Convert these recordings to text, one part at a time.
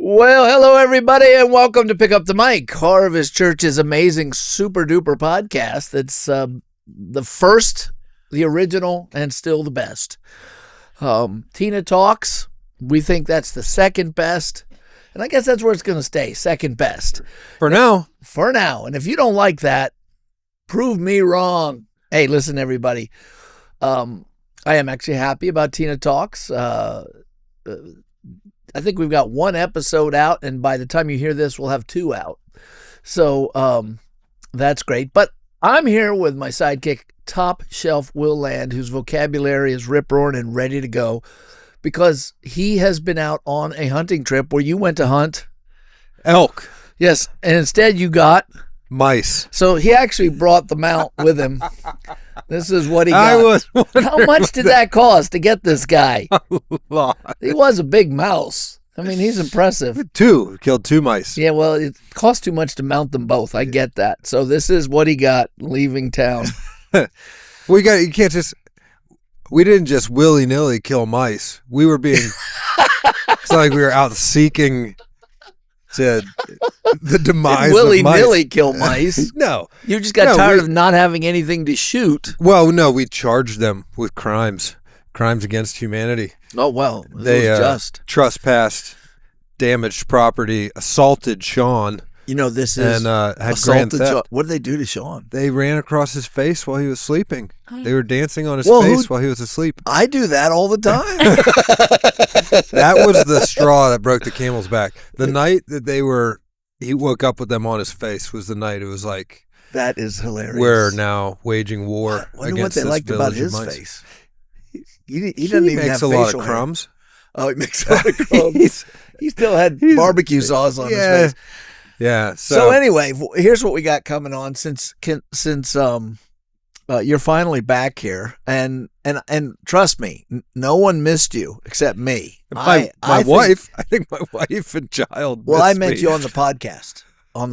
Well, hello, everybody, and welcome to Pick Up the Mic, Harvest Church's amazing super-duper podcast. It's the first, the original, and still the best. Tina Talks, we think that's the second best, and I guess that's where it's going to stay, second best. For now. For now, and if you don't like that, prove me wrong. Hey, listen, everybody, I am actually happy about Tina Talks. I think we've got one episode out, and by the time you hear this, we'll have two out. So that's great. But I'm here with my sidekick, Top Shelf Will Land, whose vocabulary is rip-roaring and ready to go, because he has been out on a hunting trip where you went to hunt Elk. Yes, and instead you got mice. So he actually brought the mount with him. This is what he got. How much did that cost to get this guy? A lot. He was a big mouse. I mean, he's impressive. Killed two mice. Yeah, well, it cost too much to mount them both. I get that. So this is what he got leaving town. We didn't just willy-nilly kill mice. We were being, it's like we were out seeking to the demise of mice. Willy-nilly kill mice. No. You just got tired of not having anything to shoot. Well, no, we charged them with crimes against humanity. Oh, well, they was just. Trespassed, damaged property, assaulted Sean. You know, this is and had grand theft. What did they do to Sean? They ran across his face while he was sleeping. They were dancing on his face while he was asleep. I do that all the time. That was the straw that broke the camel's back. The night that he woke up with them on his face was the night it was like, that is hilarious. We're now waging war I wonder against what they this liked about village his of mice. face. He doesn't even makes have a lot facial of hair. crumbs. Oh, he makes a lot of crumbs. He still had barbecue sauce on his face. Yeah. So anyway, here's what we got coming on since you're finally back here, and trust me, no one missed you except me. My wife. I think my wife and child. Well, I met me. you on the podcast. I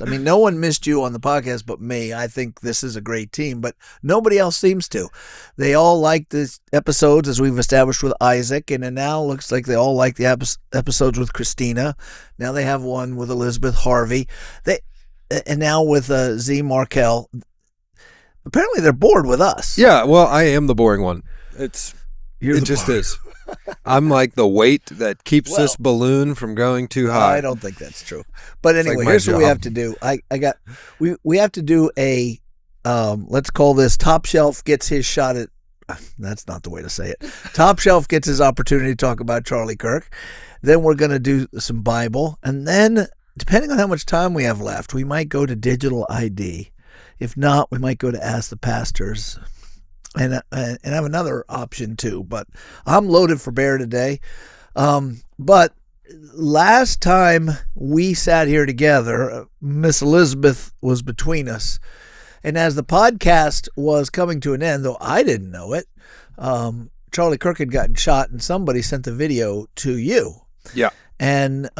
mean, no one missed you on the podcast but me. I think this is a great team, but nobody else seems to. They all like the episodes, as we've established, with Isaac, and it now looks like they all like the episodes with Christina. Now they have one with Elizabeth Harvey. And now with Z Markel. Apparently they're bored with us. Yeah, well, I am the boring one. It just is. I'm like the weight that keeps this balloon from going too high. I don't think that's true. But anyway, here's what we have to do. We have to do a let's call this Top Shelf gets his shot at. That's not the way to say it. Top Shelf gets his opportunity to talk about Charlie Kirk. Then we're going to do some Bible, and then depending on how much time we have left, we might go to digital ID. If not, we might go to Ask the Pastors. And have another option too, but I'm loaded for bear today. But last time we sat here together, Miss Elizabeth was between us, and as the podcast was coming to an end, though I didn't know it, Charlie Kirk had gotten shot, and somebody sent the video to you. Yeah, and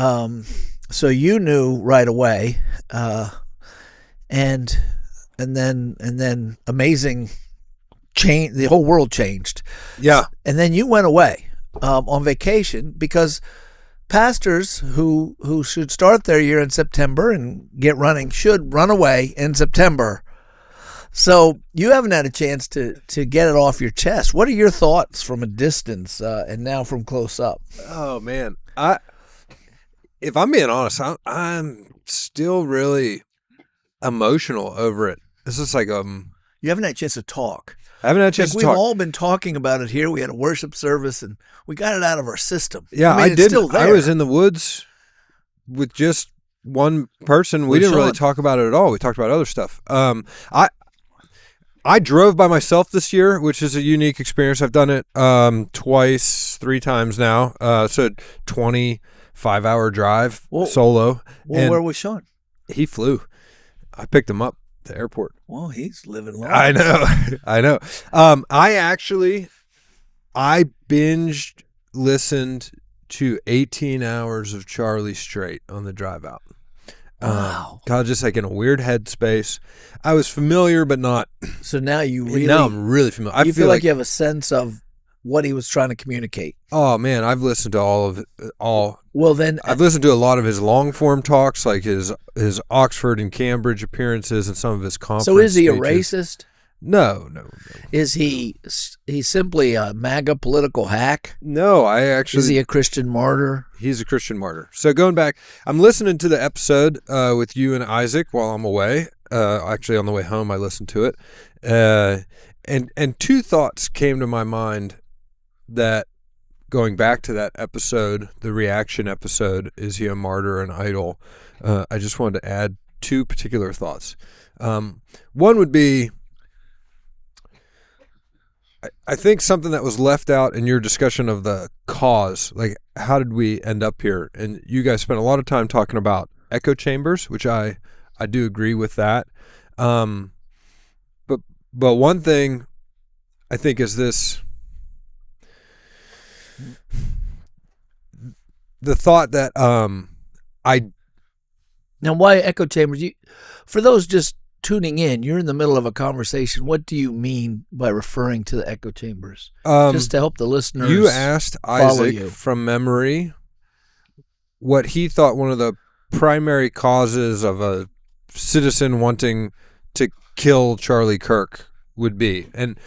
so you knew right away, and then amazing. The whole world changed. Yeah. And then you went away on vacation because pastors who should start their year in September and get running should run away in September. So you haven't had a chance to get it off your chest. What are your thoughts from a distance and now from close up? Oh, man. If I'm being honest, I'm still really emotional over it. It's just like you haven't had a chance to talk. I haven't had a chance to talk. We've all been talking about it here. We had a worship service, and we got it out of our system. Yeah, I did. I was in the woods with just one person. We didn't really talk about it at all. We talked about other stuff. I drove by myself this year, which is a unique experience. I've done it three times now. So 25-hour drive solo. Well, where was Sean? He flew. I picked him up. The airport. Well, he's living long. I know. I binged listened to 18 hours of Charlie straight on the drive out. Wow. God, just like in a weird headspace. I was familiar, but not. So now you really. Now I'm really familiar. You feel like you have a sense of what he was trying to communicate? Oh man, I've listened to all. Well, then I've listened to a lot of his long form talks, like his Oxford and Cambridge appearances, and some of his conference. So is he speeches. a racist? No. Is he simply a MAGA political hack? No, is he a Christian martyr? He's a Christian martyr. So going back, I'm listening to the episode with you and Isaac while I'm away. Actually, on the way home, I listened to it, and two thoughts came to my mind. That going back to that episode, the reaction episode, is he a martyr, an idol? I just wanted to add two particular thoughts. One would be, I think something that was left out in your discussion of the cause, like how did we end up here? And you guys spent a lot of time talking about echo chambers, which I do agree with that. But one thing I think is this. The thought that now why echo chambers? For those just tuning in, you're in the middle of a conversation. What do you mean by referring to the echo chambers? Just to help the listeners. You asked Isaac from memory what he thought one of the primary causes of a citizen wanting to kill Charlie Kirk would be, and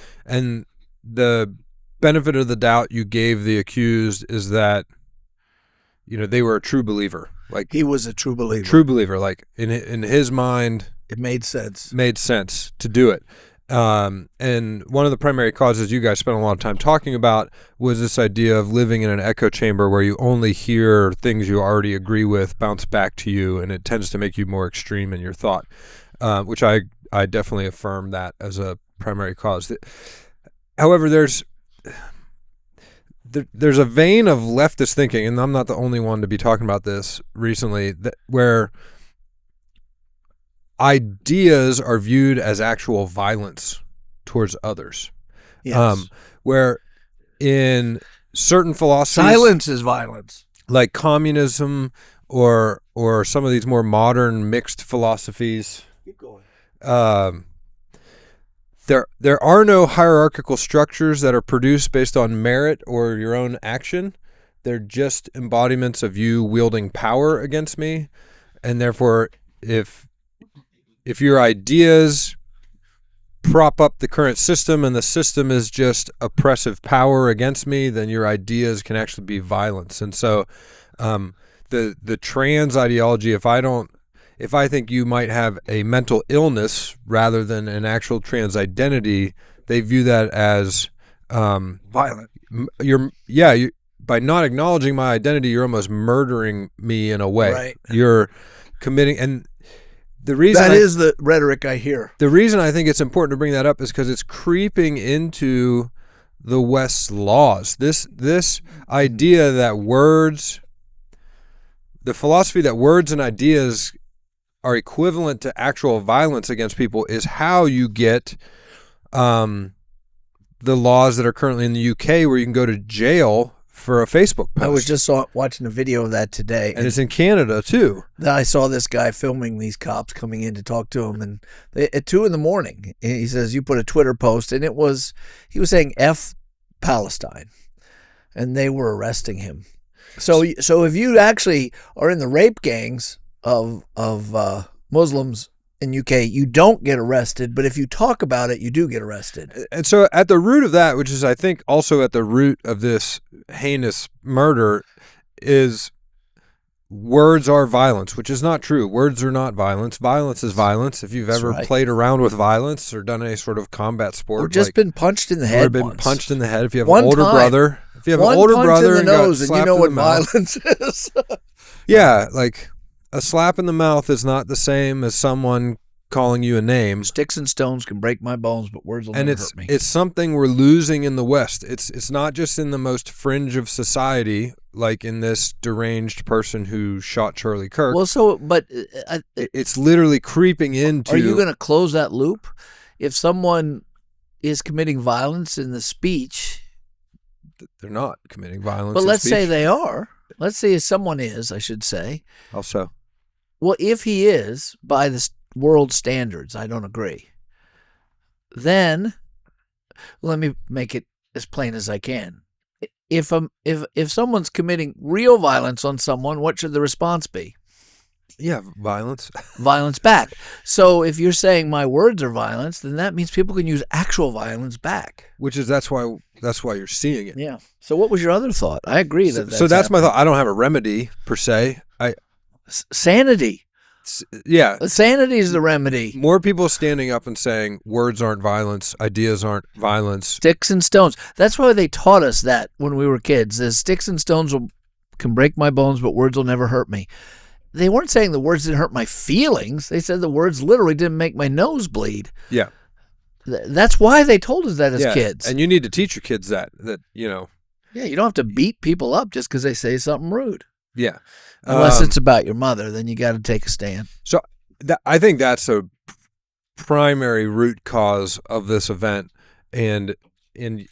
the benefit of the doubt you gave the accused is that, they were a true believer. Like he was a true believer. True believer. Like in his mind, it made sense. Made sense to do it. And one of the primary causes you guys spent a lot of time talking about was this idea of living in an echo chamber where you only hear things you already agree with bounce back to you, and it tends to make you more extreme in your thought, which I definitely affirm that as a primary cause. However, there's a vein of leftist thinking, and I'm not the only one to be talking about this recently, where ideas are viewed as actual violence towards others. Yes. Where in certain philosophies, silence is violence, like communism or some of these more modern mixed philosophies. Keep going. There are no hierarchical structures that are produced based on merit or your own action. They're just embodiments of you wielding power against me, and therefore, if your ideas prop up the current system and the system is just oppressive power against me, then your ideas can actually be violence. And so, the trans ideology, if I think you might have a mental illness rather than an actual trans identity, they view that as violent. By not acknowledging my identity, you're almost murdering me in a way. Right. You're committing, and the reason that is the rhetoric I hear. The reason I think it's important to bring that up is because it's creeping into the West's laws. This idea that the philosophy that words and ideas are equivalent to actual violence against people is how you get the laws that are currently in the UK where you can go to jail for a Facebook post. I was just watching a video of that today. And it's in Canada too. I saw this guy filming these cops coming in to talk to him, and at 2 a.m, he says, you put a Twitter post, and he was saying F Palestine, and they were arresting him. So if you actually are in the rape gangs of Muslims in UK, you don't get arrested, but if you talk about it, you do get arrested. And so at the root of that, which is I think also at the root of this heinous murder, is words are violence, which is not true. Words are not violence. Violence is violence. If you've ever played around with violence or done any sort of combat sport, or just been punched in the head, or been punched in the head. If you have an older brother, and you know what violence is. Yeah, like a slap in the mouth is not the same as someone calling you a name. Sticks and stones can break my bones, but words will never hurt me. It's something we're losing in the West. It's not just in the most fringe of society, like in this deranged person who shot Charlie Kirk. Well, it's literally creeping into. Are you going to close that loop? If someone is committing violence in the speech, they're not committing violence. But let's say they are. Let's say someone is, I should say. How so? Well, if he is, by the world standards, I don't agree. Then, let me make it as plain as I can. If someone's committing real violence on someone, what should the response be? Yeah, violence. Violence back. So if you're saying my words are violence, then that means people can use actual violence back. That's why you're seeing it. Yeah. So what was your other thought? I agree that's my thought. I don't have a remedy per se. Sanity. Yeah. Sanity is the remedy. More people standing up and saying words aren't violence, ideas aren't violence. Sticks and stones. That's why they taught us that when we were kids. As sticks and stones can break my bones, but words will never hurt me. They weren't saying the words didn't hurt my feelings. They said the words literally didn't make my nose bleed. Yeah. That's why they told us that as kids. And you need to teach your kids that. Yeah, you don't have to beat people up just because they say something rude. Yeah. Unless it's about your mother, then you got to take a stand. So I think that's a primary root cause of this event. And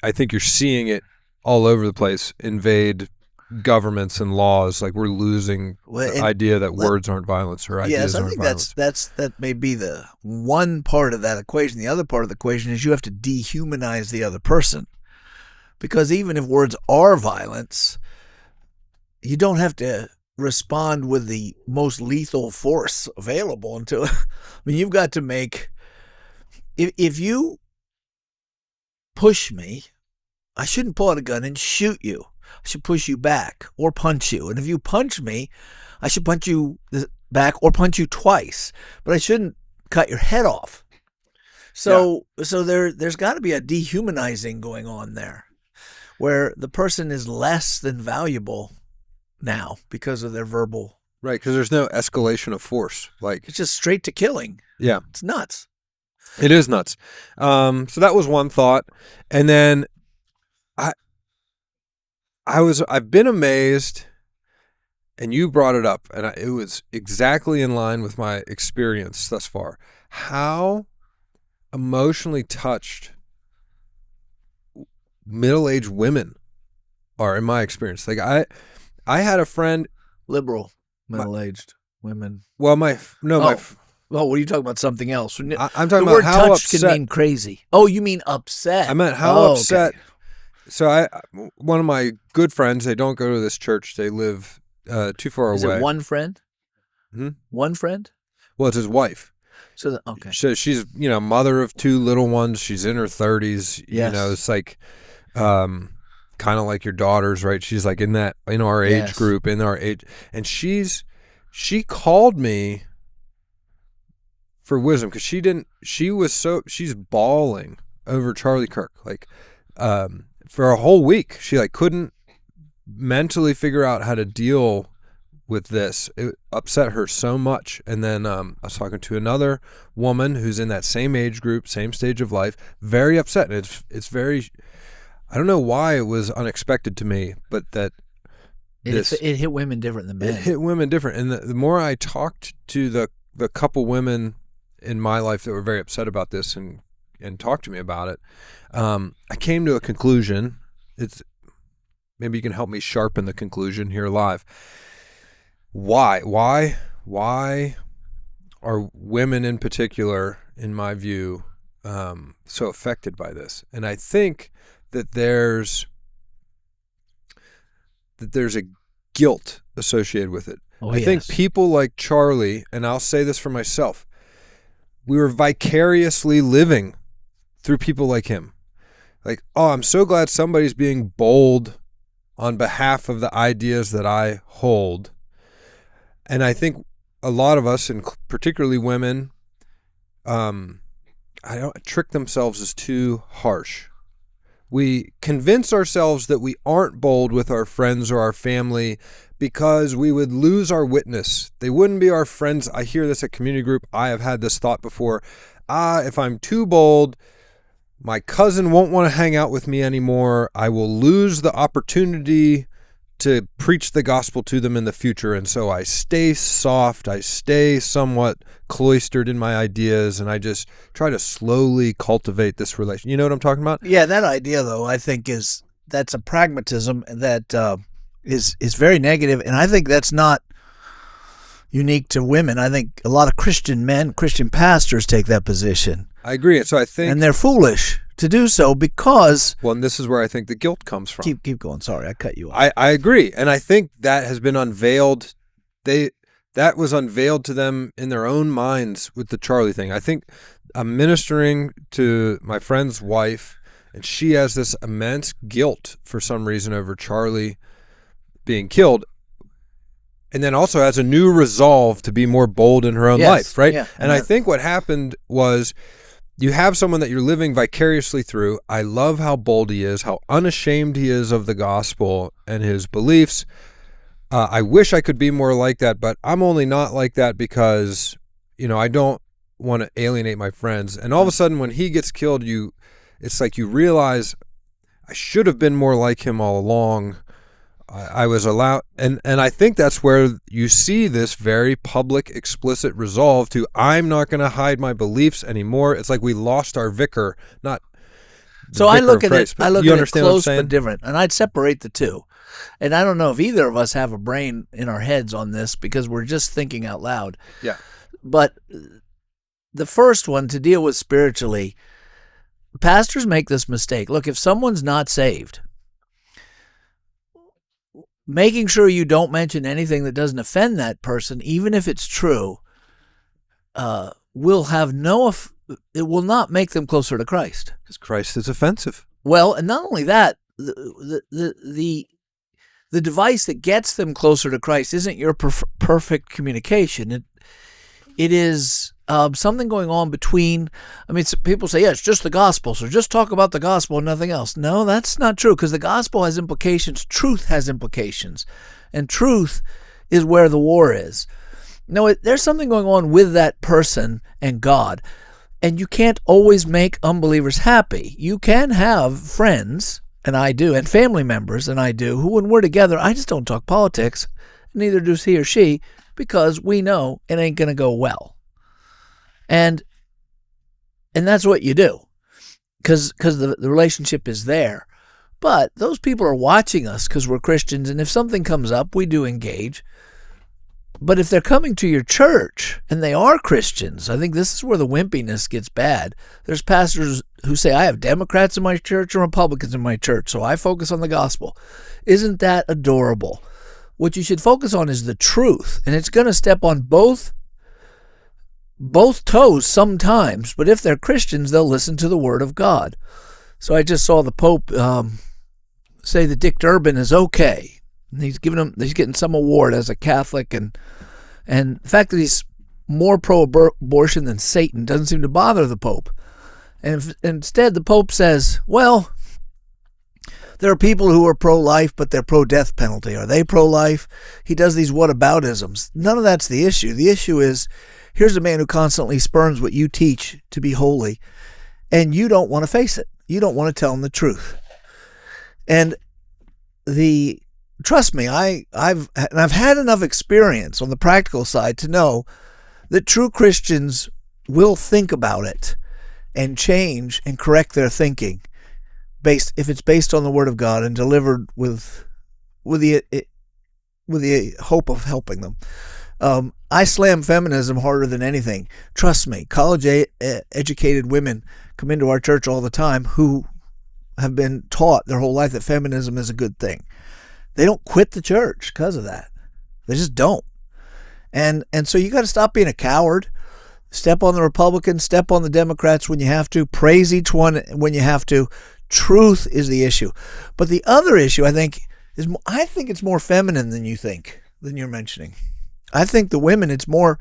I think you're seeing it all over the place invade governments and laws. Like we're losing the idea that words aren't violence or ideas aren't violence. That may be the one part of that equation. The other part of the equation is you have to dehumanize the other person. Because even if words are violence, you don't have to respond with the most lethal force available until, you've got to make, if you push me, I shouldn't pull out a gun and shoot you. I should push you back or punch you. And if you punch me, I should punch you back or punch you twice. But I shouldn't cut your head off. So there's got to be a dehumanizing going on there where the person is less than valuable now because of their verbal. Right, because there's no escalation of force. Like it's just straight to killing. Yeah. It's nuts. It is nuts. So that was one thought. And then I've been amazed, and you brought it up, and it was exactly in line with my experience thus far, how emotionally touched middle-aged women are in my experience. Like I had a friend, liberal middle-aged women. Well, what are you talking about? Something else? I'm talking about how upset. Can mean crazy. Oh, you mean upset? I meant how upset. Okay. So one of my good friends, they don't go to this church. They live too far away. Is it one friend? Hmm? One friend? Well, it's his wife. So okay. So she's mother of two little ones. She's in her 30s. Yes. It's like kind of like your daughters, right? She's like in our age group, in our age, and she called me for wisdom because she's bawling over Charlie Kirk, like for a whole week. She like couldn't mentally figure out how to deal with this. It upset her so much. And then I was talking to another woman who's in that same age group, same stage of life, very upset. And it's very, I don't know why it was unexpected to me, but that it hit women different than men. It hit women different. And the more I talked to the couple women in my life that were very upset about this and talked to me about it, I came to a conclusion. Maybe you can help me sharpen the conclusion here live. Why are women in particular, in my view, so affected by this? And I think that there's a guilt associated with it. I think people like Charlie, and I'll say this for myself, we were vicariously living through people like him. Like, oh, I'm so glad somebody's being bold on behalf of the ideas that I hold. And I think a lot of us, and particularly women, trick themselves is too harsh. We convince ourselves that we aren't bold with our friends or our family because we would lose our witness. They wouldn't be our friends. I hear this at community group. I have had this thought before. If I'm too bold, my cousin won't want to hang out with me anymore. I will lose the opportunity to preach the gospel to them in the future. And so I stay soft. I stay somewhat cloistered in my ideas, and I just try to slowly cultivate this relation. You know what I'm talking about? Yeah, that idea, though, I think that's a pragmatism that is very negative, and I think that's not unique to women. I think a lot of Christian men, Christian pastors take that position. I agree. And so I think, and they're foolish to do so because. Well, and this is where I think the guilt comes from. Keep going. Sorry, I cut you off. I agree, and I think that has been unveiled. That was unveiled to them in their own minds with the Charlie thing. I think I'm ministering to my friend's wife, and she has this immense guilt for some reason over Charlie being killed, and then also has a new resolve to be more bold in her own life, right? Yeah. And I think what happened was you have someone that you're living vicariously through. I love how bold he is, how unashamed he is of the gospel and his beliefs. I wish I could be more like that, but I'm only not like that because, I don't want to alienate my friends. And all of a sudden when he gets killed, it's like you realize I should have been more like him all along. I was allowed, and I think that's where you see this very public, explicit resolve to, I'm not going to hide my beliefs anymore. It's like we lost our vicar, not. So I look at it. I look at it close but different, and I'd separate the two. And I don't know if either of us have a brain in our heads on this because we're just thinking out loud. Yeah. But the first one, to deal with spiritually, pastors make this mistake. Look, if someone's not saved, making sure you don't mention anything that doesn't offend that person, even if it's true, will have it will not make them closer to Christ. Because Christ is offensive. Well, and not only that, the device that gets them closer to Christ isn't your perfect communication. It is something going on between. I mean, people say, yeah, it's just the gospel, so just talk about the gospel and nothing else. No, that's not true, because the gospel has implications. Truth has implications, and truth is where the war is. No, there's something going on with that person and God, and you can't always make unbelievers happy. You can have friends, and I do, and family members, and I do, who when we're together, I just don't talk politics, neither does he or she, because we know it ain't going to go well. And that's what you do, because the relationship is there. But those people are watching us because we're Christians, and if something comes up, we do engage. But if they're coming to your church and they are Christians, I think this is where the wimpiness gets bad. There's pastors who say, I have Democrats in my church and Republicans in my church, so I focus on the gospel. Isn't that adorable? What you should focus on is the truth, and it's going to step on both toes sometimes, but if they're Christians, they'll listen to the word of God. So I just saw the Pope say that Dick Durbin is okay. He's getting some award as a Catholic, and the fact that he's more pro-abortion than Satan doesn't seem to bother the Pope. And instead, the Pope says, well, there are people who are pro-life, but they're pro-death penalty. Are they pro-life? He does these whataboutisms. None of that's the issue. The issue is, here's a man who constantly spurns what you teach to be holy, and you don't want to face it. You don't want to tell him the truth. And trust me, I've had enough experience on the practical side to know that true Christians will think about it and change and correct their thinking if it's based on the Word of God and delivered with the hope of helping them. I slam feminism harder than anything. Trust me, college-educated women come into our church all the time who have been taught their whole life that feminism is a good thing. They don't quit the church because of that. They just don't. And so you got to stop being a coward. Step on the Republicans, step on the Democrats when you have to. Praise each one when you have to. Truth is the issue. But the other issue, I think it's more feminine than you think, than you're mentioning. I think the women, it's more,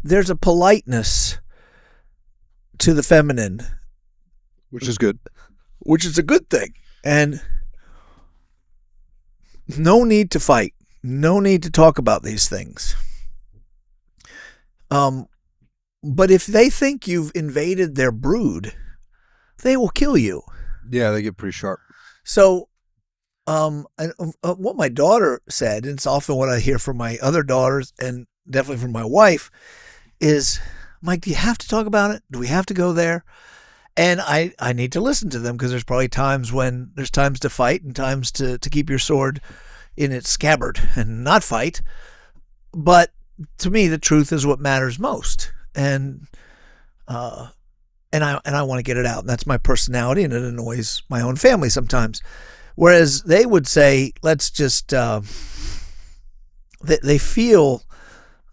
there's a politeness to the feminine. Which is good. Which is a good thing. And no need to fight. No need to talk about these things. But if they think you've invaded their brood, they will kill you. Yeah, they get pretty sharp. So, what my daughter said, and it's often what I hear from my other daughters and definitely from my wife, is, Mike, do you have to talk about it? Do we have to go there? And I need to listen to them, because there's probably times when there's times to fight and times to keep your sword in its scabbard and not fight. But to me, the truth is what matters most. And I want to get it out. And that's my personality, and it annoys my own family sometimes. Whereas they would say, let's just, they feel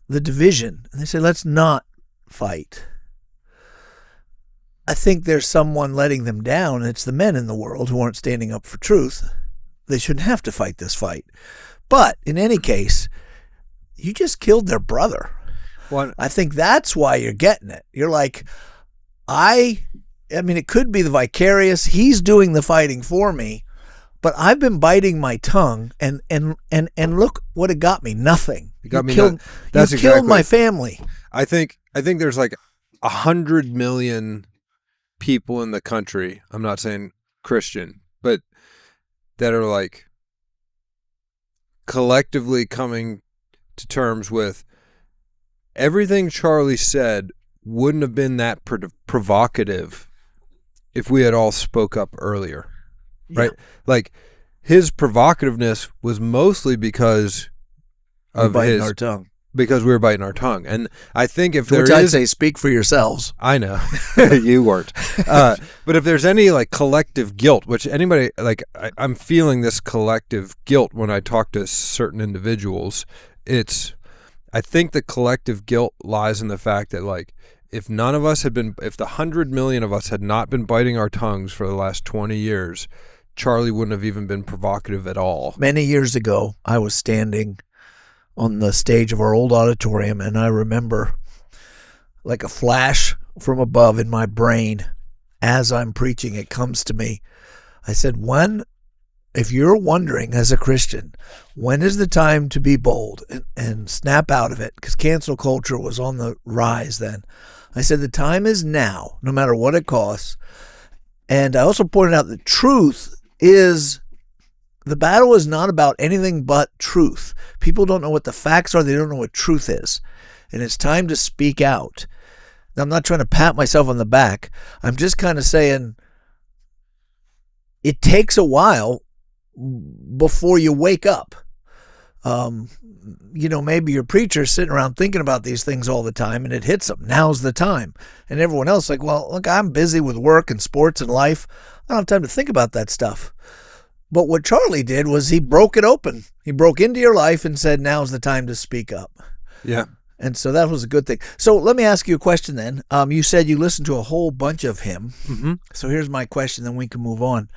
the division, and they say, let's not fight. I think there's someone letting them down. It's the men in the world who aren't standing up for truth. They shouldn't have to fight this fight. But in any case, you just killed their brother. Well, I think that's why you're getting it. You're like, I mean, it could be the vicarious. He's doing the fighting for me, but I've been biting my tongue, and look what it got me. Nothing. It got me. That's exactly. Killed my family. I think there's like 100 million people in the country. I'm not saying Christian, but that are like collectively coming to terms with everything Charlie said wouldn't have been that provocative if we had all spoke up earlier, right? Yeah. Like his provocativeness was mostly because of our tongue. Because we were biting our tongue. And I think if there is... Which I'd say, speak for yourselves. I know. You weren't. But if there's any like collective guilt, which anybody, like I'm feeling this collective guilt when I talk to certain individuals, I think the collective guilt lies in the fact that like if none of us had been, if the 100 million of us had not been biting our tongues for the last 20 years, Charlie wouldn't have even been provocative at all. Many years ago, I was standing on the stage of our old auditorium, and I remember like a flash from above in my brain as I'm preaching, it comes to me. I said, if you're wondering as a Christian, when is the time to be bold and snap out of it? Because cancel culture was on the rise then. I said, the time is now, no matter what it costs. And I also pointed out that truth is... The battle is not about anything but truth. People don't know what the facts are. They don't know what truth is. And it's time to speak out. Now, I'm not trying to pat myself on the back. I'm just kind of saying it takes a while before you wake up. Maybe your preacher's sitting around thinking about these things all the time, and it hits them. Now's the time. And everyone else like, well, look, I'm busy with work and sports and life. I don't have time to think about that stuff. But what Charlie did was he broke it open. He broke into your life and said, now's the time to speak up. Yeah. And so that was a good thing. So let me ask you a question then. You said you listened to a whole bunch of him. Mm-hmm. So here's my question, then we can move on.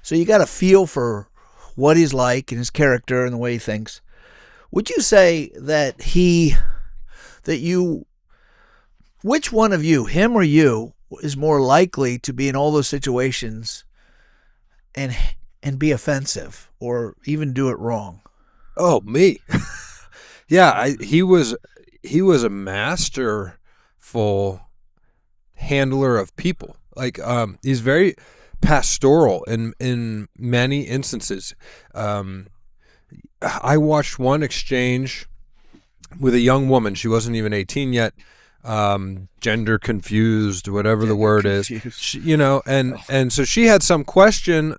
So you got a feel for what he's like and his character and the way he thinks. Would you say that which one of you, him or you, is more likely to be in all those situations and be offensive or even do it wrong? Oh, me. Yeah, he was a masterful handler of people. Like he's very pastoral in many instances. I watched one exchange with a young woman. She wasn't even 18 yet. Gender confused, whatever the word is. And so she had some question.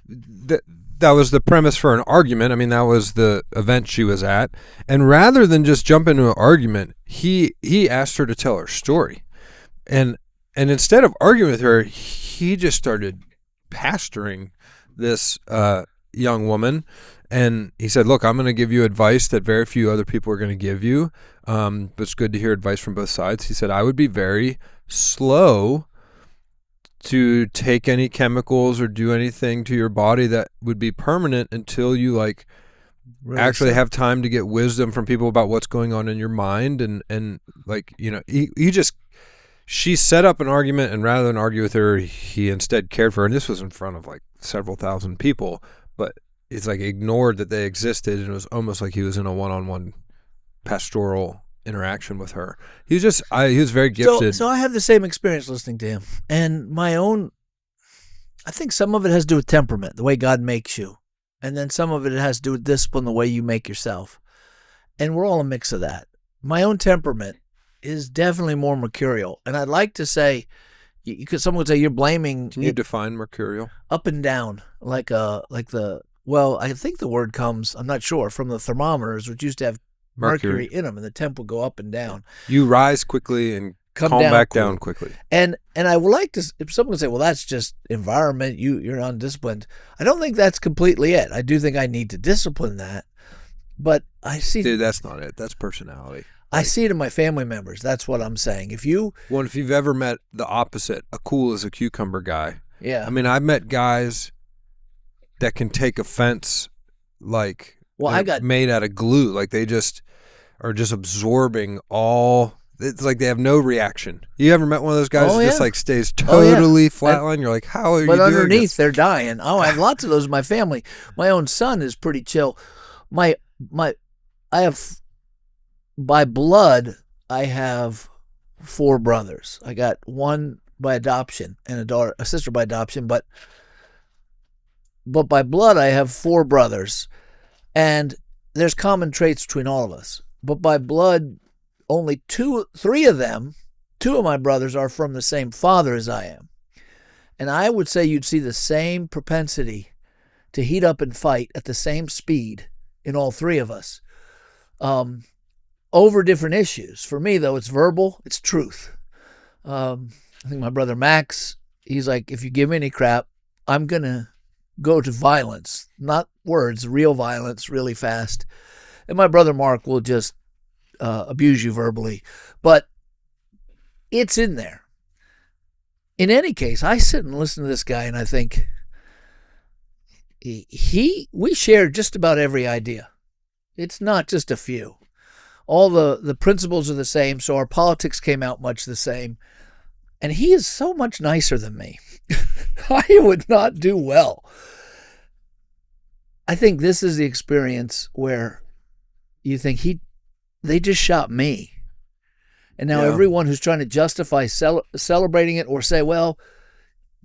That was the premise for an argument. I mean, that was the event she was at. And rather than just jump into an argument, he asked her to tell her story. And instead of arguing with her, he just started pastoring this young woman. And he said, look, I'm going to give you advice that very few other people are going to give you. But it's good to hear advice from both sides. He said, I would be very slow to take any chemicals or do anything to your body that would be permanent until you really actually have time to get wisdom from people about what's going on in your mind. And she set up an argument, and rather than argue with her, he instead cared for her. And this was in front of several thousand people, but it's ignored that they existed. And it was almost like he was in a one-on-one pastoral interaction with her. He was very gifted. So I have the same experience listening to him, and I think some of it has to do with temperament, the way God makes you, and then some of it has to do with discipline, the way you make yourself, and we're all a mix of that. My own temperament is definitely more mercurial, and I'd like to say, because someone would say you're blaming. Can you define mercurial? Up and down, I think the word comes, I'm not sure, from the thermometers, which used to have mercury in them, and the temp will go up and down. You rise quickly and calm back down quickly. And I would like to, if someone would say, well, that's just environment, you're undisciplined. I don't think that's completely it. I do think I need to discipline that. But I see... Dude, that's not it. That's personality. I see it in my family members. That's what I'm saying. If you've ever met the opposite, a cool as a cucumber guy. Yeah. I mean, I've met guys that can take offense like made out of glue. Like they just are just absorbing all. It's like they have no reaction. You ever met one of those guys that just like stays totally flatline? You're like, how are you doing this? But underneath, they're dying. Oh, I have lots of those in my family. My own son is pretty chill. I have... By blood, I have 4 brothers. I got one by adoption and a sister by adoption, but by blood, I have 4 brothers, and there's common traits between all of us. But by blood, only 3 of them, 2 of my brothers are from the same father as I am. And I would say you'd see the same propensity to heat up and fight at the same speed in all 3 of us. Over different issues. For me, though, it's verbal, it's truth. I think my brother Max, he's like, if you give me any crap, I'm going to go to violence. Not words, real violence, really fast. And my brother Mark will just abuse you verbally. But it's in there. In any case, I sit and listen to this guy and I think, we share just about every idea. It's not just a few. All the principles are the same, so our politics came out much the same. And he is so much nicer than me. I would not do well. I think this is the experience where you think they just shot me. And now everyone who's trying to justify celebrating it or say, well,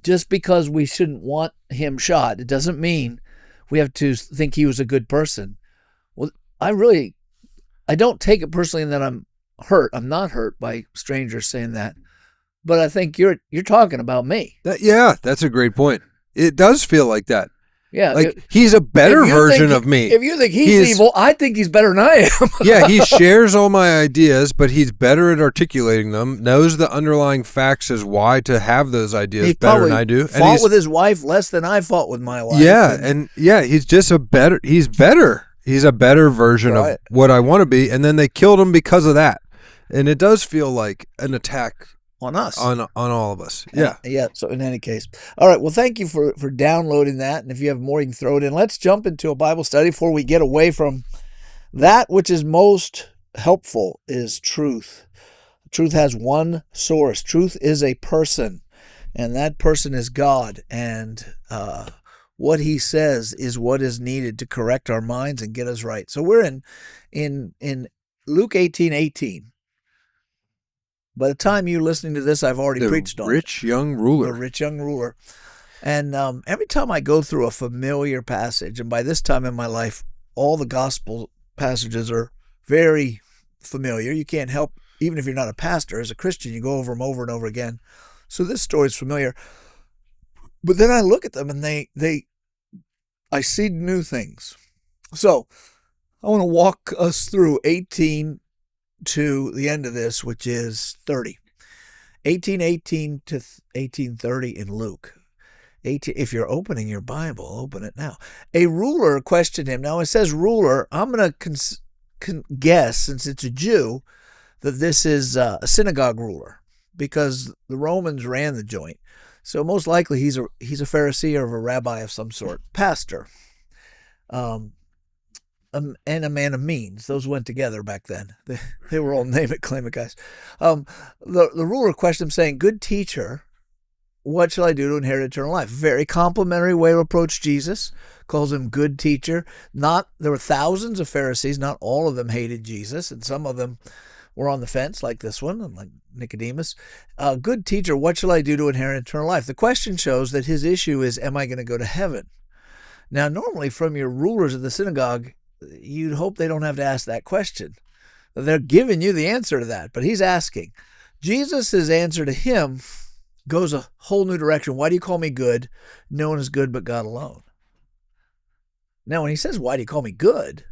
just because we shouldn't want him shot, it doesn't mean we have to think he was a good person. Well, I don't take it personally in that I'm hurt. I'm not hurt by strangers saying that. But I think you're talking about me. That's a great point. It does feel like that. Yeah. Like he's a better version of me. If you think he's evil, I think he's better than I am. Yeah, he shares all my ideas, but he's better at articulating them, knows the underlying facts as why to have those ideas better than I do. Fought with his wife less than I fought with my wife. Yeah, he's just he's better. He's a better version of what I want to be, and then they killed him because of that. And it does feel like an attack on us, on all of us. Yeah. So in any case, all right. Well, thank you for downloading that, and if you have more, you can throw it in. Let's jump into a Bible study before we get away from that. Which is most helpful is truth. Truth has one source. Truth is a person, and that person is God. And what he says is what is needed to correct our minds and get us right. So we're in Luke 18:18. By the time you're listening to this, I've already preached on the rich young ruler. And every time I go through a familiar passage, and by this time in my life, all the gospel passages are very familiar. You can't help, even if you're not a pastor, as a Christian, you go over them over and over again. So this story is familiar. But then I look at them and I see new things. So I want to walk us through 18 to the end of this, which is 30. 18:18 to 18:30 in Luke. If you're opening your Bible, open it now. A ruler questioned him. Now it says ruler. I'm going to guess, since it's a Jew, that this is a synagogue ruler, because the Romans ran the joint. So most likely he's a Pharisee or a rabbi of some sort, pastor, and a man of means. Those went together back then. They were all name it, claim it guys. The ruler questioned him, saying, "Good teacher, what shall I do to inherit eternal life?" Very complimentary way to approach Jesus. Calls him good teacher. There were thousands of Pharisees. Not all of them hated Jesus, and some of them were on the fence, like this one, and like Nicodemus. Good teacher, what shall I do to inherit eternal life? The question shows that his issue is, am I going to go to heaven? Now, normally from your rulers of the synagogue, you'd hope they don't have to ask that question. They're giving you the answer to that, but he's asking. Jesus' answer to him goes a whole new direction. Why do you call me good? No one is good but God alone. Now, when he says, why do you call me good?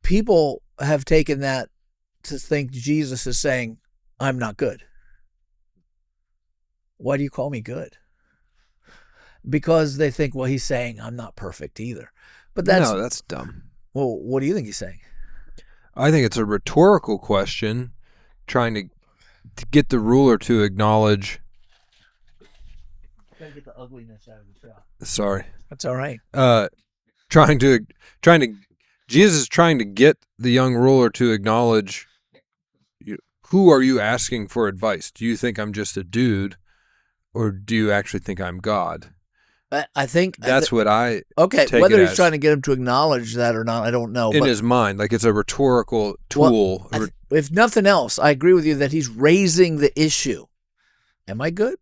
people have taken that to think Jesus is saying, I'm not good. Why do you call me good? Because they think, well, he's saying I'm not perfect either. But that's dumb. Well, what do you think he's saying? I think it's a rhetorical question, trying to get the ruler to acknowledge. Gotta get the ugliness out of the shot. Sorry, that's all right. Jesus is trying to get the young ruler to acknowledge. Who are you asking for advice? Do you think I'm just a dude, or do you actually think I'm God? I think that's what I whether he's trying to get him to acknowledge that or not, I don't know. In his mind, like it's a rhetorical tool. Well, if nothing else, I agree with you that he's raising the issue. Am I good?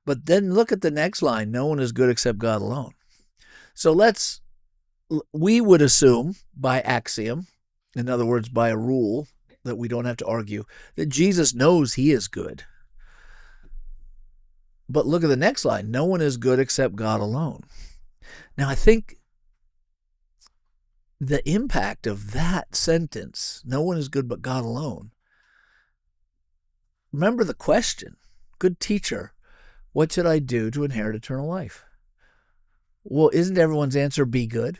But then look at the next line. No one is good except God alone. So we would assume by axiom, in other words, by a rule that we don't have to argue, that Jesus knows he is good. But look at the next line. No one is good except God alone. Now, I think the impact of that sentence, no one is good but God alone. Remember the question, good teacher, what should I do to inherit eternal life? Well, isn't everyone's answer be good?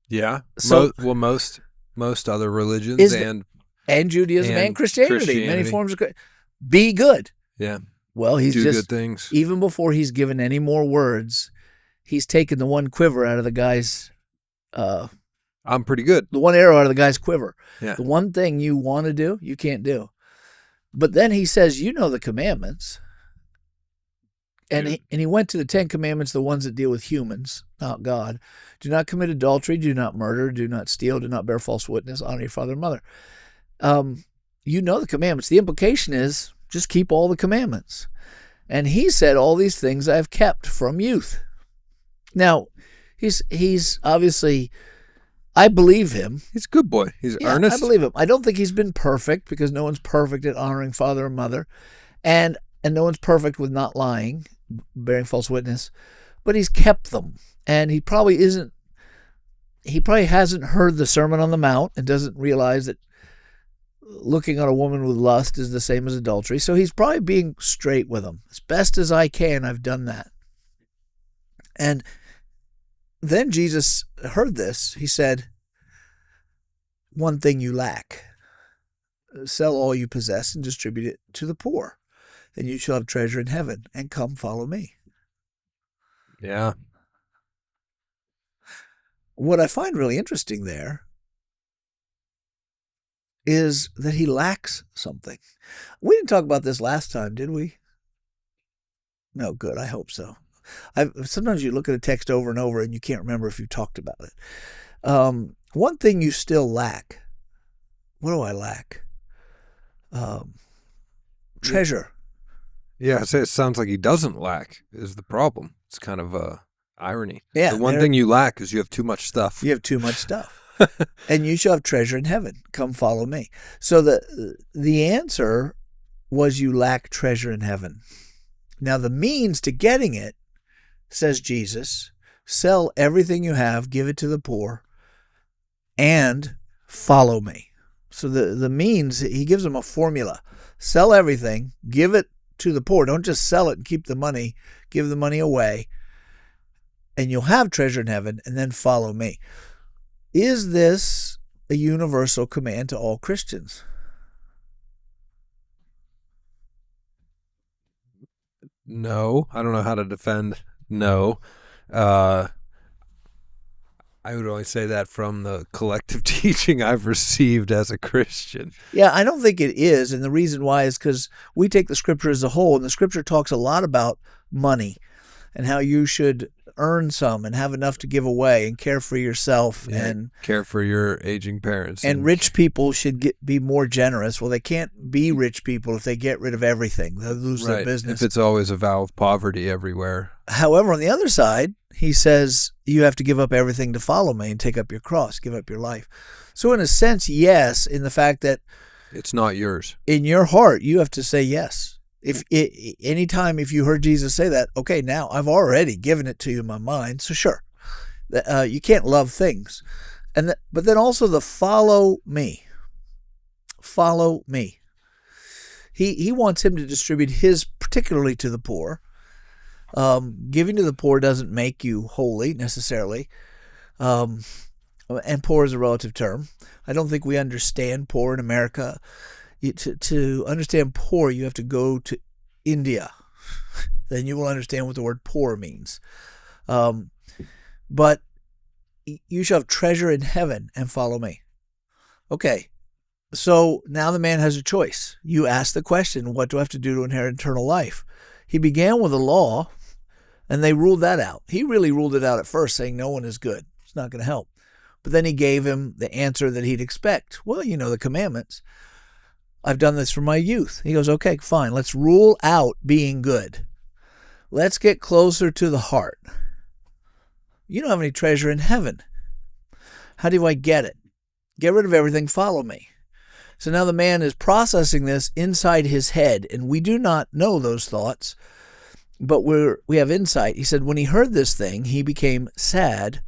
Yeah. So, most other religions and Judaism and Christianity, many forms of be good. Yeah. Well, he's do just good things. Even before he's given any more words, he's taken the one quiver out of the guy's. I'm pretty good. The one arrow out of the guy's quiver. Yeah. The one thing you want to do, you can't do. But then he says, you know the commandments. And he went to the 10 commandments, the ones that deal with humans, not God. Do not commit adultery, do not murder, do not steal, do not bear false witness, honor your father and mother. You know the commandments. The implication is just keep all the commandments. And he said, all these things I have kept from youth. Now, he's obviously, I believe him. He's a good boy. He's earnest. I believe him. I don't think he's been perfect because no one's perfect at honoring father and mother. And no one's perfect with not lying, bearing false witness, but he's kept them. And he probably hasn't heard the Sermon on the Mount and doesn't realize that looking at a woman with lust is the same as adultery. So he's probably being straight with them. As best as I can, I've done that. And then Jesus heard this. He said, one thing you lack. Sell all you possess and distribute it to the poor. Then you shall have treasure in heaven, and come follow me. Yeah. What I find really interesting there is that he lacks something. We didn't talk about this last time, did we? No, good. I hope so. Sometimes you look at a text over and over and you can't remember if you talked about it. One thing you still lack. What do I lack? Treasure. Yeah, it sounds like he doesn't lack is the problem. It's kind of a irony. Yeah, the one thing you lack is you have too much stuff. You have too much stuff. And you shall have treasure in heaven. Come follow me. So the answer was you lack treasure in heaven. Now the means to getting it, says Jesus, sell everything you have, give it to the poor, and follow me. So the means, he gives them a formula. Sell everything, give it to the poor. Don't just sell it and keep the money. Give the money away, and you'll have treasure in heaven, and then follow me. Is this a universal command to all Christians? No. I don't know how to defend no. I would only say that from the collective teaching I've received as a Christian. Yeah, I don't think it is. And the reason why is because we take the scripture as a whole, and the scripture talks a lot about money and how you should earn some and have enough to give away and care for yourself and care for your aging parents. And rich people should be more generous. Well, they can't be rich people if they get rid of everything. They'll lose their business. If it's always a vow of poverty everywhere. However, on the other side, he says you have to give up everything to follow me and take up your cross, give up your life. So in a sense, yes, in the fact that it's not yours. In your heart, you have to say yes. Anytime if you heard Jesus say that, okay, now I've already given it to you in my mind, so sure. You can't love things. But then also the follow me. Follow me. He wants him to distribute his, particularly to the poor. Giving to the poor doesn't make you holy necessarily. And poor is a relative term. I don't think we understand poor in America. To understand poor, you have to go to India. Then you will understand what the word poor means. But you shall have treasure in heaven and follow me. Okay, so now the man has a choice. You ask the question, what do I have to do to inherit eternal life? He began with a law, and they ruled that out. He really ruled it out at first, saying no one is good. It's not going to help. But then he gave him the answer that he'd expect. Well, you know the commandments. I've done this from my youth. He goes, okay, fine. Let's rule out being good. Let's get closer to the heart. You don't have any treasure in heaven. How do I get it? Get rid of everything, follow me. So now the man is processing this inside his head, and we do not know those thoughts, but we have insight. He said when he heard this thing, he became sad.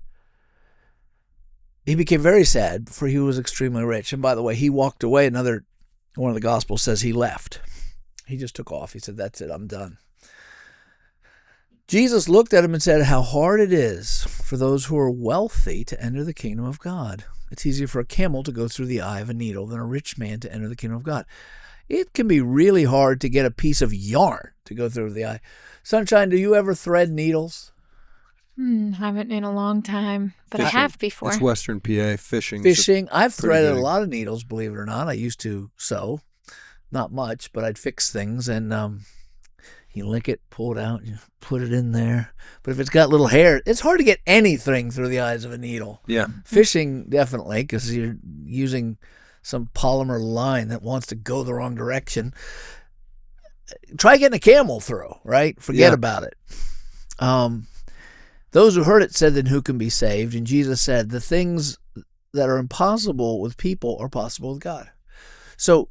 He became very sad, for he was extremely rich. And by the way, he walked away. One of the Gospels says he left. He just took off. He said, that's it, I'm done. Jesus looked at him and said, how hard it is for those who are wealthy to enter the kingdom of God. It's easier for a camel to go through the eye of a needle than a rich man to enter the kingdom of God. It can be really hard to get a piece of yarn to go through the eye. Sunshine, do you ever thread needles? Haven't in a long time, but fishing. I have before. It's Western PA, fishing. I've threaded a lot of needles, believe it or not. I used to sew. Not much, but I'd fix things, and you lick it, pull it out, you put it in there. But if it's got little hair, it's hard to get anything through the eyes of a needle. Yeah. Fishing, definitely, because you're using some polymer line that wants to go the wrong direction. Try getting a camel through, right? Forget about it. Those who heard it said, then who can be saved? And Jesus said, the things that are impossible with people are possible with God. So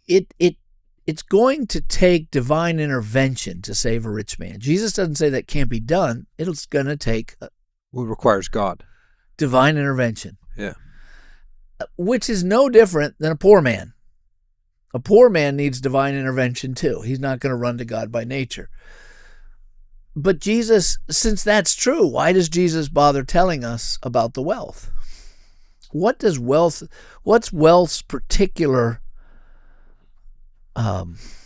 it's going to take divine intervention to save a rich man. Jesus doesn't say that can't be done. It's going to take what requires God. Divine intervention. Yeah. Which is no different than a poor man. A poor man needs divine intervention too. He's not going to run to God by nature. But Jesus, since that's true, why does Jesus bother telling us about the wealth? What's wealth's particular temptation?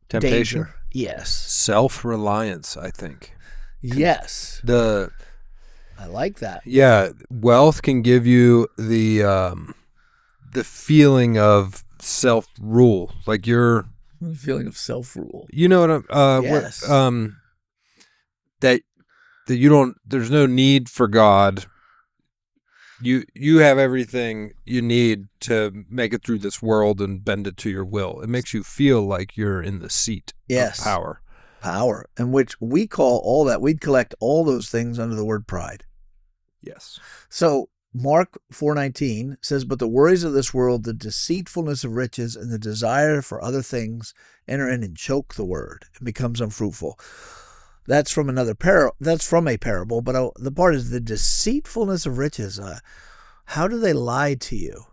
Danger? Yes. Self-reliance, I think. Yes. I like that. Yeah, wealth can give you the feeling of self-rule, like you're the feeling of self-rule. You know what I'm yes. That you don't, there's no need for God. You have everything you need to make it through this world and bend it to your will. It makes you feel like you're in the seat of power. Power, in which we call all that, we'd collect all those things under the word pride. Yes. So Mark 4:19 says, but the worries of this world, the deceitfulness of riches, and the desire for other things enter in and choke the word and becomes unfruitful. That's from another parable. That's from a parable, but the part is the deceitfulness of riches. How do they lie to you?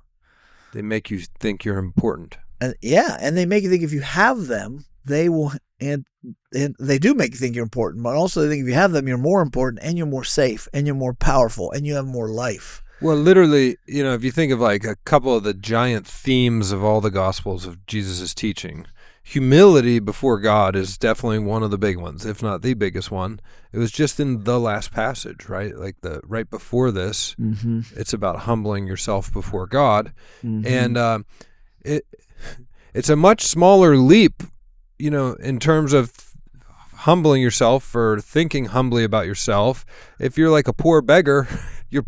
They make you think you're important. And they make you think if you have them, they will, and they do make you think you're important, but also they think if you have them, you're more important, and you're more safe, and you're more powerful, and you have more life. Well, literally, if you think of like a couple of the giant themes of all the Gospels of Jesus' teaching, humility before God is definitely one of the big ones, if not the biggest one. It was just in the last passage, right? Like right before this, It's about humbling yourself before God. And it's a much smaller leap, in terms of humbling yourself or thinking humbly about yourself. If you're like a poor beggar, you're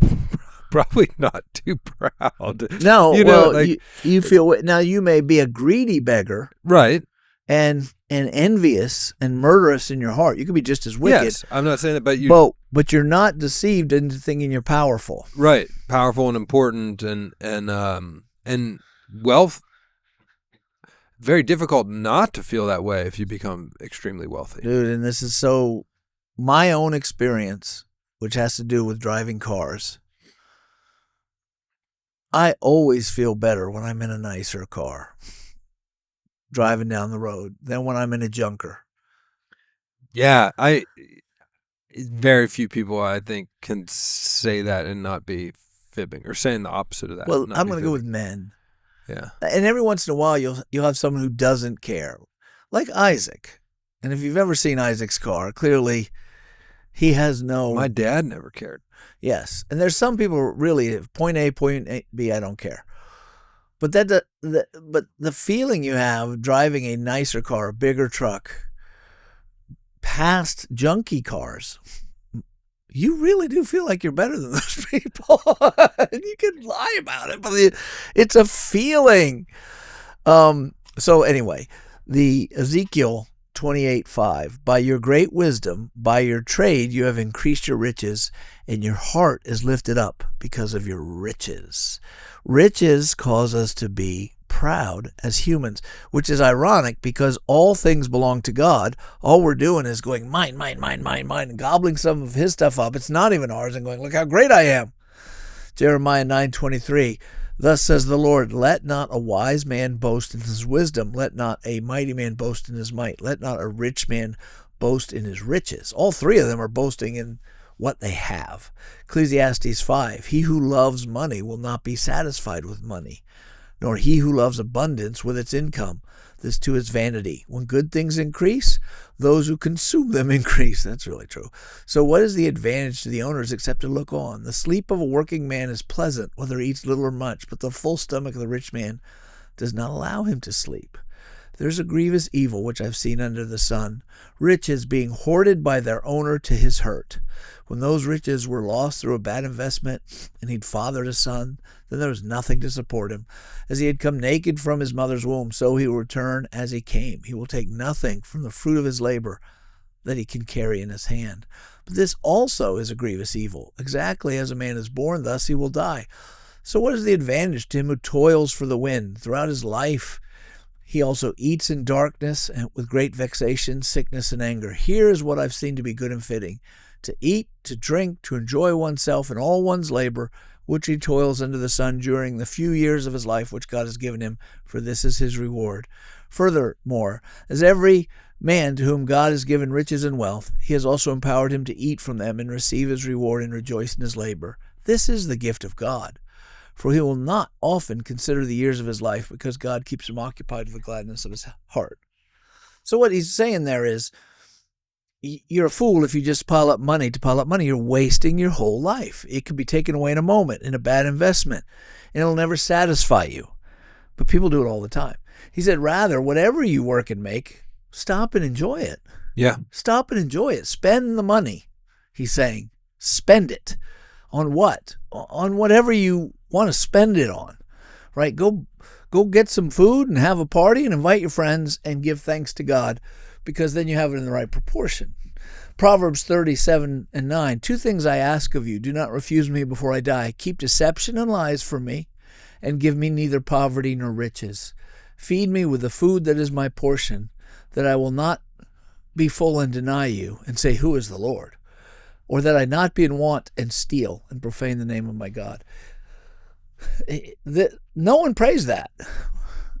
probably not too proud. No, you feel now you may be a greedy beggar, right? And envious and murderous in your heart. You could be just as wicked. Yes, I'm not saying that, but you're not deceived into thinking you're powerful. Right, powerful and important, and wealth. Very difficult not to feel that way if you become extremely wealthy. Dude, and this is so my own experience. which has to do with driving cars. I always feel better when I'm in a nicer car, driving down the road, than when I'm in a junker. Yeah, very few people, I think, can say that and not be fibbing, or saying the opposite of that. Well, I'm going to go with men. Yeah. And every once in a while, you'll have someone who doesn't care, like Isaac. And if you've ever seen Isaac's car, clearly he has no... My dad never cared. Yes. And there's some people really, point A, point B, I don't care. But but the feeling you have driving a nicer car, a bigger truck, past junky cars, you really do feel like you're better than those people. And you can lie about it, but it's a feeling. So anyway, the Ezekiel 28:5, by your great wisdom, by your trade, you have increased your riches, and your heart is lifted up because of your riches. Riches cause us to be proud as humans, which is ironic because all things belong to God. All we're doing is going mine, and gobbling some of his stuff up. It's not even ours, and going, look how great I am. Jeremiah 9:23, thus says the Lord, let not a wise man boast in his wisdom, let not a mighty man boast in his might, let not a rich man boast in his riches. All three of them are boasting in what they have. Ecclesiastes 5, he who loves money will not be satisfied with money, nor he who loves abundance with its income. This too is vanity. When good things increase, those who consume them increase. That's really true. So what is the advantage to the owners except to look on? The sleep of a working man is pleasant, whether he eats little or much, but the full stomach of the rich man does not allow him to sleep. There's a grievous evil which I've seen under the sun, riches being hoarded by their owner to his hurt. When those riches were lost through a bad investment, and he'd fathered a son, then there was nothing to support him. As he had come naked from his mother's womb, so he will return as he came. He will take nothing from the fruit of his labor that he can carry in his hand. But this also is a grievous evil. Exactly as a man is born, thus he will die. So what is the advantage to him who toils for the wind? Throughout his life, he also eats in darkness and with great vexation, sickness, and anger. Here is what I've seen to be good and fitting, to eat, to drink, to enjoy oneself and all one's labor, which he toils under the sun during the few years of his life which God has given him, for this is his reward. Furthermore, as every man to whom God has given riches and wealth, he has also empowered him to eat from them and receive his reward and rejoice in his labor. This is the gift of God. For he will not often consider the years of his life, because God keeps him occupied with the gladness of his heart. So what he's saying there is, you're a fool if you just pile up money to pile up money. You're wasting your whole life. It could be taken away in a moment, in a bad investment, and it'll never satisfy you. But people do it all the time. He said, rather, whatever you work and make, stop and enjoy it. Yeah. Stop and enjoy it. Spend the money, he's saying. Spend it. On what? On whatever you want to spend it on, right? Go get some food and have a party and invite your friends and give thanks to God, because then you have it in the right proportion. Proverbs 37:9, 2 things I ask of you. Do not refuse me before I die. Keep deception and lies from me, and give me neither poverty nor riches. Feed me with the food that is my portion, that I will not be full and deny you and say, who is the Lord? Or that I not be in want and steal and profane the name of my God. No one prays that.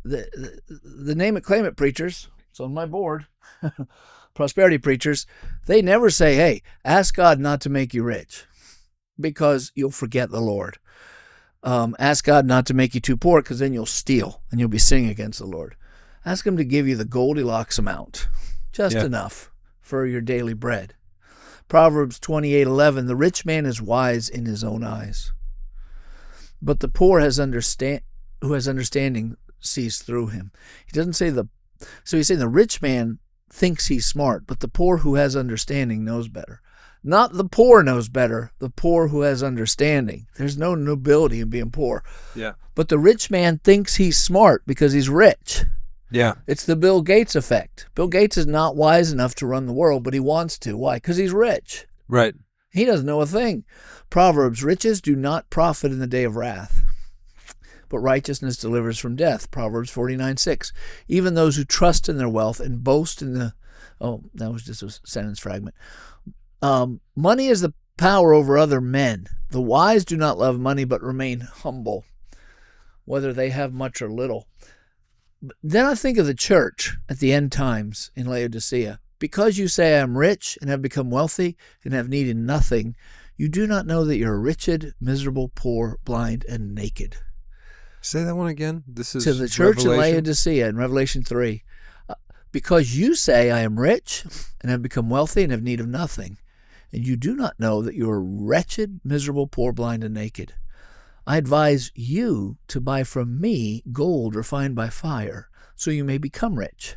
The name it, claim it preachers, it's on my board, prosperity preachers, they never say, hey, ask God not to make you rich because you'll forget the Lord. Ask God not to make you too poor, because then you'll steal and you'll be sinning against the Lord. Ask him to give you the Goldilocks amount, just enough for your daily bread. Proverbs 28:11, the rich man is wise in his own eyes, but the poor who has understanding sees through him. He doesn't say so he's saying the rich man thinks he's smart, but the poor who has understanding knows better. Not the poor knows better, the poor who has understanding. There's no nobility in being poor. Yeah. But the rich man thinks he's smart because he's rich. Yeah. It's the Bill Gates effect. Bill Gates is not wise enough to run the world, but he wants to. Why? Because he's rich. Right. He doesn't know a thing. Proverbs, riches do not profit in the day of wrath, but righteousness delivers from death. Proverbs 49:6. Even those who trust in their wealth and boast in that was just a sentence fragment. Money is the power over other men. The wise do not love money, but remain humble, whether they have much or little. Then I think of the church at the end times in Laodicea. Because you say I am rich and have become wealthy and have needed nothing, you do not know that you are wretched, miserable, poor, blind, and naked. Say that one again. This is to the church Revelation? in Laodicea in Revelation 3. Because you say I am rich and have become wealthy and have need of nothing, and you do not know that you are wretched, miserable, poor, blind, and naked. I advise you to buy from me gold refined by fire, so you may become rich,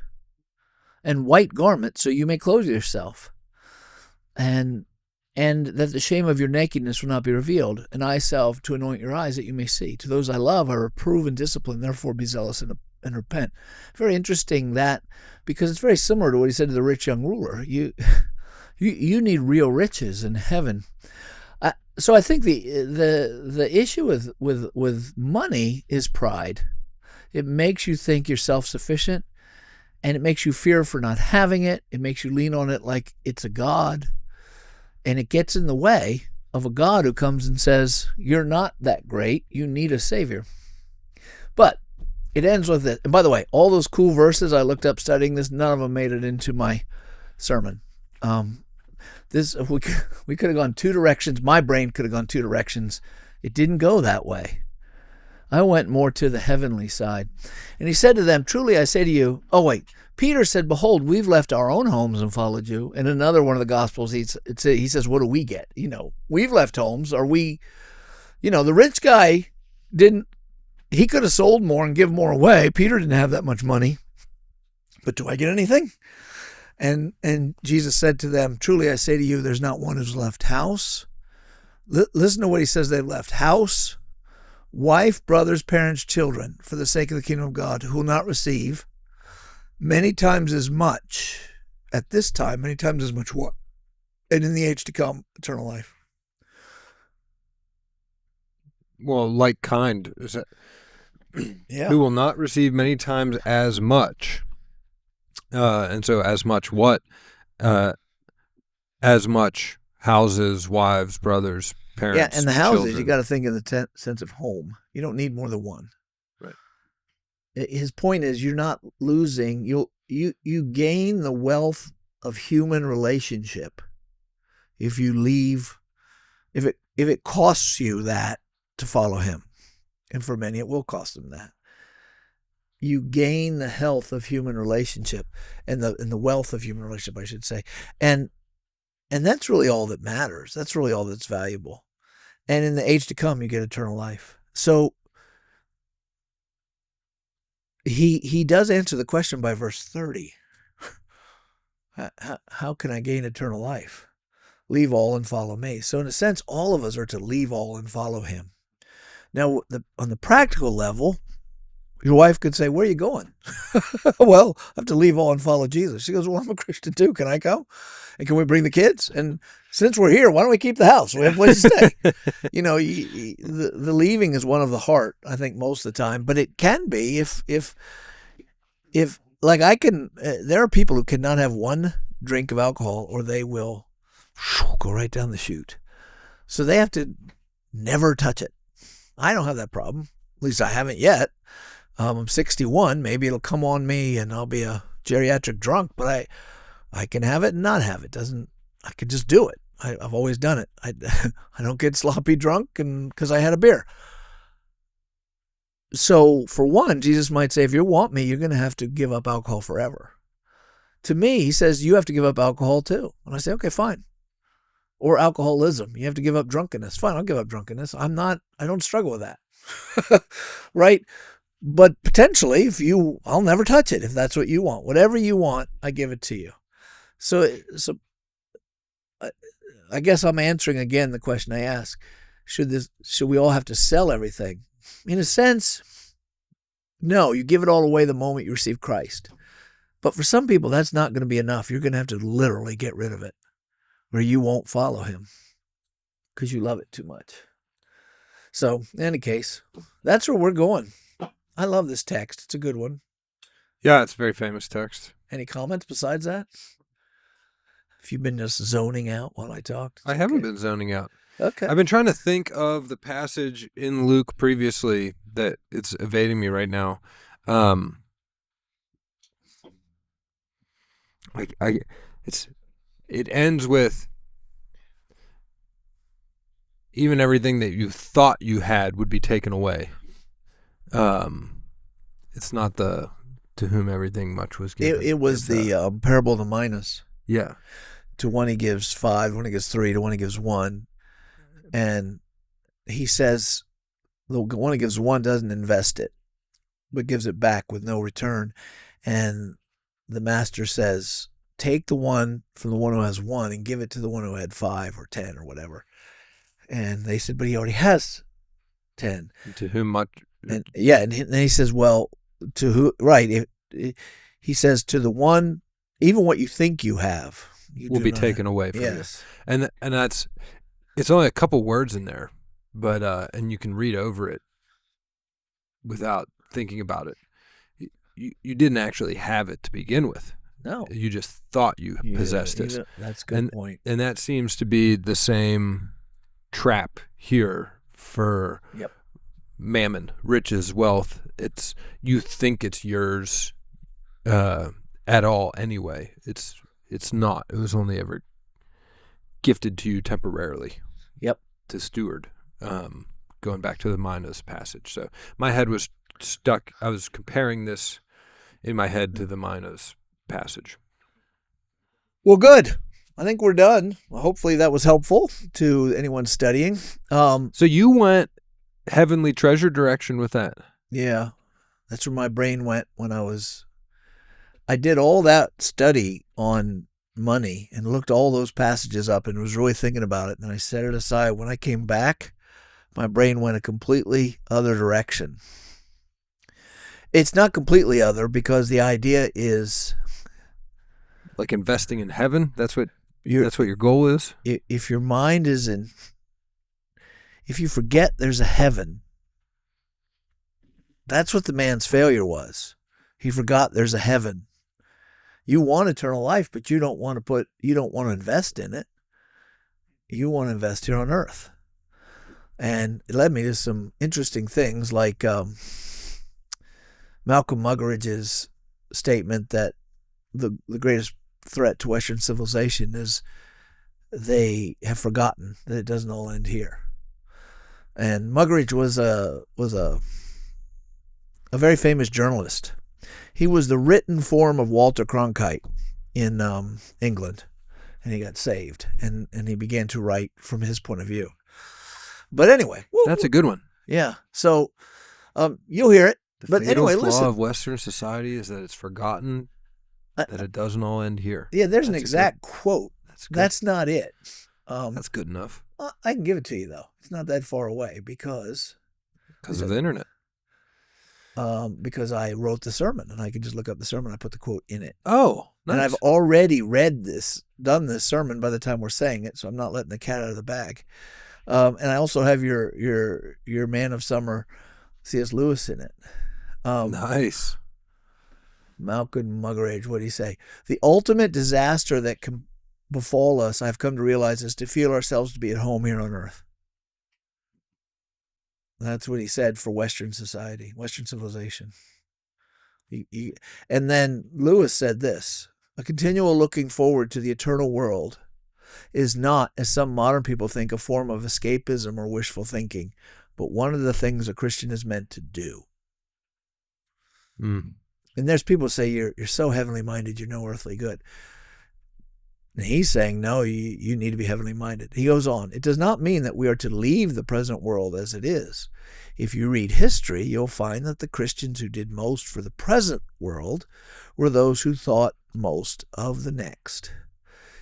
and white garments, so you may clothe yourself, and that the shame of your nakedness will not be revealed, and eye salve to anoint your eyes that you may see. To those I love I reprove and discipline, therefore be zealous and repent. Very interesting that, because it's very similar to what he said to the rich young ruler. You need real riches in heaven. So I think the issue with money is pride. It makes you think you're self-sufficient, and it makes you fear for not having it. It makes you lean on it like it's a god, and it gets in the way of a God who comes and says, you're not that great. You need a Savior. But it ends with it. And by the way, all those cool verses I looked up studying this, none of them made it into my sermon. We could have gone two directions. My brain could have gone two directions. It didn't go that way. I went more to the heavenly side. And he said to them, truly I say to you, Peter said, behold, we've left our own homes and followed you. In another one of the Gospels, he says, what do we get? We've left homes. Are we, the rich guy he could have sold more and give more away. Peter didn't have that much money. But do I get anything? And Jesus said to them, truly I say to you, there's not one who's left house. Listen to what he says they've left. House, wife, brothers, parents, children, for the sake of the kingdom of God, who will not receive many times as much at this time, many times as much what? And in the age to come, eternal life. Well, like kind. Is that, yeah. Who will not receive many times as much. And so as much what? As much houses, wives, brothers, parents, yeah, and the houses, children. You got to think in the sense of home. You don't need more than one. Right. His point is you're not losing. You gain the wealth of human relationship if you leave. If it costs you that to follow him, and for many it will cost them that. You gain the health of human relationship and the wealth of human relationship, I should say, and that's really all that matters. That's really all that's valuable. And in the age to come, you get eternal life. So he does answer the question by verse 30. How can I gain eternal life? Leave all and follow me. So in a sense, all of us are to leave all and follow him. Now, on the practical level, your wife could say, where are you going? Well, I have to leave all and follow Jesus. She goes, well, I'm a Christian too. Can I go? And can we bring the kids? And since we're here, why don't we keep the house? We have a place to stay. The leaving is one of the heart, I think, most of the time. But it can be if like there are people who cannot have one drink of alcohol or they will go right down the chute. So they have to never touch it. I don't have that problem. At least I haven't yet. I'm 61. Maybe it'll come on me and I'll be a geriatric drunk, but I can have it and not have it. I can just do it. I've always done it. I don't get sloppy drunk because I had a beer. So for one, Jesus might say, if you want me, you're going to have to give up alcohol forever. To me, he says, you have to give up alcohol too. And I say, okay, fine. Or alcoholism. You have to give up drunkenness. Fine, I'll give up drunkenness. I don't struggle with that. Right? But potentially, I'll never touch it if that's what you want. Whatever you want, I give it to you. So I guess I'm answering again the question I asked. Should we all have to sell everything? In a sense, no. You give it all away the moment you receive Christ. But for some people, that's not going to be enough. You're going to have to literally get rid of it, or you won't follow him because you love it too much. So, in any case, that's where we're going. I love this text. It's a good one. Yeah, it's a very famous text. Any comments besides that? Have you been just zoning out while I talked? I haven't been zoning out. Okay. I've been trying to think of the passage in Luke previously that it's evading me right now. It ends with even everything that you thought you had would be taken away. It's not the to whom everything much was given. It was the parable of the minas. Yeah. To one he gives 5, to one he gives 3, to one he gives 1. And he says the one he gives 1 doesn't invest it, but gives it back with no return. And the master says, take the one from the one who has 1 and give it to the one who had 5 or 10 or whatever. And they said, but he already has 10. To whom much? And then he says, well, to who? Right. He says to the one, even what you think you have, will be taken away from you. And that's, it's only a couple words in there, but and you can read over it without thinking about it. You didn't actually have it to begin with. No. You just thought you possessed it. That's a good point. And that seems to be the same trap here for mammon, riches, wealth. It's you think it's yours at all anyway. It's not. It was only ever gifted to you temporarily. Yep. To steward. Going back to the minas passage. So my head was stuck. I was comparing this in my head to the minas passage. Well, good. I think we're done. Well, hopefully that was helpful to anyone studying. So you went heavenly treasure direction with that. Yeah. That's where my brain went when I did all that study on money and looked all those passages up and was really thinking about it. And I set it aside. When I came back, my brain went a completely other direction. It's not completely other because the idea is like investing in heaven. That's what your goal is. If your mind is if you forget there's a heaven, that's what the man's failure was. He forgot there's a heaven. You want eternal life, but you don't want to invest in it. You want to invest here on earth. And it led me to some interesting things like Malcolm Muggeridge's statement that the greatest threat to Western civilization is they have forgotten that it doesn't all end here. And Muggeridge was a very famous journalist. He was the written form of Walter Cronkite in England, and he got saved, and he began to write from his point of view. But anyway, that's a good one. Yeah. So you'll hear it. The fatal flaw of Western society is that it's forgotten that it doesn't all end here. Yeah, there's an exact quote. That's not it. That's good enough. I can give it to you though. It's not that far away because of the internet. Because I wrote the sermon and I could just look up the sermon. I put the quote in it. Oh, nice. And I've already done this sermon by the time we're saying it, so I'm not letting the cat out of the bag. And I also have your Man of Summer, C.S. Lewis in it. Nice. Malcolm Muggeridge, what did he say? The ultimate disaster that can befall us, I've come to realize, is to feel ourselves to be at home here on earth. That's what he said for Western society, Western civilization. And then Lewis said this: a continual looking forward to the eternal world is not, as some modern people think, a form of escapism or wishful thinking, but one of the things a Christian is meant to do. Mm. And there's people who say you're so heavenly minded, you're no earthly good. And he's saying, no, you need to be heavenly minded. He goes on, it does not mean that we are to leave the present world as it is. If you read history, you'll find that the Christians who did most for the present world were those who thought most of the next.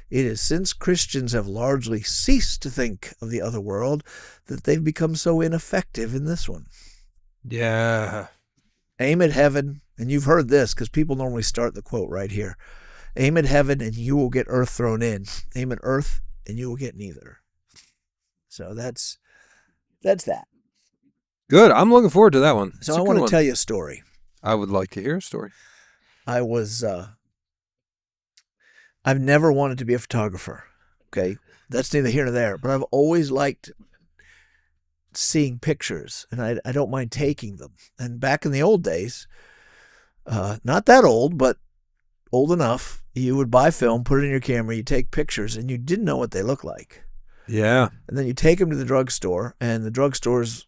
It is since Christians have largely ceased to think of the other world that they've become so ineffective in this one. Yeah. Aim at heaven, and you've heard this because people normally start the quote right here. Aim at heaven and you will get earth thrown in. Aim at earth and you will get neither. So that's that. Good. I'm looking forward to that one. So I want to tell you a story. I would like to hear a story. I was I've never wanted to be a photographer. Okay, that's neither here nor there. But I've always liked seeing pictures, and I don't mind taking them. And back in the old days, not that old, but old enough, you would buy film, put it in your camera, you take pictures, and you didn't know what they look like. Yeah. And then you take them to the drugstore, and the drugstores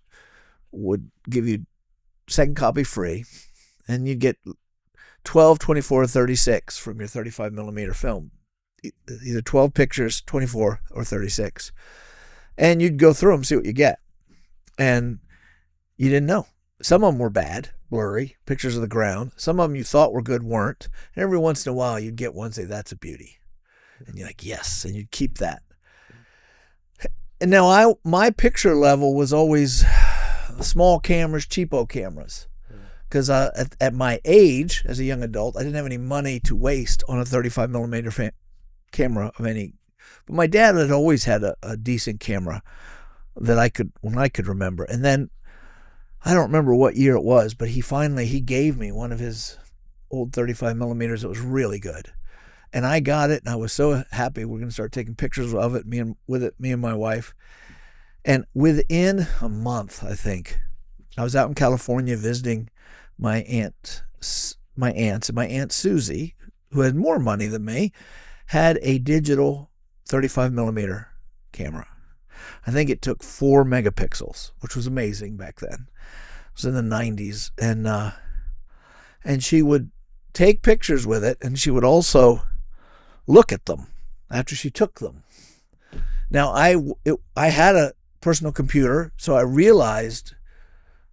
would give you second copy free, and you'd get 12, 24, or 36 from your 35 millimeter film. Either 12 pictures, 24, or 36. And you'd go through them, see what you get. And you didn't know. Some of them were bad, blurry, pictures of the ground. Some of them you thought were good weren't. And every once in a while, you'd get one and say, that's a beauty. And you're like, yes, and you'd keep that. And now my picture level was always small cameras, cheapo cameras. Because at my age, as a young adult, I didn't have any money to waste on a 35 millimeter camera of any. But my dad had always had a decent camera that I could remember. And then I don't remember what year it was, but he gave me one of his old 35 millimeters that was really good. And I got it, and I was so happy. We're going to start taking pictures of it, me and my wife. And within a month, I think, I was out in California visiting my aunts, and my Aunt Susie, who had more money than me, had a digital 35 millimeter camera. I think it took 4 megapixels, which was amazing back then. It was in the 90s. And she would take pictures with it, and she would also look at them after she took them. Now, I had a personal computer, so I realized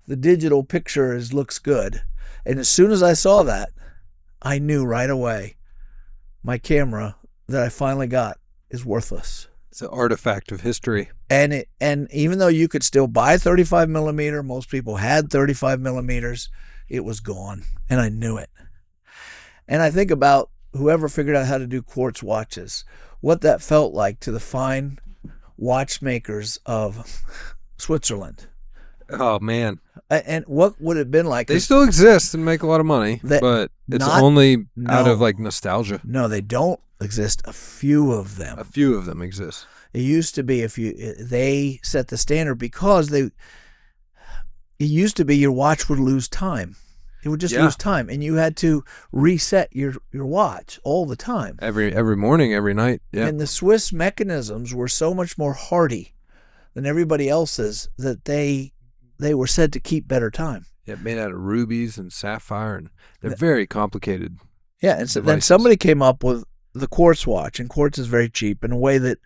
the digital picture looks good. And as soon as I saw that, I knew right away my camera that I finally got is worthless. It's an artifact of history. And even though you could still buy 35 millimeter, most people had 35 millimeters, it was gone. And I knew it. And I think about whoever figured out how to do quartz watches, what that felt like to the fine watchmakers of Switzerland. Oh, man. And what would it have been like? They still exist and make a lot of money, but it's only out of like nostalgia. No, they don't exist. A few of them. A few of them exist. It used to be they set the standard because it used to be your watch would lose time. It would just lose time, and you had to reset your watch all the time. Every morning, every night. Yeah. And the Swiss mechanisms were so much more hardy than everybody else's that they were said to keep better time. Yeah, made out of rubies and sapphire, and they're very complicated. Yeah, and so then somebody came up with the quartz watch, and quartz is very cheap in a way that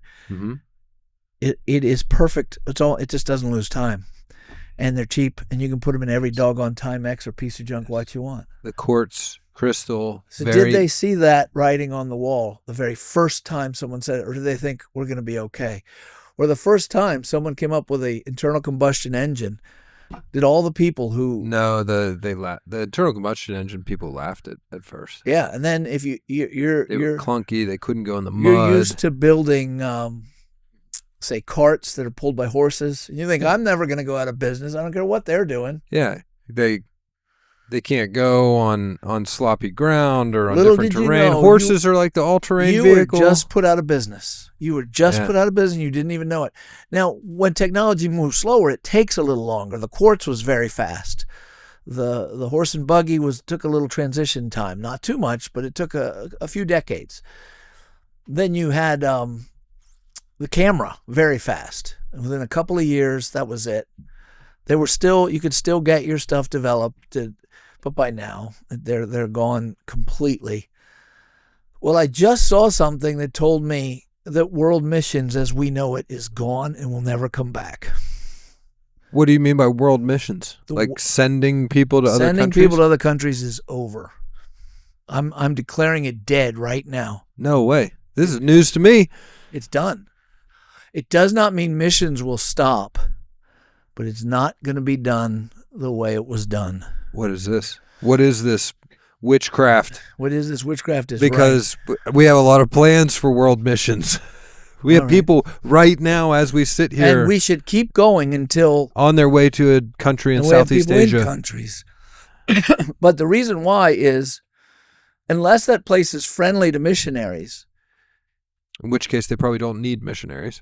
it is perfect. It just doesn't lose time. And they're cheap, and you can put them in every doggone Timex or piece of junk watch you want. The quartz crystal. So did they see that writing on the wall the very first time someone said it, or did they think we're going to be okay? Or the first time someone came up with an internal combustion engine, did all the people who... No, the internal combustion engine people laughed at first. Yeah, and then if you're were clunky, they couldn't go in the mud. You're used to building... say carts that are pulled by horses. And you think, I'm never going to go out of business. I don't care what they're doing. Yeah. They can't go on sloppy ground or on different terrain. Horses are like the all-terrain vehicle. You were just put out of business. Put out of business and you didn't even know it. Now, when technology moves slower, it takes a little longer. The quartz was very fast. The horse and buggy took a little transition time. Not too much, but it took a few decades. Then you had... the camera, very fast. And within a couple of years, that was it. You could still get your stuff developed, but by now, they're gone completely. Well, I just saw something that told me that world missions as we know it is gone and will never come back. What do you mean by world missions? Like sending people to other countries? Sending people to other countries is over. I'm declaring it dead right now. No way. This is news to me. It's done. It does not mean missions will stop, but it's not going to be done the way it was done. What is this? What is this witchcraft? What is this witchcraft? Because we have a lot of plans for world missions. We have people right now as we sit here. And we should keep going until... on their way to a country in Southeast Asia. In countries. But the reason why is, unless that place is friendly to missionaries, In which case, they probably don't need missionaries,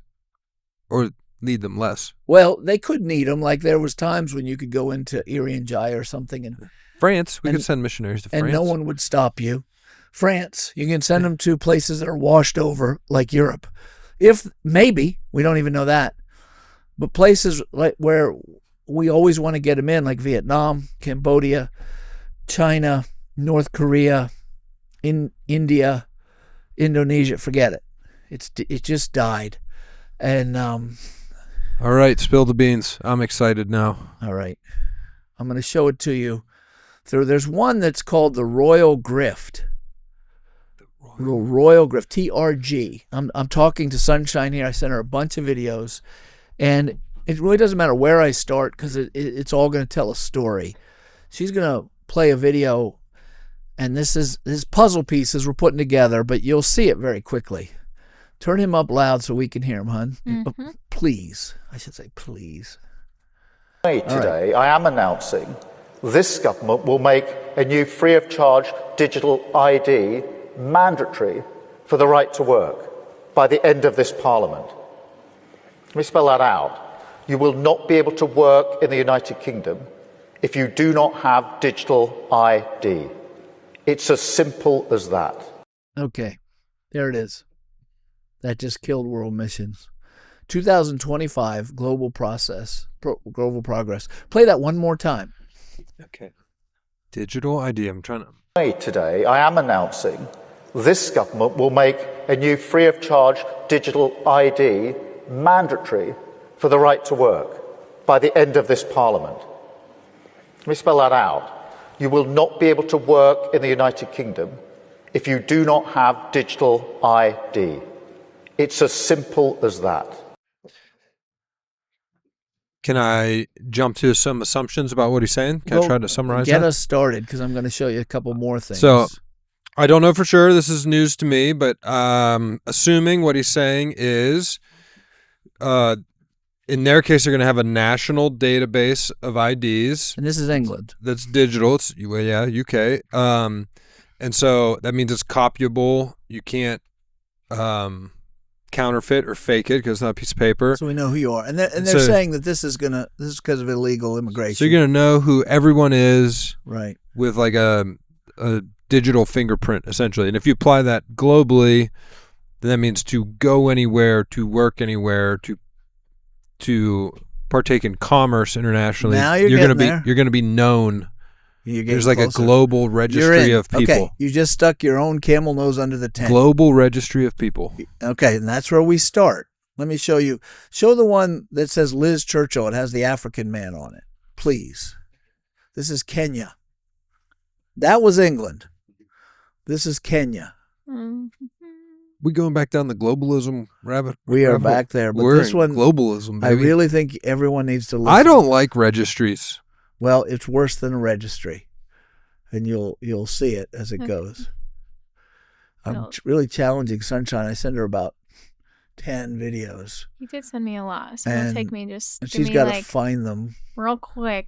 or need them less. Well, they could need them. Like there was times when you could go into Irian Jaya or something, and France, we could send missionaries to France, and no one would stop you. France, you can send them to places that are washed over, like Europe. If maybe we don't even know that, but places like where we always want to get them in, like Vietnam, Cambodia, China, North Korea, India, Indonesia. Forget it. It just died. And all right, spill the beans. I'm excited now. All right, I'm going to show it to you. There's one that's called the Royal Grift. Royal Grift, TRG. I'm talking to Sunshine here. I sent her a bunch of videos, and it really doesn't matter where I start because it's all going to tell a story. She's going to play a video, and this puzzle pieces we're putting together, but you'll see it very quickly. Turn him up loud so we can hear him, hon. Mm-hmm. Please. I should say please. Today, I am announcing this government will make a new free-of-charge digital ID mandatory for the right to work by the end of this Parliament. Let me spell that out. You will not be able to work in the United Kingdom if you do not have digital ID. It's as simple as that. Okay, there it is. That just killed world missions. 2025 global progress. Play that one more time. Okay. Digital ID. I'm trying to. Today, I am announcing this government will make a new free-of-charge digital ID mandatory for the right to work by the end of this Parliament. Let me spell that out. You will not be able to work in the United Kingdom if you do not have digital ID. It's as simple as that. Can I jump to some assumptions about what he's saying? Can I try to summarize Get that? us started, because I'm going to show you a couple more things. So, I don't know for sure. This is news to me, but assuming what he's saying is, in their case, they're going to have a national database of IDs. And this is England. That's digital. It's, UK. And so that means it's copyable. You can't counterfeit or fake it because it's not a piece of paper. So we know who you are. And they're saying that this is because of illegal immigration. So you're going to know who everyone is, right, with like a digital fingerprint, essentially. And if you apply that globally, then that means to go anywhere, to work anywhere, to partake in commerce internationally. Now you're going to be known. There's like closer. A global registry of people. Okay, you just stuck your own camel nose under the tent. Global registry of people. Okay, and that's where we start. Let me show you. Show the one that says Liz Churchill. It has the African man on it. Please. This is Kenya. That was England. This is Kenya. We going back down the globalism rabbit? We are back there. But We're this one, globalism, baby. I really think everyone needs to listen. I don't like registries. Well, it's worse than a registry, and you'll see it as it goes. I'm really challenging Sunshine. I send her about 10 videos. You did send me a lot, so it'll take me just. And she's got to find them real quick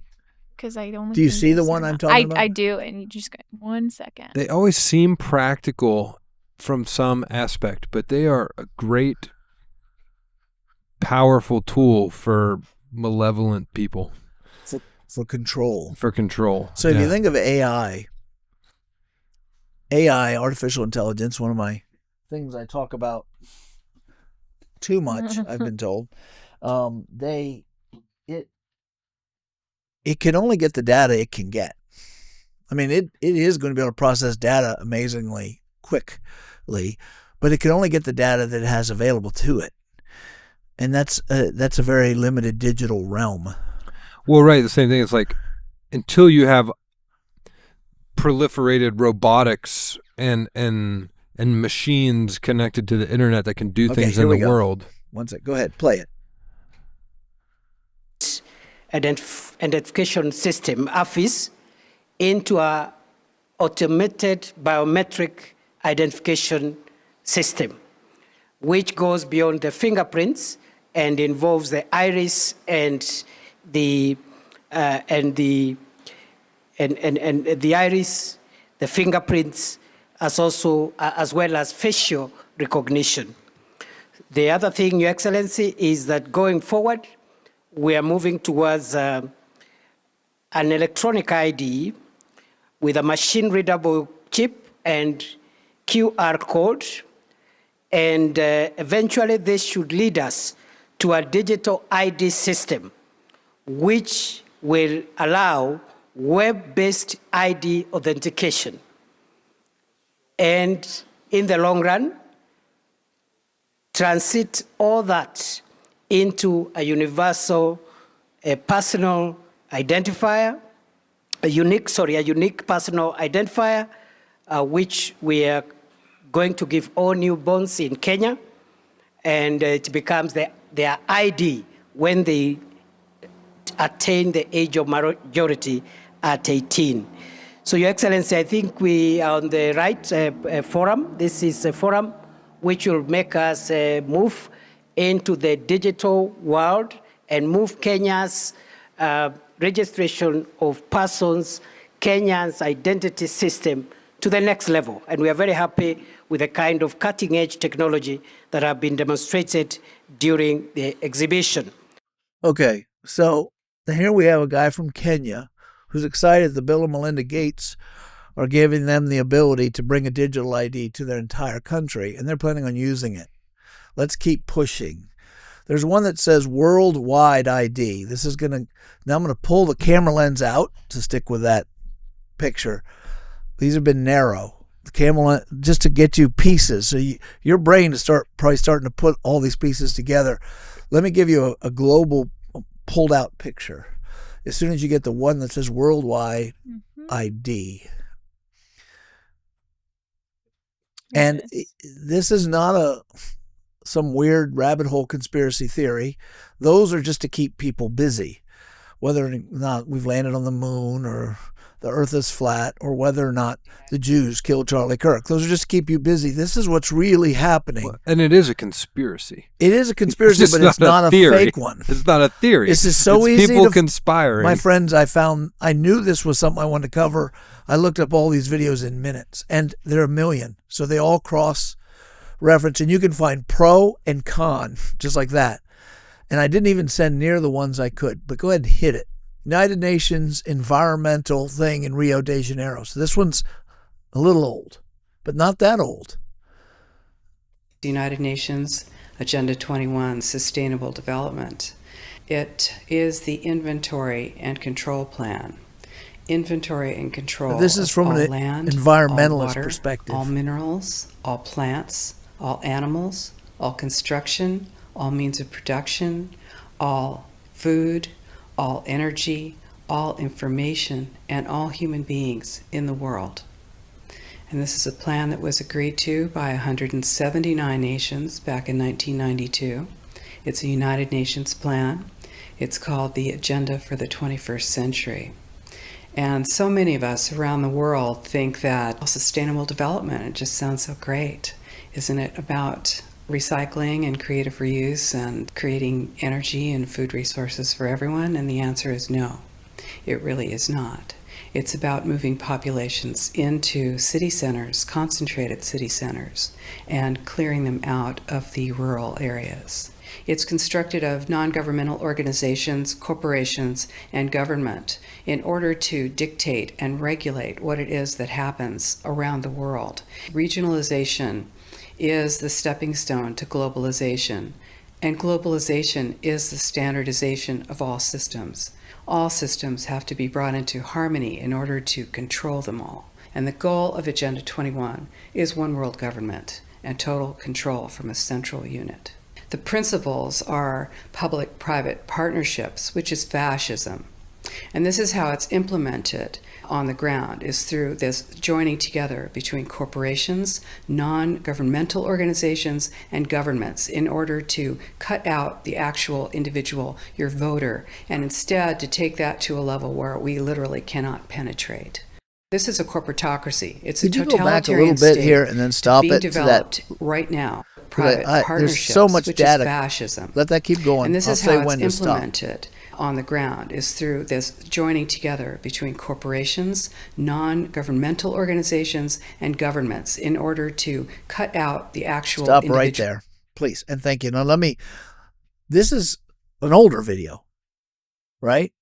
because I don't. Do you see the one I'm talking about? I do, and you just got 1 second. They always seem practical from some aspect, but they are a great, powerful tool for malevolent people. For control. So if you think of AI, artificial intelligence, one of my things I talk about too much, I've been told, it can only get the data it can get. I mean, it is going to be able to process data amazingly quickly, but it can only get the data that it has available to it. And that's a very limited digital realm. Well, right. The same thing. It's like until you have proliferated robotics and machines connected to the internet that can do things in the world. One sec. Go ahead. Play it. Identification system, AFIS, into a automated biometric identification system, which goes beyond the fingerprints and involves the iris and the iris, the fingerprints, as well as facial recognition. The other thing, Your Excellency, is that going forward, we are moving towards an electronic ID with a machine-readable chip and QR code. And eventually, this should lead us to a digital ID system, which will allow web-based ID authentication. And in the long run, transit all that into a universal, personal identifier, a unique personal identifier, which we are going to give all newborns in Kenya, and it becomes their ID when they attain the age of majority at 18. So, Your Excellency, I think we are on the right forum. This is a forum which will make us move into the digital world and move Kenya's registration of persons, Kenya's identity system to the next level. And we are very happy with the kind of cutting-edge technology that have been demonstrated during the exhibition. Okay, so here we have a guy from Kenya who's excited the Bill and Melinda Gates are giving them the ability to bring a digital ID to their entire country, and they're planning on using it. Let's keep pushing. There's one that says worldwide ID. This is now I'm going to pull the camera lens out to stick with that picture. These have been narrow. The camera lens, just to get you pieces. So your brain is probably starting to put all these pieces together. Let me give you a global pulled out picture. As soon as you get the one that says worldwide ID. And this is not some weird rabbit hole conspiracy theory. Those are just to keep people busy. Whether or not we've landed on the moon or the earth is flat or whether or not the Jews killed Charlie Kirk. Those are just to keep you busy. This is what's really happening. And it is a conspiracy. It is a conspiracy, but it's not a fake one. It's not a theory. This is so easy. People conspiring. My friends, I knew this was something I wanted to cover. I looked up all these videos in minutes, and there are a million. So they all cross-reference, and you can find pro and con, just like that. And I didn't even send near the ones I could, but go ahead and hit it. United Nations environmental thing in Rio de Janeiro. So this one's a little old, but not that old. The United Nations Agenda 21, Sustainable Development. It is the inventory and control plan. Inventory and control. This is from an land, environmentalist all water, perspective. All minerals, all plants, all animals, all construction, all means of production, all food, all energy, all information, and all human beings in the world. And this is a plan that was agreed to by 179 nations back in 1992. It's a United Nations plan. It's called the Agenda for the 21st Century. And so many of us around the world think that sustainable development, it just sounds so great. Isn't it about recycling and creative reuse and creating energy and food resources for everyone? And the answer is no, it really is not. It's about moving populations into city centers, concentrated city centers, and clearing them out of the rural areas. It's constructed of non-governmental organizations, corporations, and government in order to dictate and regulate what it is that happens around the world. Regionalization is the stepping stone to globalization, and globalization is the standardization of all systems. All systems have to be brought into harmony in order to control them all. And the goal of Agenda 21 is one world government and total control from a central unit. The principles are public-private partnerships, which is fascism. And this is how it's implemented on the ground, is through this joining together between corporations, non-governmental organizations, and governments in order to cut out the actual individual, your voter, and instead to take that to a level where we literally cannot penetrate. This is a corporatocracy. It's a totalitarian go back a little bit here and then stop being it developed to that right now. Private partnerships, there's so much which data. Is fascism. Let that keep going. And this I'll is say how when it's to stop. implemented on the ground, is through this joining together between corporations, non-governmental organizations, and governments in order to cut out the actual Stop right there, please. And thank you. Now this is an older video, right?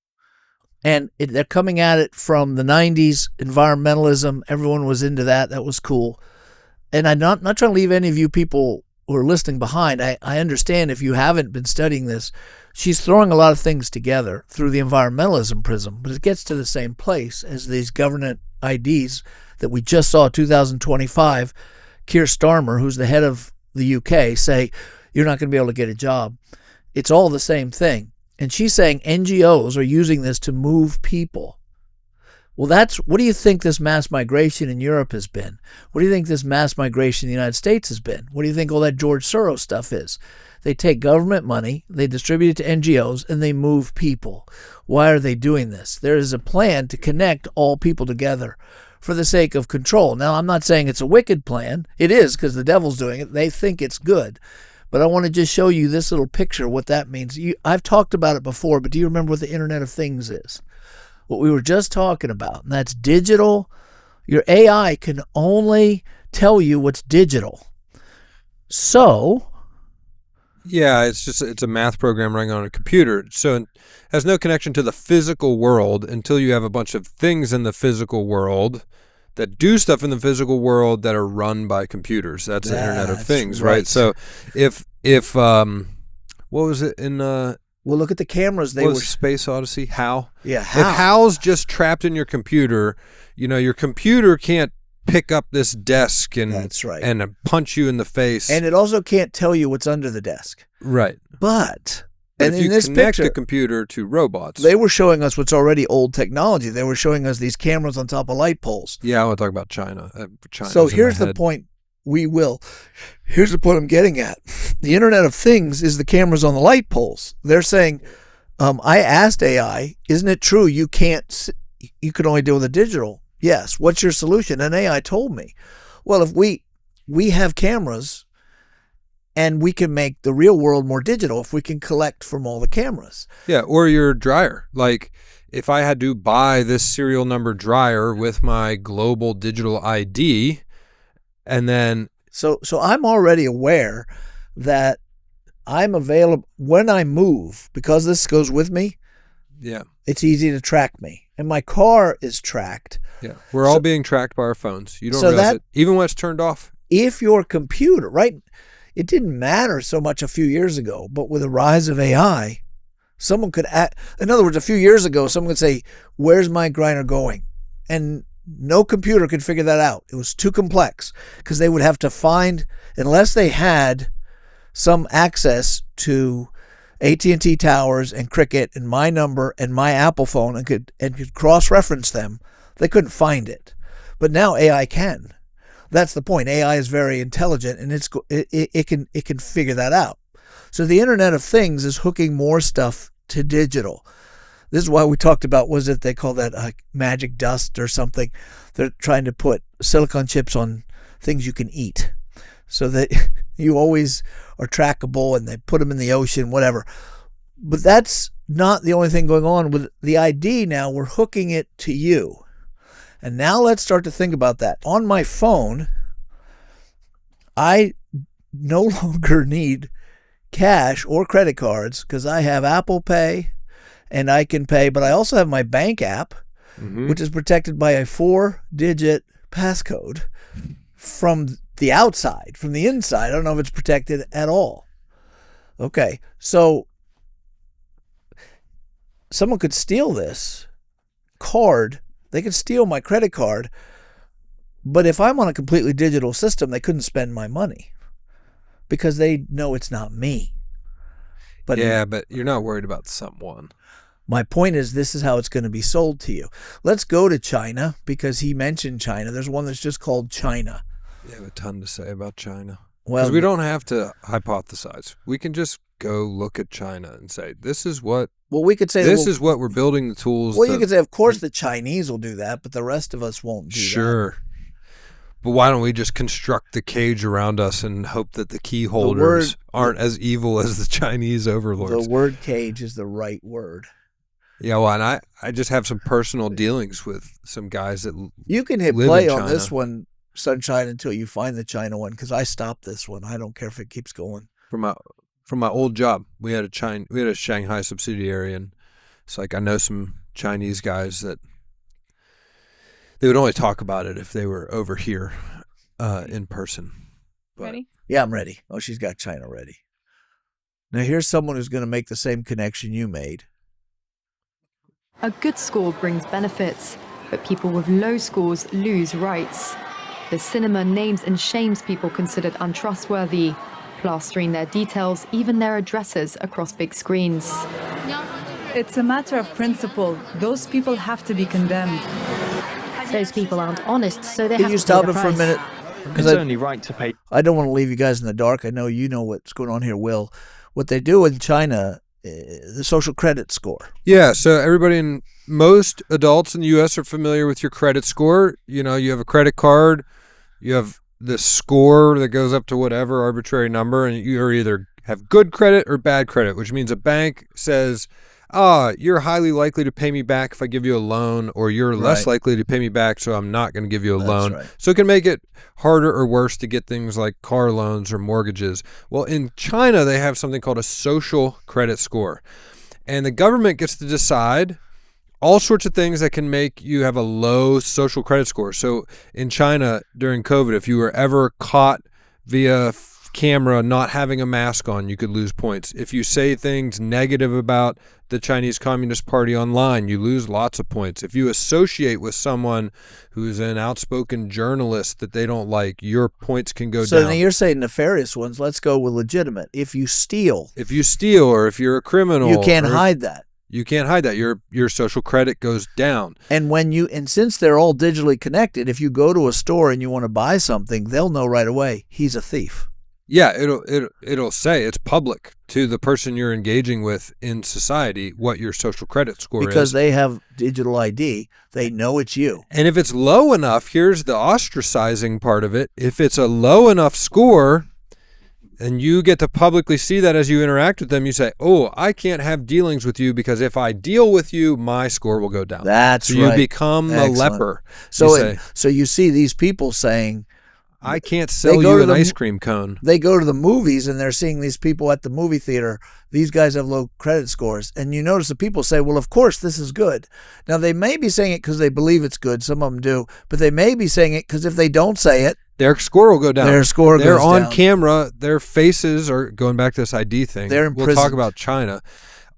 And they're coming at it from the 90s, environmentalism. Everyone was into that. That was cool. And I'm not trying to leave any of you people who are listening behind. I understand if you haven't been studying this, she's throwing a lot of things together through the environmentalism prism, but it gets to the same place as these government IDs that we just saw 2025. Keir Starmer, who's the head of the UK, say, you're not going to be able to get a job. It's all the same thing. And she's saying NGOs are using this to move people. Well, what do you think this mass migration in Europe has been? What do you think this mass migration in the United States has been? What do you think all that George Soros stuff is? They take government money, they distribute it to NGOs, and they move people. Why are they doing this? There is a plan to connect all people together for the sake of control. Now, I'm not saying it's a wicked plan. It is, because the devil's doing it. They think it's good. But I want to just show you this little picture, what that means. I've talked about it before, but do you remember what the Internet of Things is? What we were just talking about, and that's digital. Your AI can only tell you what's digital. So, yeah, it's a math program running on a computer. So it has no connection to the physical world until you have a bunch of things in the physical world that do stuff in the physical world that are run by computers. That's the Internet of Things, right? So if what was it in well, look at the cameras. They were Space Odyssey. HAL. Yeah, HAL. If HAL's just trapped in your computer, your computer can't pick up this desk and that's right. and punch you in the face. And it also can't tell you what's under the desk. Right. But and in if this you connect picture, a computer to robots, they were showing us what's already old technology. They were showing us these cameras on top of light poles. Yeah, I want to talk about China. So here's the point. Here's the point I'm getting at. The Internet of Things is the cameras on the light poles. They're saying, I asked AI, isn't it true you can only deal with the digital? Yes. What's your solution? And AI told me, well, if we have cameras and we can make the real world more digital if we can collect from all the cameras. Yeah, or your dryer. Like if I had to buy this serial number dryer with my global digital ID, and then so I'm already aware that I'm available when I move, because this goes with me. Yeah. It's easy to track me. And my car is tracked. Yeah. We're all being tracked by our phones. You don't realize it. Even when it's turned off. If your computer, right? It didn't matter so much a few years ago, but with the rise of AI, someone could in other words, a few years ago, someone could say, where's my grinder going? And no computer could figure that out. It was too complex, because they would have to find, unless they had some access to AT&T towers and Cricket and my number and my Apple phone and could cross-reference them, they couldn't find it. But now AI can. That's the point. AI is very intelligent, and it can figure that out. So the Internet of Things is hooking more stuff to digital. This is why we talked about, they call that magic dust or something. They're trying to put silicon chips on things you can eat so that you always are trackable, and they put them in the ocean, whatever. But that's not the only thing going on with the ID. Now we're hooking it to you. And now let's start to think about that. On my phone, I no longer need cash or credit cards because I have Apple Pay and I can pay, but I also have my bank app, which is protected by a 4-digit passcode from the outside. From the inside, I don't know if it's protected at all. Okay, so someone could steal this card. They could steal my credit card, but if I'm on a completely digital system, they couldn't spend my money because they know it's not me. But yeah, but you're not worried about someone. My point is, this is how it's going to be sold to you. Let's go to China, because he mentioned China. There's one that's just called China. You have a ton to say about China. Well, because we don't have to hypothesize. We can just go look at China and say, this is what... Well, we could say... This is what we're building the tools... Well, you could say, of course, the Chinese will do that, but the rest of us won't do that. Sure. But why don't we just construct the cage around us and hope that the key holders aren't as evil as the Chinese overlords? The word cage is the right word. Yeah, well, and I just have some personal dealings with some guys that you can hit play on this one, Sunshine, until you find the China one, because I stopped this one. I don't care if it keeps going. from my old job. We had a Shanghai subsidiary, and it's like I know some Chinese guys that they would only talk about it if they were over here in person. But, Ready? Yeah, I'm ready. Oh, she's got China ready. Now here's someone who's going to make the same connection you made. A good score brings benefits, but people with low scores lose rights. The cinema names and shames people considered untrustworthy, plastering their details, even their addresses, across big screens. It's a matter of principle. Those people have to be condemned. Those people aren't honest, so they Can have you to stop pay it the for a price. minute? It's only right to pay. I don't want to leave you guys in the dark. I know you know what's going on here, Will. What they do in China, the social credit score. Yeah, so most adults in the U.S. are familiar with your credit score. You know, you have a credit card, you have the score that goes up to whatever arbitrary number, and you either have good credit or bad credit, which means a bank says, you're highly likely to pay me back if I give you a loan, or you're less likely to pay me back, so I'm not going to give you a loan. Right. So it can make it harder or worse to get things like car loans or mortgages. Well, in China, they have something called a social credit score, and the government gets to decide all sorts of things that can make you have a low social credit score. So in China during COVID, if you were ever caught via camera not having a mask on, you could lose points. If you say things negative about the Chinese Communist Party online, you lose lots of points. If you associate with someone who's an outspoken journalist that they don't like, your points can go down. So now you're saying nefarious ones. Let's go with legitimate. If you steal, or if you're a criminal, you can't hide that. You can't hide that. Your social credit goes down. And since they're all digitally connected, if you go to a store and you want to buy something, they'll know right away he's a thief. Yeah, it'll say, it's public to the person you're engaging with in society what your social credit score is. Because they have digital ID, they know it's you. And if it's low enough, here's the ostracizing part of it. If it's a low enough score and you get to publicly see that as you interact with them, you say, I can't have dealings with you because if I deal with you, my score will go down. That's right. So you become a leper. So you see these people saying, I can't sell you an ice cream cone. They go to the movies and they're seeing these people at the movie theater. These guys have low credit scores. And you notice the people say, well, of course, this is good. Now, they may be saying it because they believe it's good. Some of them do. But they may be saying it because if they don't say it, their score will go down. They're on camera. Their faces are going back to this ID thing. We'll talk about China.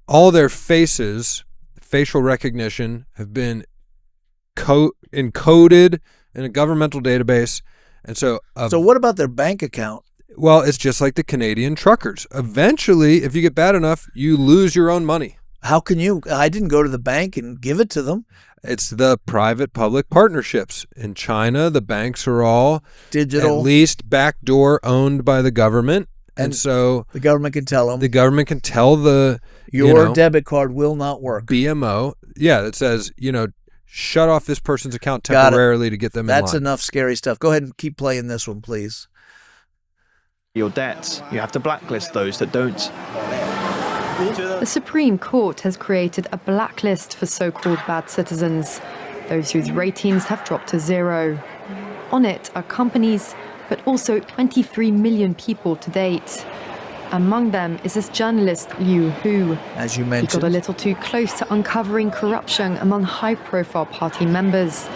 All their faces, facial recognition, have been encoded in a governmental database. And so what about their bank account? Well, it's just like the Canadian truckers. Eventually, if you get bad enough, you lose your own money. How can you? I didn't go to the bank and give it to them. It's the private-public partnerships. In China, the banks are all digital, at least backdoor owned by the government. And so the government can tell them. The government can tell your debit card will not work. BMO. Yeah, it says, shut off this person's account temporarily to get them in line. That's enough scary stuff. Go ahead and keep playing this one, please. Your debts, you have to blacklist those that don't. The Supreme Court has created a blacklist for so-called bad citizens, those whose ratings have dropped to zero. On it are companies, but also 23 million people to date. Among them is this journalist, Liu Hu. As you mentioned. He got a little too close to uncovering corruption among high-profile party members.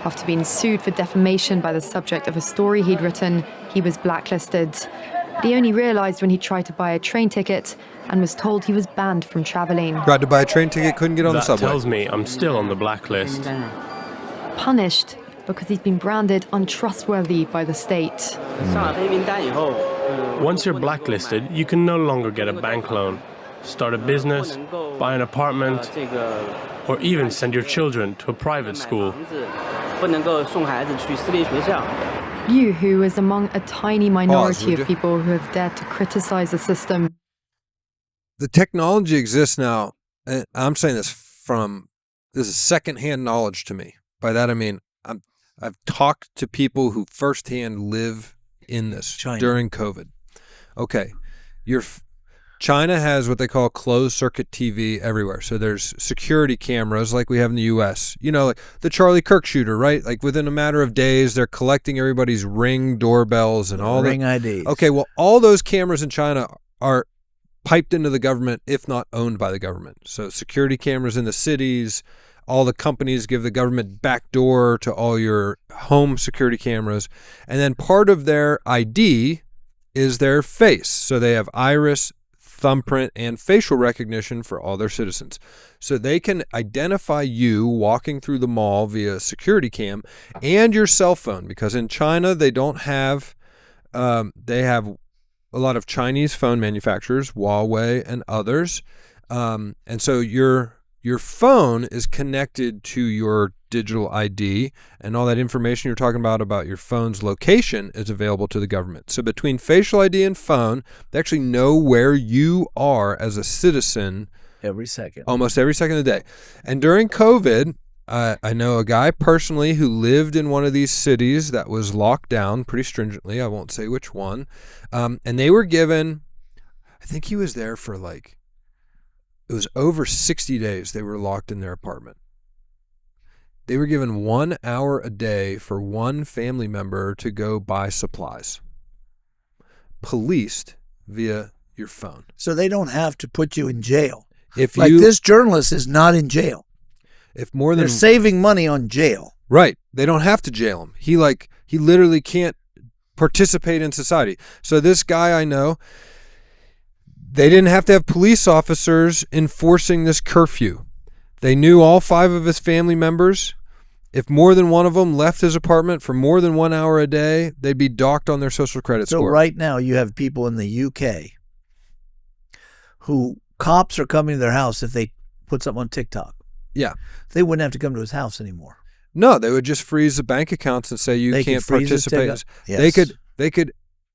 After being sued for defamation by the subject of a story he'd written, he was blacklisted. But he only realized when he tried to buy a train ticket and was told he was banned from traveling. Tried to buy a train ticket, couldn't get on the subway. That tells me I'm still on the blacklist. Punished because he's been branded untrustworthy by the state. Once you're blacklisted, you can no longer get a bank loan, start a business, buy an apartment, or even send your children to a private school. Liu Hu is among a tiny minority of people who have dared to criticize the system. The technology exists now, and I'm saying this is secondhand knowledge to me. By that I mean I've talked to people who firsthand live in this during COVID. Okay, China has what they call closed circuit TV everywhere. So there's security cameras like we have in the U.S. You know, like the Charlie Kirk shooter, right? Like within a matter of days, they're collecting everybody's Ring doorbells and all Ring IDs. Okay, well, all those cameras in China are piped into the government, if not owned by the government. So security cameras in the cities, all the companies give the government backdoor to all your home security cameras. And then part of their ID is their face. So they have iris, thumbprint, and facial recognition for all their citizens. So they can identify you walking through the mall via security cam and your cell phone, because in China they don't have, they have a lot of Chinese phone manufacturers, Huawei and others. And so your phone is connected to your digital ID, and all that information you're talking about your phone's location is available to the government. So between facial ID and phone, they actually know where you are as a citizen every second, almost every second of the day. And during COVID, I know a guy personally who lived in one of these cities that was locked down pretty stringently. I won't say which one. And they were given, I think he was there for it was over 60 days they were locked in their apartment. They were given 1 hour a day for one family member to go buy supplies, policed via your phone. So they don't have to put you in jail. If this journalist is not in jail. If more than they're saving money on jail. Right. They don't have to jail him. He literally can't participate in society. So this guy I know, they didn't have to have police officers enforcing this curfew. They knew all 5 of his family members. If more than one of them left his apartment for more than 1 hour a day, they'd be docked on their social credit score. So right now you have people in the UK who cops are coming to their house if they put something on TikTok. Yeah. They wouldn't have to come to his house anymore. No, they would just freeze the bank accounts and say you can't participate. Yes. They could,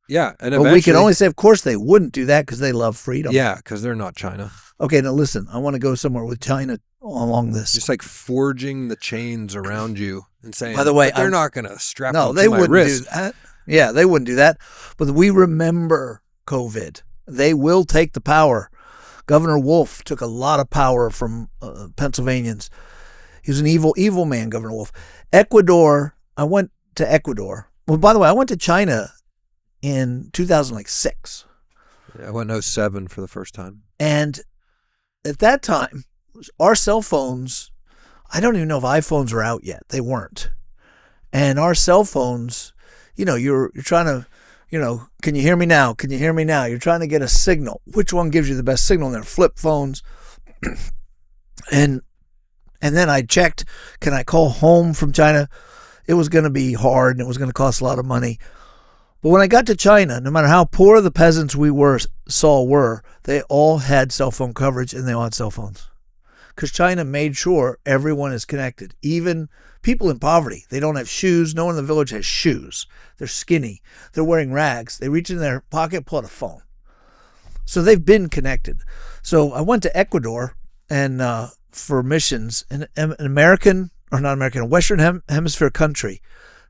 yeah. And we can only say, of course, they wouldn't do that because they love freedom. Yeah, because they're not China. Okay, now listen, I want to go somewhere with China along this. Just like forging the chains around you and saying, by the way, they're not going to strap no, them they to my wouldn't wrist. do that. Yeah, they wouldn't do that. But we remember COVID. They will take the power. Governor Wolf took a lot of power from Pennsylvanians. He was an evil man, Governor Wolf. Ecuador, I went to Ecuador. Well, by the way, I went to China in 2006. Yeah, I went in 2007 for the first time. And at that time, our cell phones, I don't even know if iPhones were out yet. They weren't. And our cell phones, you're trying to, can you hear me now? Can you hear me now? You're trying to get a signal. Which one gives you the best signal? And they're flip phones. And then I checked, can I call home from China? It was going to be hard and it was going to cost a lot of money. But when I got to China, no matter how poor the peasants we saw, they all had cell phone coverage and they all had cell phones. Because China made sure everyone is connected. Even people in poverty, they don't have shoes. No one in the village has shoes. They're skinny. They're wearing rags. They reach in their pocket, pull out a phone. So they've been connected. So I went to Ecuador and for missions, an a Western Hemisphere country.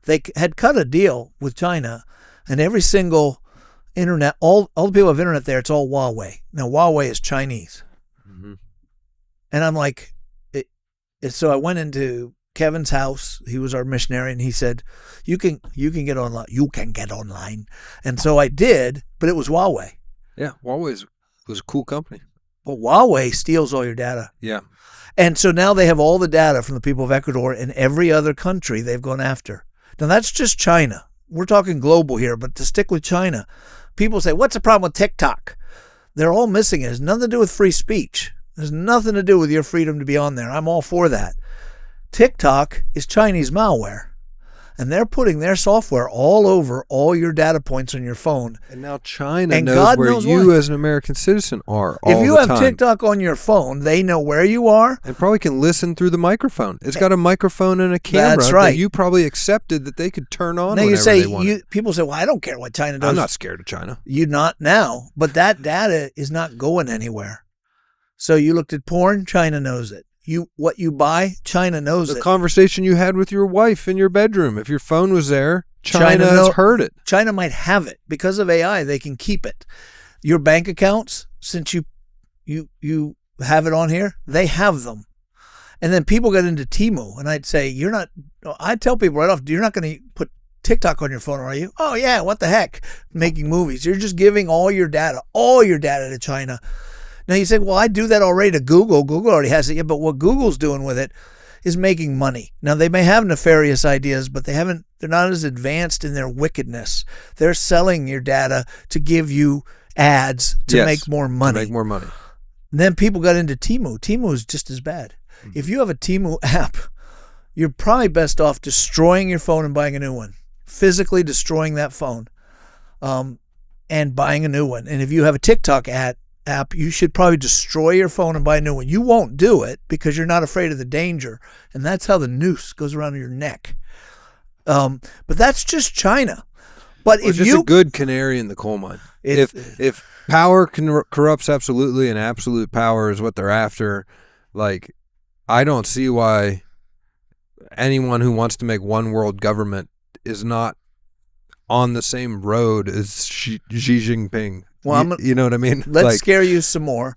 They had cut a deal with China, and every single internet, all the people have internet there, it's all Huawei. Now, Huawei is Chinese. Mm-hmm. And I'm like, so I went into Kevin's house. He was our missionary, and he said, you can get online. You can get online. And so I did, but it was Huawei. Yeah, Huawei was a cool company. Well, Huawei steals all your data. Yeah. And so now they have all the data from the people of Ecuador and every other country they've gone after. Now, that's just China. We're talking global here, but to stick with China, people say, what's the problem with TikTok? They're all missing it. It has nothing to do with free speech. It has nothing to do with your freedom to be on there. I'm all for that. TikTok is Chinese malware, and they're putting their software all over all your data points on your phone. And now China knows where you as an American citizen are all the time. If you have TikTok on your phone, they know where you are. And probably can listen through the microphone. It's got a microphone and a camera. That's right. That you probably accepted that they could turn on now whenever they want. People say, well, I don't care what China does. I'm not scared of China. You're not now. But that data is not going anywhere. So you looked at porn, China knows it. What you buy, China knows it. The conversation you had with your wife in your bedroom, if your phone was there, China has heard it. China might have it. Because of AI, they can keep it. Your bank accounts, since you have it on here, they have them. And then people get into Temu, and I'd say, I tell people right off, you're not going to put TikTok on your phone, are you? Oh yeah, what the heck? Making movies. You're just giving all your data to China. Now you say, well, I do that already to Google. Google already has it. Yeah, but what Google's doing with it is making money. Now they may have nefarious ideas, but they're not as advanced in their wickedness. They're selling your data to give you ads to make more money. To make more money. And then people got into Temu. Temu is just as bad. Mm-hmm. If you have a Temu app, you're probably best off destroying your phone and buying a new one. Physically destroying that phone and buying a new one. And if you have a TikTok app, you should probably destroy your phone and buy a new one. You won't do it because you're not afraid of the danger. And that's how the noose goes around your neck. But that's just China. But if just a good canary in the coal mine. If power corrupts absolutely, and absolute power is what they're after, like, I don't see why anyone who wants to make one world government is not on the same road as Xi Jinping. Well, you know what I mean? Let's scare you some more.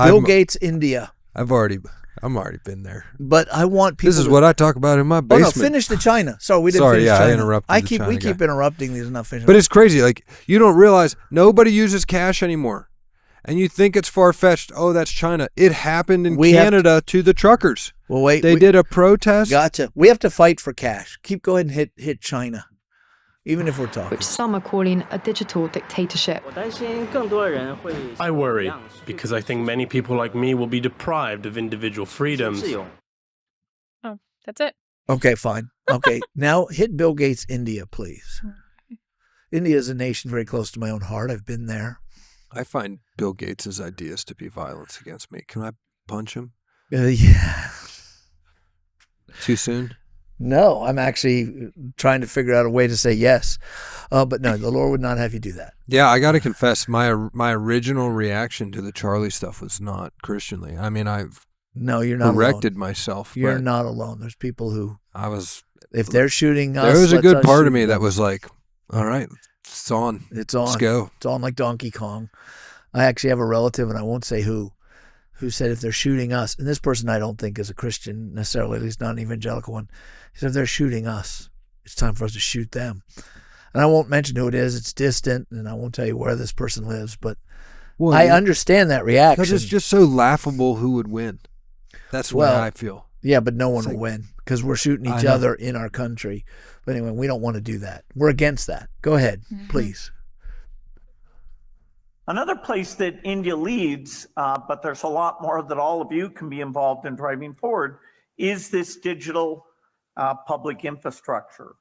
Bill Gates, India. I'm already been there. But I want people. This is what I talk about in my basement. Oh no, finish the China. Sorry, we didn't finish China. I interrupted. We keep interrupting these and not finishing. But it's crazy. Like, you don't realize nobody uses cash anymore, and you think it's far fetched. Oh, that's China. It happened in Canada to the truckers. Well, wait. They did a protest. Gotcha. We have to fight for cash. Go ahead and hit China, even if we're talking. Which some are calling a digital dictatorship. I worry because I think many people like me will be deprived of individual freedoms. Oh, that's it. Okay, fine. Okay, now hit Bill Gates, India, please. India is a nation very close to my own heart. I've been there. I find Bill Gates' ideas to be violence against me. Can I punch him? Yeah. Too soon? No, I'm actually trying to figure out a way to say yes. But no, the Lord would not have you do that. Yeah, I got to confess, my original reaction to the Charlie stuff was not Christianly. I mean, I've you're not corrected alone. Myself. You're not alone. There's people who if they're shooting us, there was a good part of me that was like, all right, it's on. It's on. Let's go. It's on like Donkey Kong. I actually have a relative, and I won't say who said if they're shooting us, and this person I don't think is a Christian necessarily, at least not an evangelical one. He said if they're shooting us, it's time for us to shoot them. And I won't mention who it is. It's distant, and I won't tell you where this person lives, but I understand that reaction. Because it's just so laughable who would win. That's what I feel. Yeah, but no one will win because we're shooting each other in our country. But anyway, we don't want to do that. We're against that. Go ahead, please. Another place that India leads, but there's a lot more that all of you can be involved in driving forward, is this digital public infrastructure.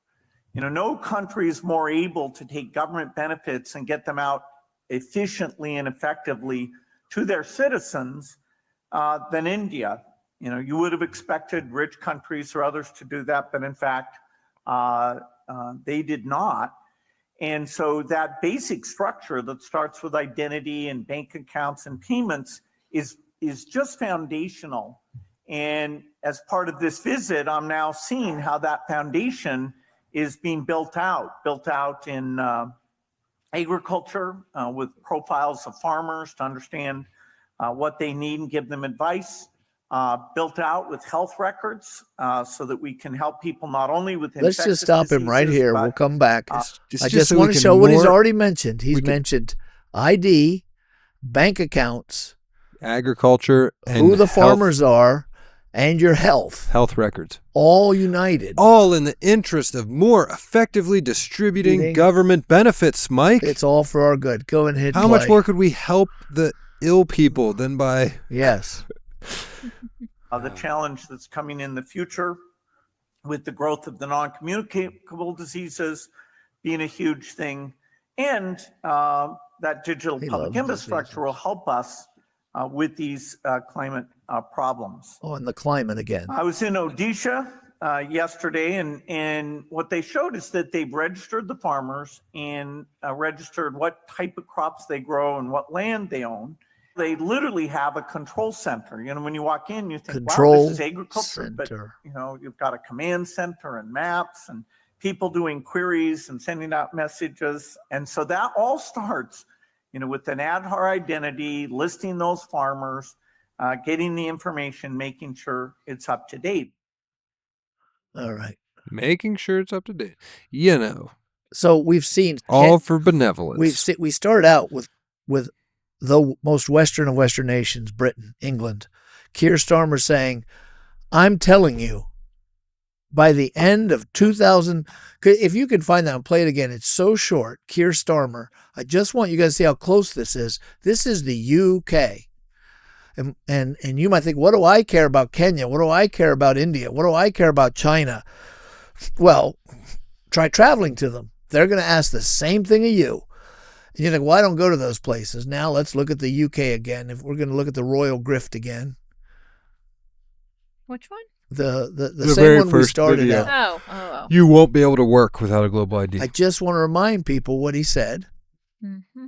You know, no country is more able to take government benefits and get them out efficiently and effectively to their citizens than India. You know, you would have expected rich countries or others to do that, but in fact, they did not. And so that basic structure that starts with identity and bank accounts and payments is just foundational. And as part of this visit, I'm now seeing how that foundation is being built out in agriculture with profiles of farmers to understand what they need and give them advice. Built out with health records so that we can help people not only with infectious diseases. Let's just stop him right here. We'll come back. I just want to show what he's already mentioned. He's mentioned ID, bank accounts, agriculture, and who the farmers are, and your health. Health records. All united. All in the interest of more effectively distributing government benefits, Mike. It's all for our good. Go and hit How much more could we help the ill people than by... Yes. The challenge that's coming in the future with the growth of the non-communicable diseases being a huge thing. And that digital public infrastructure will help us with these climate problems. Oh, and the climate again. I was in Odisha yesterday, and what they showed is that they've registered the farmers and registered what type of crops they grow and what land they own. They literally have a control center. You know, when you walk in, you think, wow, this is agriculture. But, you know, you've got a command center and maps and people doing queries and sending out messages. And so that all starts, with an Aadhaar identity, listing those farmers, getting the information, making sure it's up to date. All right. Making sure it's up to date. So we've seen all for benevolence. We started out with the most Western of Western nations, Britain, England. Keir Starmer saying, I'm telling you, by the end of 2000, if you can find that and play it again, it's so short. Keir Starmer, I just want you guys to see how close this is. This is the UK. And you might think, what do I care about Kenya? What do I care about India? What do I care about China? Well, try traveling to them. They're going to ask the same thing of you. And you think, well, I don't go to those places. Now let's look at the UK again. If we're going to look at the royal grift again. Which one? The same one we started video. out. Oh. You won't be able to work without a global ID. I just want to remind people what he said. Mm-hmm.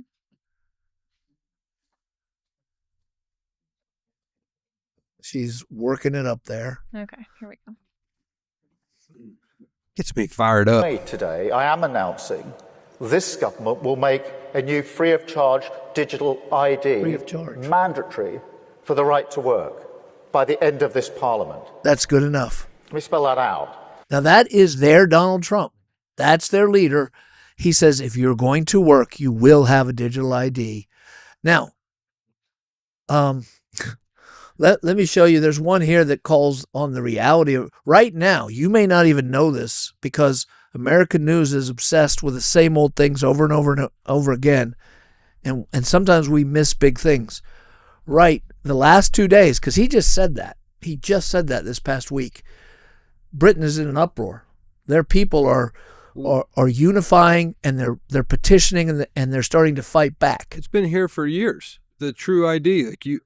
She's working it up there. Okay, here we go. Gets me fired up. Today, I am announcing this government will make a new free of charge digital ID mandatory for the right to work by the end of this parliament. That's good enough. Let me spell that out. Now that is their Donald Trump. That's their leader. He says, if you're going to work, you will have a digital ID. Now, let me show you. There's one here that calls on the reality of right now. You may not even know this because American news is obsessed with the same old things over and over and over again. And sometimes we miss big things. Right. The last 2 days, because he just said that. He just said that this past week. Britain is in an uproar. Their people are unifying and they're petitioning and they're starting to fight back. It's been here for years. The true ID, like you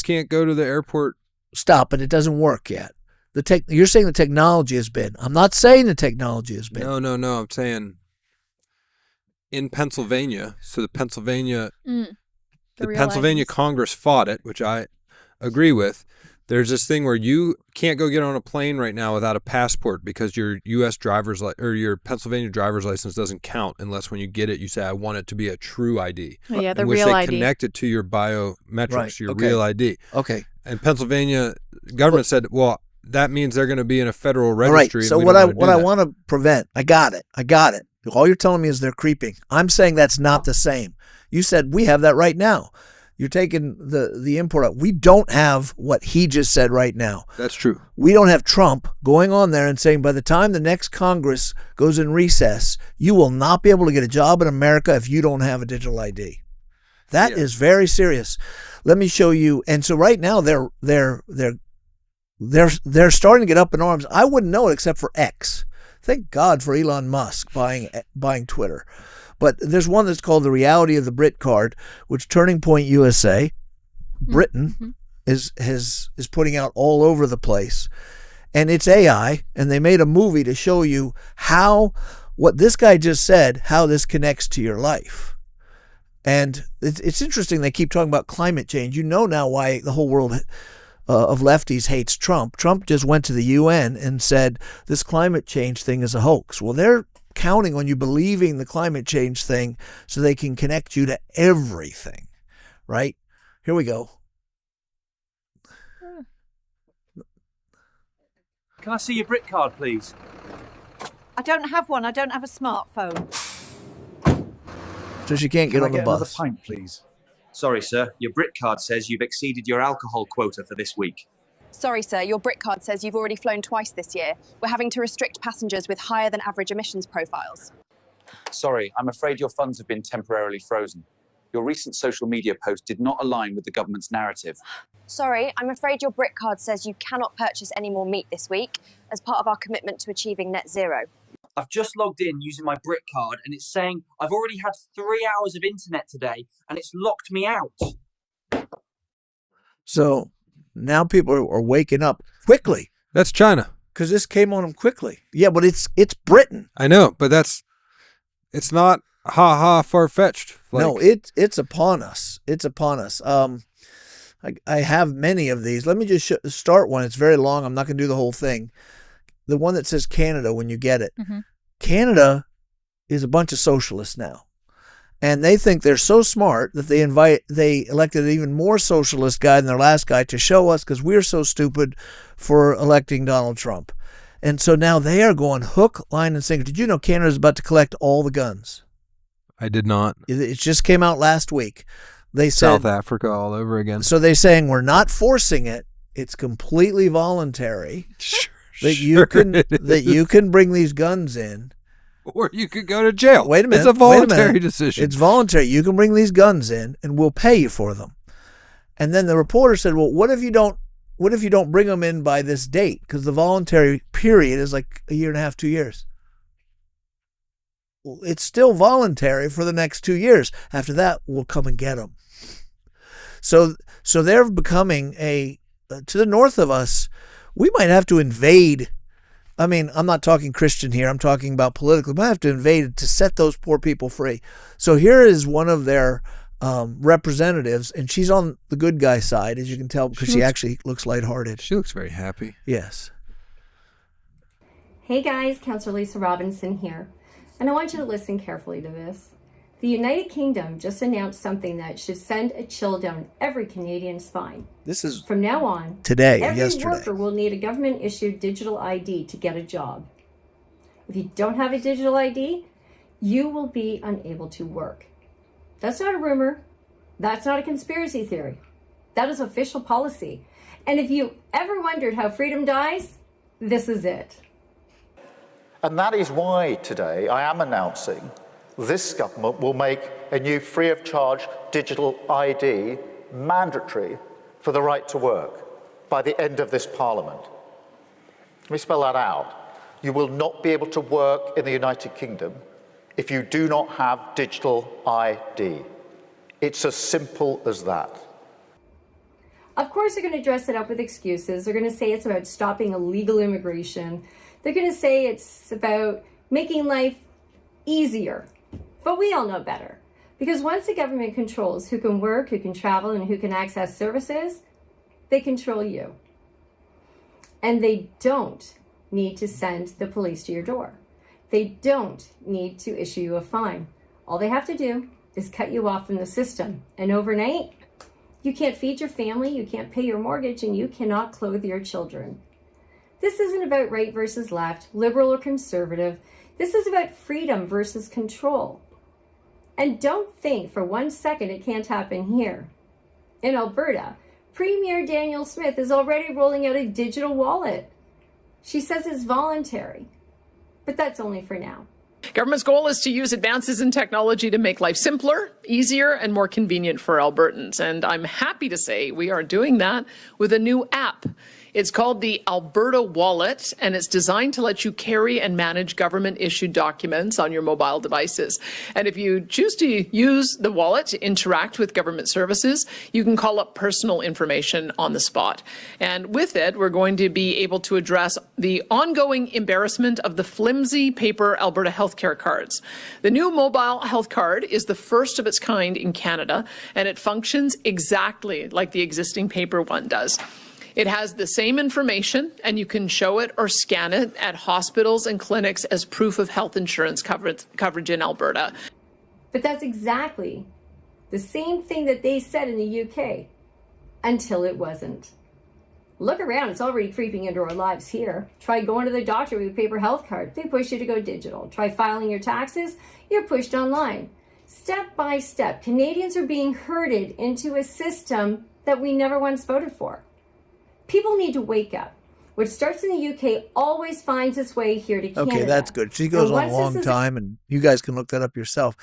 can't go to the airport. Stop it. It doesn't work yet. You're saying the technology has been. I'm not saying the technology has been. No. I'm saying in Pennsylvania. So the Pennsylvania Congress fought it, which I agree with. There's this thing where you can't go get on a plane right now without a passport because your U.S. your Pennsylvania driver's license doesn't count unless when you get it, you say, I want it to be a true ID. Oh, yeah, the in real which they ID. connect it to your biometrics, your okay. real ID. Okay. And Pennsylvania government said, well, that means they're going to be in a federal registry. All right. So what I want to prevent, I got it. All you're telling me is they're creeping. I'm saying that's not the same. You said we have that right now. You're taking the import out. We don't have what he just said right now. That's true. We don't have Trump going on there and saying by the time the next Congress goes in recess, you will not be able to get a job in America if you don't have a digital ID. That is very serious. Let me show you. And so right now they're starting to get up in arms. I wouldn't know it except for X. Thank God for Elon Musk buying Twitter. But there's one that's called The Reality of the Brit Card, which Turning Point USA, Britain, is putting out all over the place. And it's AI, and they made a movie to show you what this guy just said, how this connects to your life. And it's interesting they keep talking about climate change. You know now why the whole world of lefties hates Trump. Trump just went to the UN and said this climate change thing is a hoax. Well, they're counting on you believing the climate change thing so they can connect you to everything, right? Here we go. Can I see your Brit card, please? I don't have one. I don't have a smartphone. So she can't get on the bus. Another pint, please? Sorry, sir. Your Brit card says you've exceeded your alcohol quota for this week. Sorry, sir. Your Brit card says you've already flown twice this year. We're having to restrict passengers with higher than average emissions profiles. Sorry, I'm afraid your funds have been temporarily frozen. Your recent social media post did not align with the government's narrative. Sorry, I'm afraid your Brit card says you cannot purchase any more meat this week as part of our commitment to achieving net zero. I've just logged in using my Brit card and it's saying I've already had 3 hours of internet today and it's locked me out. So now people are waking up quickly. That's China. Because this came on them quickly. Yeah, but it's Britain. I know, but it's not far-fetched. No, it's upon us. It's upon us. I have many of these. Let me just start one. It's very long. I'm not going to do the whole thing. The one that says Canada when you get it. Mm-hmm. Canada is a bunch of socialists now. And they think they're so smart that they elected an even more socialist guy than their last guy to show us, because we're so stupid for electing Donald Trump. And so now they are going hook, line, and sinker. Did you know Canada's about to collect all the guns? I did not. It just came out last week. They said South Africa all over again. So they're saying we're not forcing it. It's completely voluntary. That you can bring these guns in. Or you could go to jail. Wait a minute. It's a voluntary decision. It's voluntary. You can bring these guns in, and we'll pay you for them. And then the reporter said, "Well, what if you don't bring them in by this date? Because the voluntary period is like a year and a half, 2 years." Well, it's still voluntary for the next 2 years. After that, we'll come and get them. So they're becoming to the north of us. We might have to invade. I mean, I'm not talking Christian here. I'm talking about politically. We might have to invade to set those poor people free. So here is one of their representatives, and she's on the good guy side, as you can tell, because she actually looks lighthearted. She looks very happy. Yes. Hey guys, Councillor Lisa Robinson here, and I want you to listen carefully to this. The United Kingdom just announced something that should send a chill down every Canadian spine. This is from now on. Yesterday. Worker will need a government-issued digital ID to get a job. If you don't have a digital ID, you will be unable to work. That's not a rumor. That's not a conspiracy theory. That is official policy. And if you ever wondered how freedom dies, this is it. And that is why today I am announcing this government will make a new free of charge digital ID mandatory for the right to work by the end of this Parliament. Let me spell that out. You will not be able to work in the United Kingdom if you do not have digital ID. It's as simple as that. Of course, they're going to dress it up with excuses. They're going to say it's about stopping illegal immigration. They're going to say it's about making life easier. But we all know better. Because once the government controls who can work, who can travel, and who can access services, they control you. And they don't need to send the police to your door. They don't need to issue you a fine. All they have to do is cut you off from the system. And overnight, you can't feed your family, you can't pay your mortgage, and you cannot clothe your children. This isn't about right versus left, liberal or conservative. This is about freedom versus control. And don't think for 1 second it can't happen here. In Alberta, Premier Danielle Smith is already rolling out a digital wallet. She says it's voluntary, but that's only for now. Government's goal is to use advances in technology to make life simpler, easier, and more convenient for Albertans. And I'm happy to say we are doing that with a new app. It's called the Alberta Wallet, and it's designed to let you carry and manage government-issued documents on your mobile devices. And if you choose to use the wallet to interact with government services, you can call up personal information on the spot. And with it, we're going to be able to address the ongoing embarrassment of the flimsy paper Alberta healthcare cards. The new mobile health card is the first of its kind in Canada, and it functions exactly like the existing paper one does. It has the same information, and you can show it or scan it at hospitals and clinics as proof of health insurance coverage in Alberta. But that's exactly the same thing that they said in the UK, until it wasn't. Look around, it's already creeping into our lives here. Try going to the doctor with a paper health card. They push you to go digital. Try filing your taxes, you're pushed online. Step by step, Canadians are being herded into a system that we never once voted for. People need to wake up. What starts in the UK always finds its way here to Canada. Okay, that's good. She goes on a long time, and you guys can look that up yourself.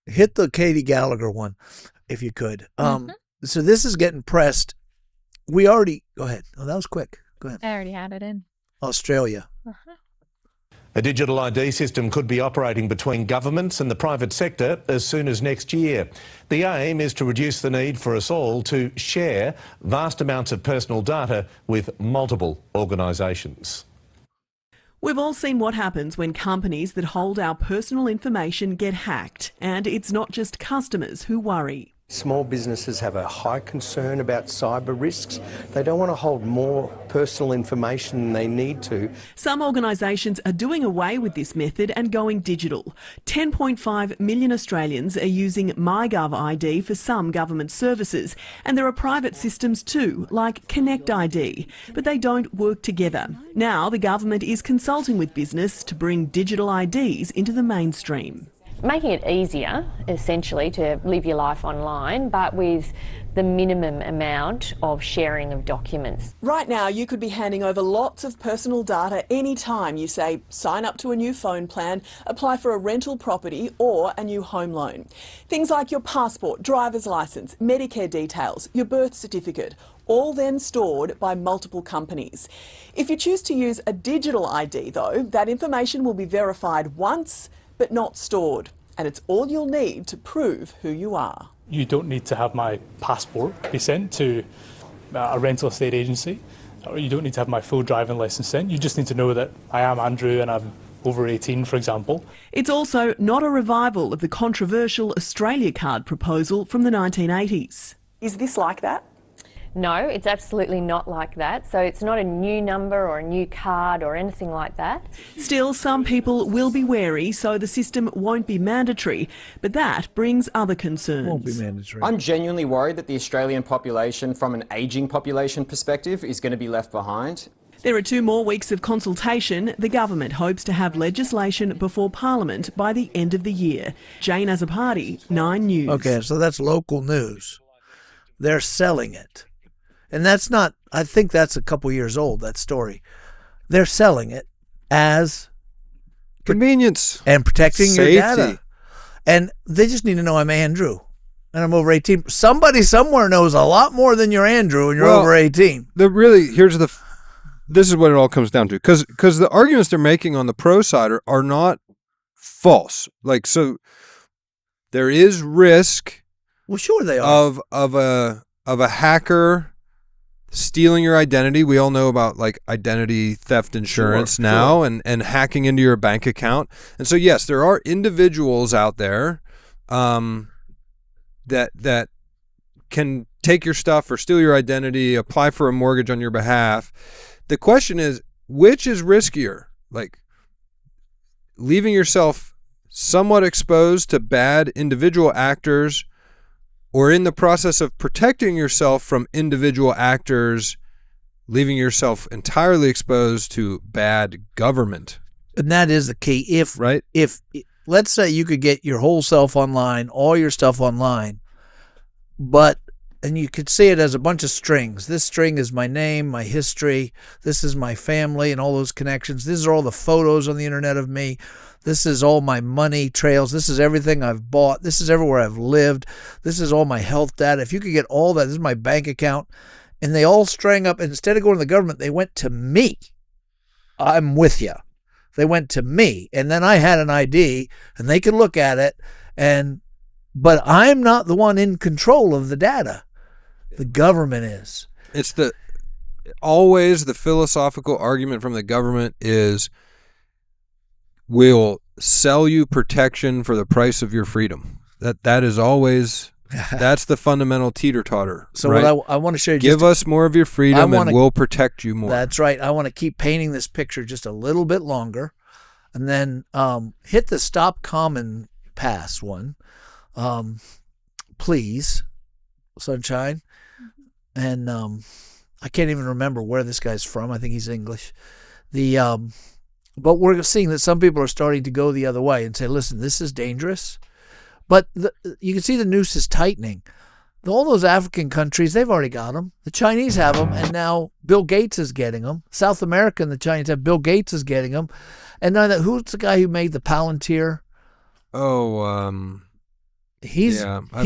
Hit the Katie Gallagher one, if you could. So this is getting pressed. We already... Go ahead. Oh, that was quick. Go ahead. I already had it in. Australia. A digital ID system could be operating between governments and the private sector as soon as next year. The aim is to reduce the need for us all to share vast amounts of personal data with multiple organisations. We've all seen what happens when companies that hold our personal information get hacked, and it's not just customers who worry. Small businesses have a high concern about cyber risks. They don't want to hold more personal information than they need to. Some organisations are doing away with this method and going digital. 10.5 million Australians are using MyGov ID for some government services, and there are private systems too, like Connect ID, but they don't work together. Now the government is consulting with business to bring digital IDs into the mainstream. Making it easier, essentially, to live your life online, but with the minimum amount of sharing of documents. Right now, you could be handing over lots of personal data anytime you say sign up to a new phone plan, apply for a rental property or a new home loan. Things like your passport, driver's licence, Medicare details, your birth certificate, all then stored by multiple companies. If you choose to use a digital ID, though, that information will be verified once but not stored, and it's all you'll need to prove who you are. You don't need to have my passport be sent to a rental estate agency, or you don't need to have my full driving licence sent. You just need to know that I am Andrew and I'm over 18, for example. It's also not a revival of the controversial Australia Card proposal from the 1980s. Is this like that? No, it's absolutely not like that. So it's not a new number or a new card or anything like that. Still, some people will be wary, so the system won't be mandatory. But that brings other concerns. Won't be mandatory. I'm genuinely worried that the Australian population, from an ageing population perspective, is going to be left behind. There are 2 more weeks of consultation. The government hopes to have legislation before Parliament by the end of the year. Jane Azzopardi, 9 News. Okay, so that's local news. They're selling it. And that's not, I think that's a couple years old, that story. They're selling it as convenience and protecting safety. Your data. And they just need to know I'm Andrew and I'm over 18. Somebody somewhere knows a lot more than you're Andrew and you're over 18. This is what it all comes down to. Because the arguments they're making on the pro side are not false. Like, so there is risk. Well, sure they are. Of a hacker stealing your identity. We all know about like identity theft insurance now. And hacking into your bank account. And so, yes, there are individuals out there that can take your stuff or steal your identity, apply for a mortgage on your behalf. The question is, which is riskier? Like leaving yourself somewhat exposed to bad individual actors, or in the process of protecting yourself from individual actors, leaving yourself entirely exposed to bad government. And that is the key. If let's say you could get your whole self online, all your stuff online, and you could see it as a bunch of strings. This string is my name, my history. This is my family and all those connections. These are all the photos on the internet of me. This is all my money trails. This is everything I've bought. This is everywhere I've lived. This is all my health data. If you could get all that, this is my bank account. And they all strang up. And instead of going to the government, they went to me. I'm with you. They went to me. And then I had an ID and they could look at it. But I'm not the one in control of the data. The government is. It's always the philosophical argument from the government is, we'll sell you protection for the price of your freedom. That is always, that's the fundamental teeter-totter. So right? what I want to show you, give us more of your freedom and we'll protect you more. That's right. I want to keep painting this picture just a little bit longer, and then hit the stop common pass one, please, Sunshine. And I can't even remember where this guy's from. I think he's English. But we're seeing that some people are starting to go the other way and say, listen, this is dangerous. But you can see the noose is tightening. All those African countries, they've already got them. The Chinese have them, and now Bill Gates is getting them. South America and the Chinese have Bill Gates is getting them. And now who's the guy who made the Palantir? I've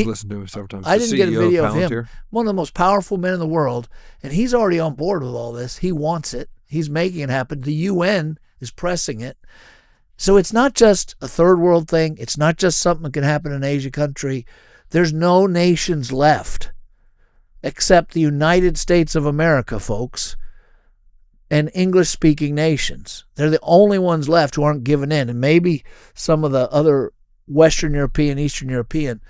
listened to him several times. I didn't get a video of him. One of the most powerful men in the world, and he's already on board with all this. He wants it. He's making it happen. The UN is pressing it. So it's not just a third world thing. It's not just something that can happen in an Asia country. There's no nations left except the United States of America, folks, and English-speaking nations. They're the only ones left who aren't giving in, and maybe some of the other Western European, Eastern European.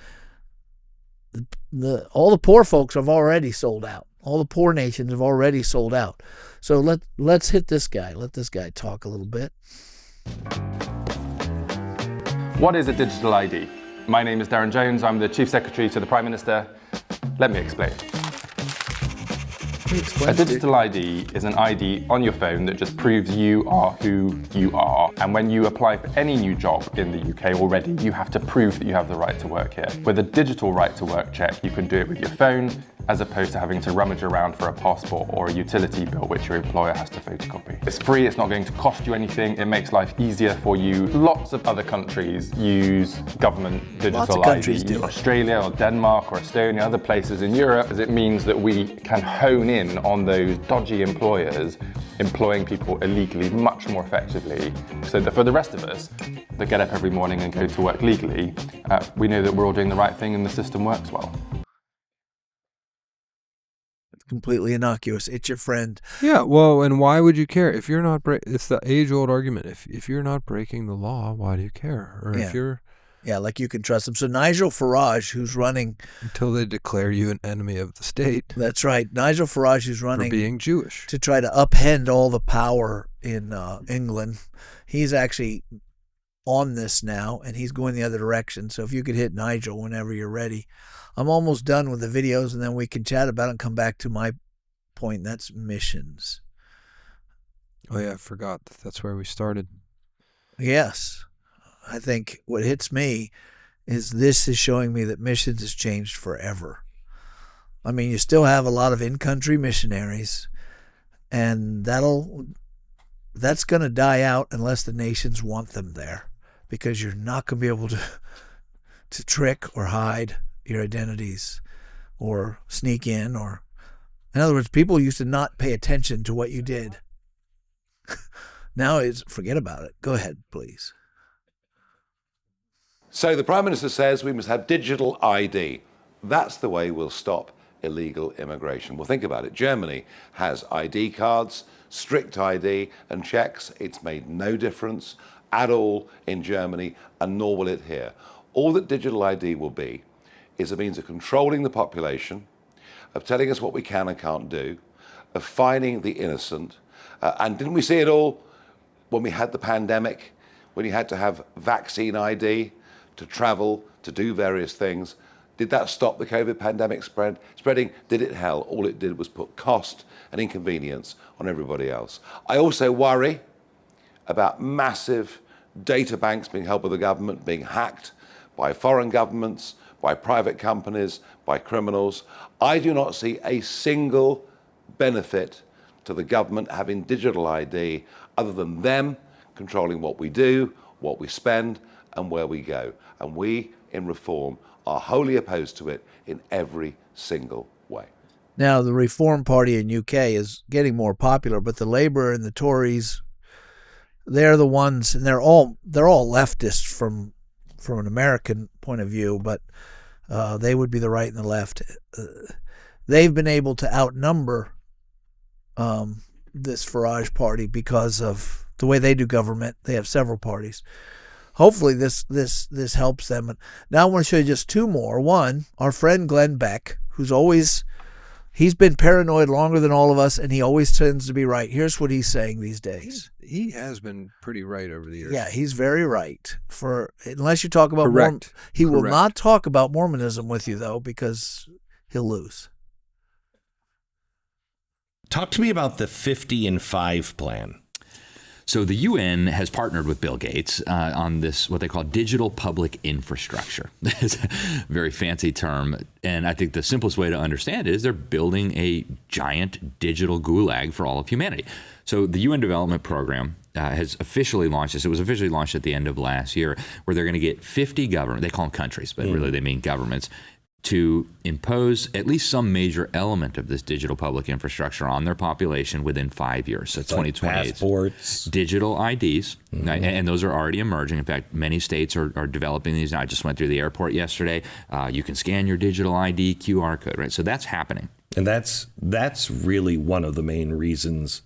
all the poor folks have already sold out. All the poor nations have already sold out. So let's hit this guy. Let this guy talk a little bit. What is a digital ID? My name is Darren Jones. I'm the Chief Secretary to the Prime Minister. Let me explain. A digital ID is an ID on your phone that just proves you are who you are. And when you apply for any new job in the UK already, you have to prove that you have the right to work here. With a digital right to work check, you can do it with your phone, as opposed to having to rummage around for a passport or a utility bill which your employer has to photocopy. It's free, it's not going to cost you anything, it makes life easier for you. Lots of other countries use government digital ID. Australia or Denmark or Estonia, other places in Europe, as it means that we can hone in on those dodgy employers employing people illegally much more effectively, so that for the rest of us that get up every morning and go to work legally, we know that we're all doing the right thing and the system works well. Completely innocuous. It's your friend. Yeah, well, and why would you care if you're not? It's the age-old argument. If you're not breaking the law, why do you care? Or if you're, like you can trust them. So Nigel Farage, who's running until they declare you an enemy of the state. That's right. Nigel Farage, who's running for being Jewish to try to upend all the power in England. He's actually on this now, and he's going the other direction. So if you could hit Nigel whenever you're ready. I'm almost done with the videos, and then we can chat about it and come back to my point, and that's missions. Oh, yeah, I forgot. That's where we started. Yes. I think what hits me is this is showing me that missions has changed forever. I mean, you still have a lot of in-country missionaries, and that's going to die out unless the nations want them there, because you're not going to be able to trick or hide your identities or sneak in, or in other words, people used to not pay attention to what you did. Now it's forget about it. Go ahead, please. So the Prime Minister says we must have digital ID. That's the way we'll stop illegal immigration. Well, think about it. Germany has ID cards, strict ID and checks. It's made no difference at all in Germany, and nor will it here. All that digital ID will be is a means of controlling the population, of telling us what we can and can't do, of fining the innocent. And didn't we see it all when we had the pandemic, when you had to have vaccine ID to travel, to do various things? Did that stop the COVID pandemic spreading? Did it hell? All it did was put cost and inconvenience on everybody else. I also worry about massive data banks being held by the government, being hacked by foreign governments, by private companies, by criminals. I do not see a single benefit to the government having digital ID other than them controlling what we do, what we spend, and where we go. And we, in Reform, are wholly opposed to it in every single way. Now, the Reform Party in UK is getting more popular, but the Labour and the Tories, they're the ones, and they're all leftists from an American point of view, but they would be the right and the left. They've been able to outnumber this Farage party because of the way they do government. They have several parties. Hopefully this helps them. Now I want to show you just two more. One, our friend Glenn Beck, he's been paranoid longer than all of us, and he always tends to be right. Here's what he's saying these days. He has been pretty right over the years. Yeah, he's very right. Unless you talk about Mormon, he will not talk about Mormonism with you, though, because he'll lose. Talk to me about the 50 and 5 plan. So the UN has partnered with Bill Gates on this, what they call digital public infrastructure. It's a very fancy term. And I think the simplest way to understand it is they're building a giant digital gulag for all of humanity. So the UN Development Program has officially launched this. It was officially launched at the end of last year, where they're going to get 50 governments, they call them countries, but really they mean governments, to impose at least some major element of this digital public infrastructure on their population within 5 years. So 2028. Passports. Digital IDs, and those are already emerging. In fact, many states are developing these. I just went through the airport yesterday. You can scan your digital ID QR code, right? So that's happening. And that's really one of the main reasons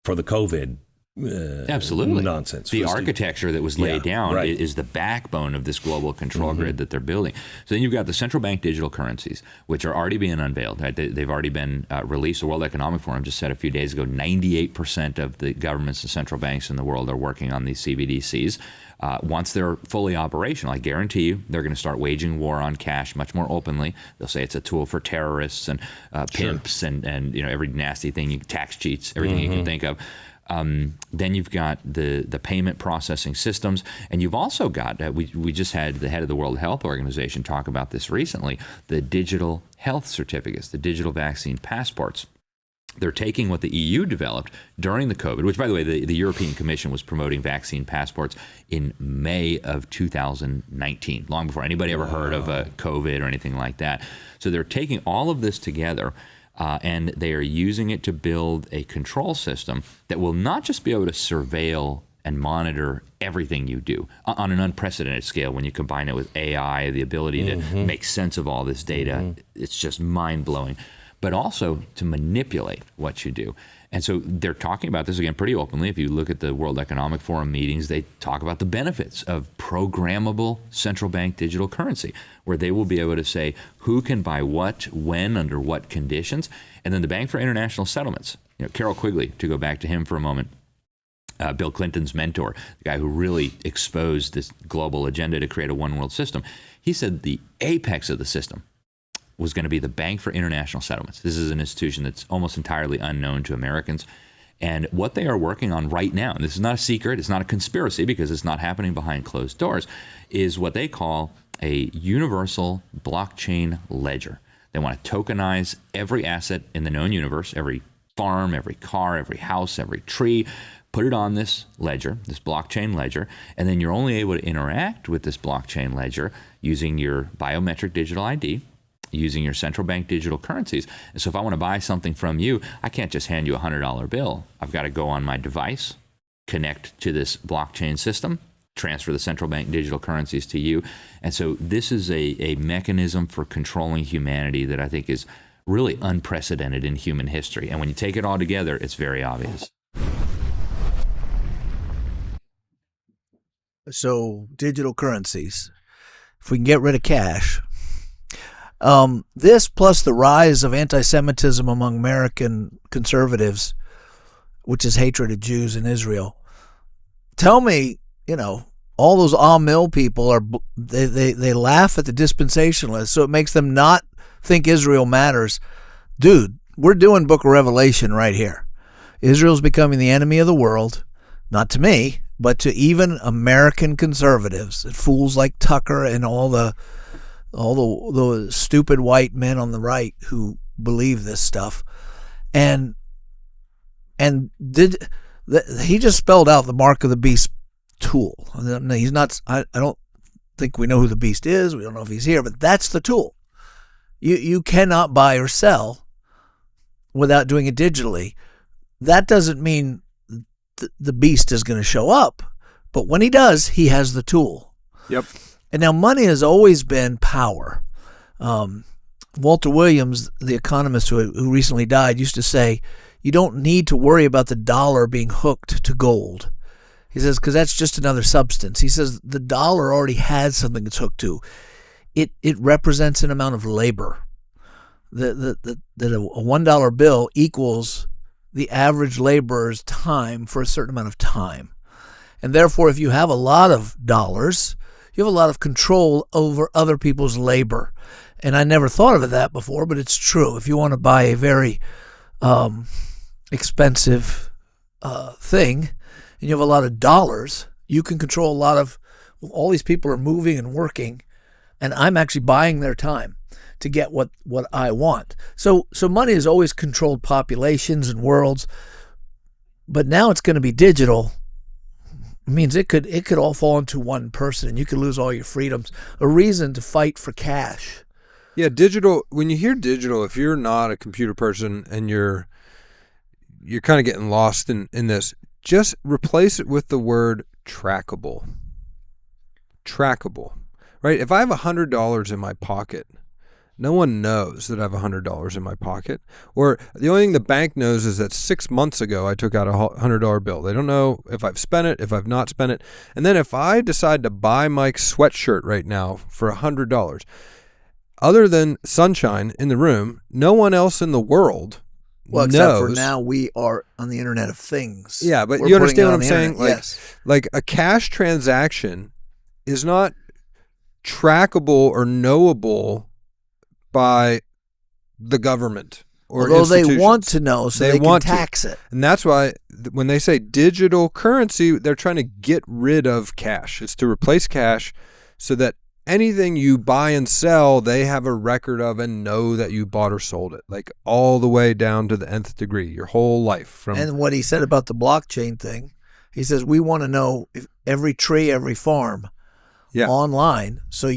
for the COVID Absolutely. Nonsense. The architecture that was laid down is the backbone of this global control grid that they're building. So then you've got the central bank digital currencies, which are already being unveiled. Right? They've already been released. The World Economic Forum just said a few days ago 98% of the governments and central banks in the world are working on these CBDCs. Once they're fully operational, I guarantee you they're going to start waging war on cash much more openly. They'll say it's a tool for terrorists and pimps and every nasty thing, tax cheats, everything you can think of. Then you've got the payment processing systems, and you've also got, we just had the head of the World Health Organization talk about this recently, the digital health certificates, the digital vaccine passports. They're taking what the EU developed during the COVID, which, by the way, the European Commission was promoting vaccine passports in May of 2019, long before anybody ever heard of COVID or anything like that. So they're taking all of this together, and they are using it to build a control system that will not just be able to surveil and monitor everything you do on an unprecedented scale. When you combine it with AI, the ability to make sense of all this data, it's just mind-blowing, but also to manipulate what you do. And so they're talking about this, again, pretty openly. If you look at the World Economic Forum meetings, they talk about the benefits of programmable central bank digital currency, where they will be able to say who can buy what, when, under what conditions. And then the Bank for International Settlements, Carol Quigley, to go back to him for a moment, Bill Clinton's mentor, the guy who really exposed this global agenda to create a one world system, he said the apex of the system was going to be the Bank for International Settlements. This is an institution that's almost entirely unknown to Americans. And what they are working on right now, and this is not a secret, it's not a conspiracy because it's not happening behind closed doors, is what they call a universal blockchain ledger. They want to tokenize every asset in the known universe, every farm, every car, every house, every tree, put it on this ledger, this blockchain ledger, and then you're only able to interact with this blockchain ledger using your biometric digital ID, using your central bank digital currencies. And so if I want to buy something from you, I can't just hand you a $100 bill. I've got to go on my device, connect to this blockchain system, transfer the central bank digital currencies to you. And so this is a mechanism for controlling humanity that I think is really unprecedented in human history. And when you take it all together, it's very obvious. So digital currencies, if we can get rid of cash, this plus the rise of anti-Semitism among American conservatives, which is hatred of Jews in Israel. Tell me, all those Mill people they laugh at the dispensationalists, so it makes them not think Israel matters. Dude, we're doing Book of Revelation right here. Israel's becoming the enemy of the world, not to me, but to even American conservatives, fools like Tucker and all the stupid white men on the right who believe this stuff. And he just spelled out the mark of the beast tool. He's not, I don't think we know who the beast is. We don't know if he's here, but that's the tool. You cannot buy or sell without doing it digitally. That doesn't mean the beast is going to show up, but when he does, he has the tool. Yep. And now money has always been power. Walter Williams, the economist who recently died, used to say, you don't need to worry about the dollar being hooked to gold. He says, because that's just another substance. He says the dollar already has something it's hooked to. It represents an amount of labor. That a $1 bill equals the average laborer's time for a certain amount of time. And therefore, if you have a lot of dollars, you have a lot of control over other people's labor. And I never thought of it that before, but it's true. If you want to buy a very expensive thing and you have a lot of dollars, you can control a lot of, all these people are moving and working, and I'm actually buying their time to get what I want. So money has always controlled populations and worlds, but now it's going to be digital. It means it could all fall into one person, and you could lose all your freedoms. A reason to fight for cash. Yeah, digital. When you hear digital, if you're not a computer person and you're kind of getting lost in this, just replace it with the word trackable. Trackable, right? If I have $100 in my pocket, No one knows that I have $100 in my pocket. Or the only thing the bank knows is that 6 months ago I took out a $100 bill. They don't know if I've spent it, if I've not spent it. And then if I decide to buy Mike's sweatshirt right now for $100, other than Sunshine in the room, no one else in the world except knows. for now we are on the Internet of Things. Yeah, but We're you putting understand it what on I'm the saying? internet, Like, yes. like a cash transaction is not trackable or knowable by the government or Although they institutions. want to know so they can want to. tax it. And that's why when they say digital currency, they're trying to get rid of cash. It's to replace cash so that anything you buy and sell, they have a record of and know that you bought or sold it, like all the way down to the nth degree, your whole life. And what he said about the blockchain thing, he says, we want to know if every tree, every farm online. So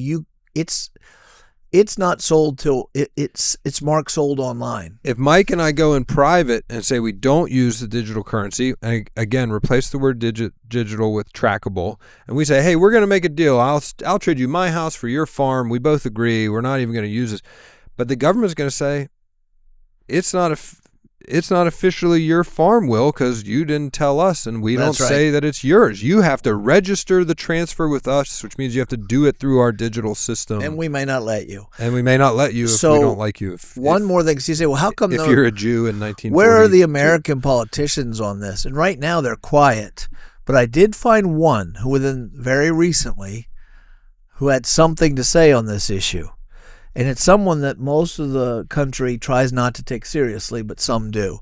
it's not sold till it's marked sold online. If Mike and I go in private and say we don't use the digital currency, and again, replace the word digital with trackable, and we say, hey, we're going to make a deal. I'll trade you my house for your farm. We both agree. We're not even going to use this. But the government's going to say, it's not officially your farm, Will, because you didn't tell us, and we don't say that it's yours. You have to register the transfer with us, which means you have to do it through our digital system. And we may not let you. And we may not let you if we don't like you. One more thing. So you say, well, how come if you're a Jew in 1940? Where are the American politicians on this? And right now they're quiet. But I did find one who very recently who had something to say on this issue. And it's someone that most of the country tries not to take seriously, but some do.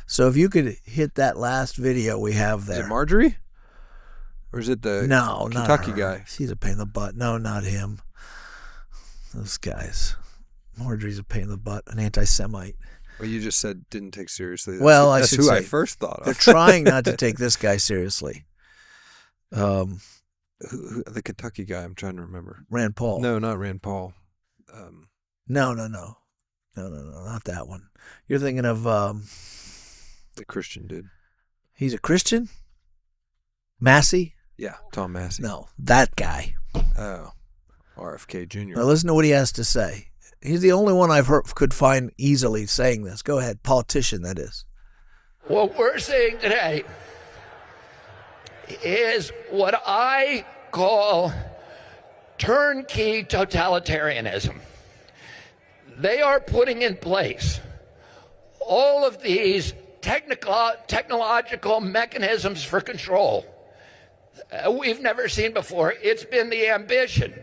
So if you could hit that last video we have there. Is it Marjorie? Or is it the Kentucky guy? She's a pain in the butt. No, not him. Those guys. Marjorie's a pain in the butt, an anti-Semite. Well, you just said didn't take seriously. That's who I first thought of. They're trying not to take this guy seriously. The Kentucky guy, I'm trying to remember. Rand Paul. No, not Rand Paul. No, not that one. You're thinking of the Christian dude. He's a Christian? Massey? Yeah, Tom Massey. No, that guy. Oh, RFK Jr. Now listen to what he has to say. He's the only one I've could find easily saying this. Go ahead, politician, that is. What we're seeing today is what I call turnkey totalitarianism. They are putting in place all of these technological mechanisms for control we've never seen before. It's been the ambition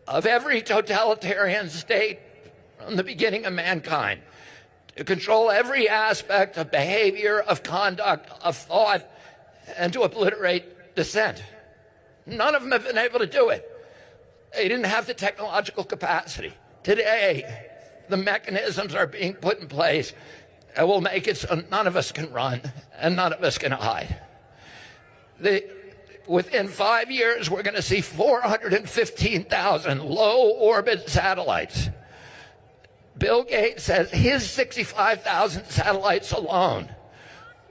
of every totalitarian state from the beginning of mankind to control every aspect of behavior, of conduct, of thought, and to obliterate dissent. None of them have been able to do it. They didn't have the technological capacity. Today, the mechanisms are being put in place that will make it so none of us can run and none of us can hide. Within 5 years, we're going to see 415,000 low-orbit satellites. Bill Gates says his 65,000 satellites alone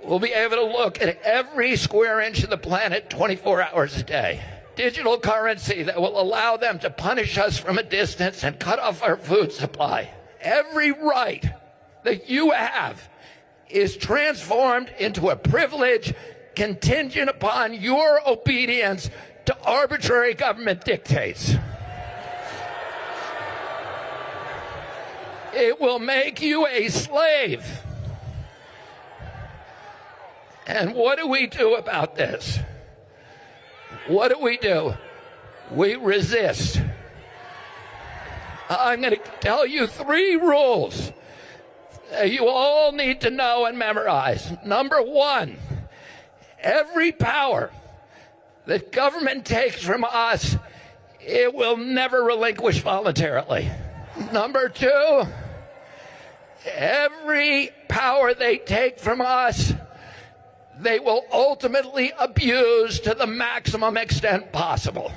will be able to look at every square inch of the planet 24 hours a day. Digital currency that will allow them to punish us from a distance and cut off our food supply. Every right that you have is transformed into a privilege contingent upon your obedience to arbitrary government dictates. It will make you a slave. And what do we do about this? What do? We resist. I'm going to tell you 3 rules that you all need to know and memorize. Number 1, every power that government takes from us, it will never relinquish voluntarily. Number 2, every power they take from us, they will ultimately abuse to the maximum extent possible.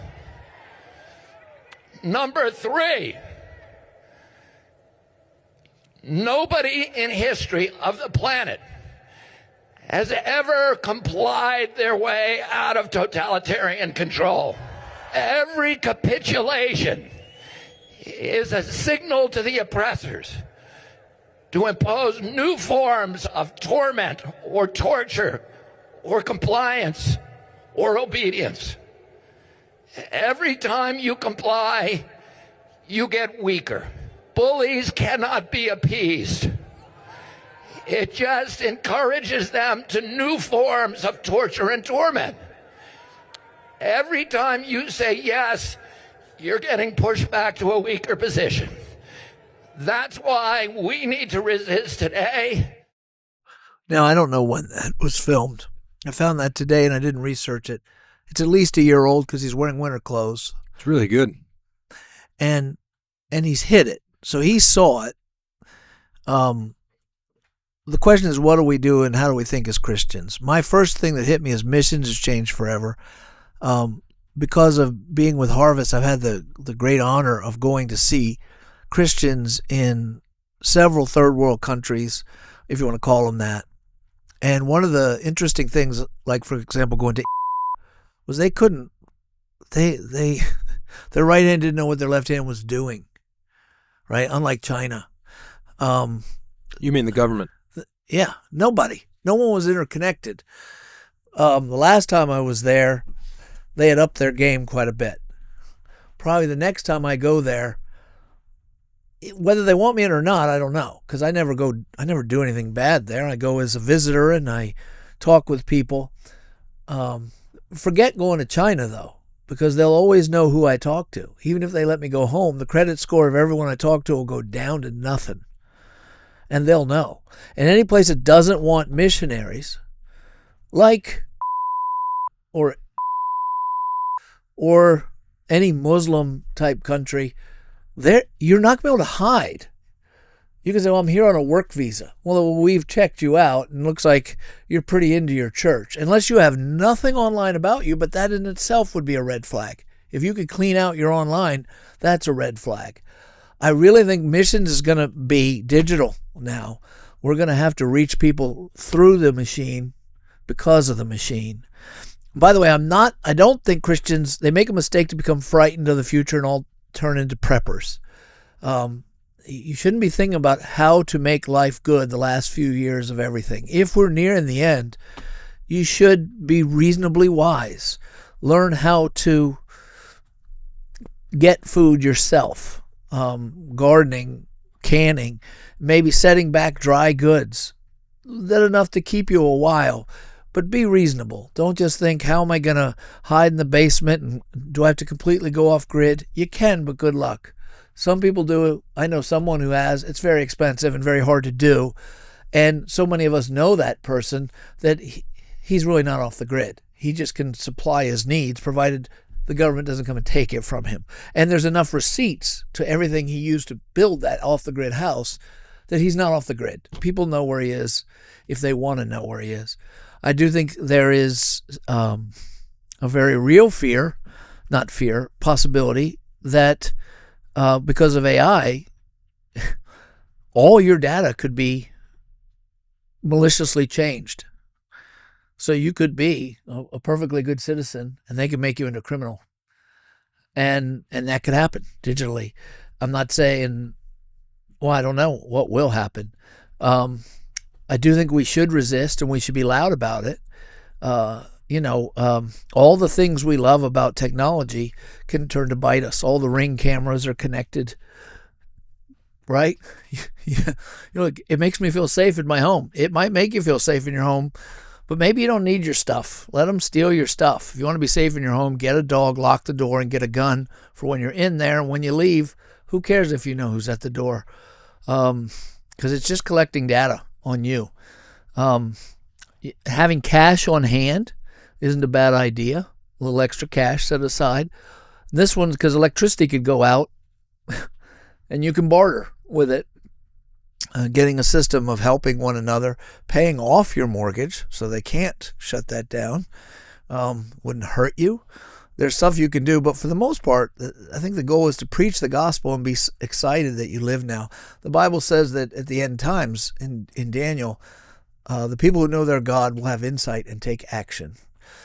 Number 3, nobody in history of the planet has ever complied their way out of totalitarian control. Every capitulation is a signal to the oppressors to impose new forms of torment or torture or compliance or obedience. Every time you comply, you get weaker. Bullies cannot be appeased. It just encourages them to new forms of torture and torment. Every time you say yes, you're getting pushed back to a weaker position. That's why we need to resist today. Now, I don't know when that was filmed. I found that today and I didn't research it. It's at least a year old because he's wearing winter clothes. It's really good. And he's hit it. So he saw it. The question is, what do we do and how do we think as Christians? My first thing that hit me is missions has changed forever. Because of being with Harvest, I've had the great honor of going to see Christians in several third world countries, if you want to call them that. And one of the interesting things, like for example, going to was their right hand didn't know what their left hand was doing, right? Unlike China. You mean the government? Yeah, nobody. No one was interconnected. The last time I was there, they had upped their game quite a bit. Probably the next time I go there, whether they want me in or not, I don't know, because I never do anything bad there. I go as a visitor and I talk with people. Forget going to China, though, because they'll always know who I talk to. Even if they let me go home, the credit score of everyone I talk to will go down to nothing. And they'll know. And any place that doesn't want missionaries, like or any Muslim type country, you're not going to be able to hide. You can say, well, I'm here on a work visa. Well, we've checked you out and it looks like you're pretty into your church. Unless you have nothing online about you, but that in itself would be a red flag. If you could clean out your online, that's a red flag. I really think missions is going to be digital now. We're going to have to reach people through the machine because of the machine. By the way, I don't think Christians, they make a mistake to become frightened of the future and all turn into preppers. You shouldn't be thinking about how to make life good the last few years of everything. If we're nearing the end, you should be reasonably wise. Learn how to get food yourself, gardening, canning, maybe setting back dry goods. That's enough to keep you a while. But be reasonable. Don't just think, how am I going to hide in the basement and do I have to completely go off grid? You can, but good luck. Some people do it. I know someone who has. It's very expensive and very hard to do. And so many of us know that person that he's really not off the grid. He just can supply his needs provided the government doesn't come and take it from him. And there's enough receipts to everything he used to build that off the grid house that he's not off the grid. People know where he is if they want to know where he is. I do think there is a very real possibility that because of AI, all your data could be maliciously changed. So you could be a perfectly good citizen and they could make you into a criminal. And that could happen digitally. I'm not saying, well, I don't know what will happen. I do think we should resist and we should be loud about it. All the things we love about technology can turn to bite us. All the Ring cameras are connected, right? It makes me feel safe in my home. It might make you feel safe in your home, but maybe you don't need your stuff. Let them steal your stuff. If you want to be safe in your home, get a dog, lock the door, and get a gun for when you're in there. And when you leave, who cares if you know who's at the door? Because it's just collecting data on you. Having cash on hand isn't a bad idea. A little extra cash set aside. This one's because electricity could go out and you can barter with it. Getting a system of helping one another, paying off your mortgage so they can't shut that down, wouldn't hurt you. There's stuff you can do, but for the most part, I think the goal is to preach the gospel and be excited that you live now. The Bible says that at the end times, in Daniel, the people who know their God will have insight and take action.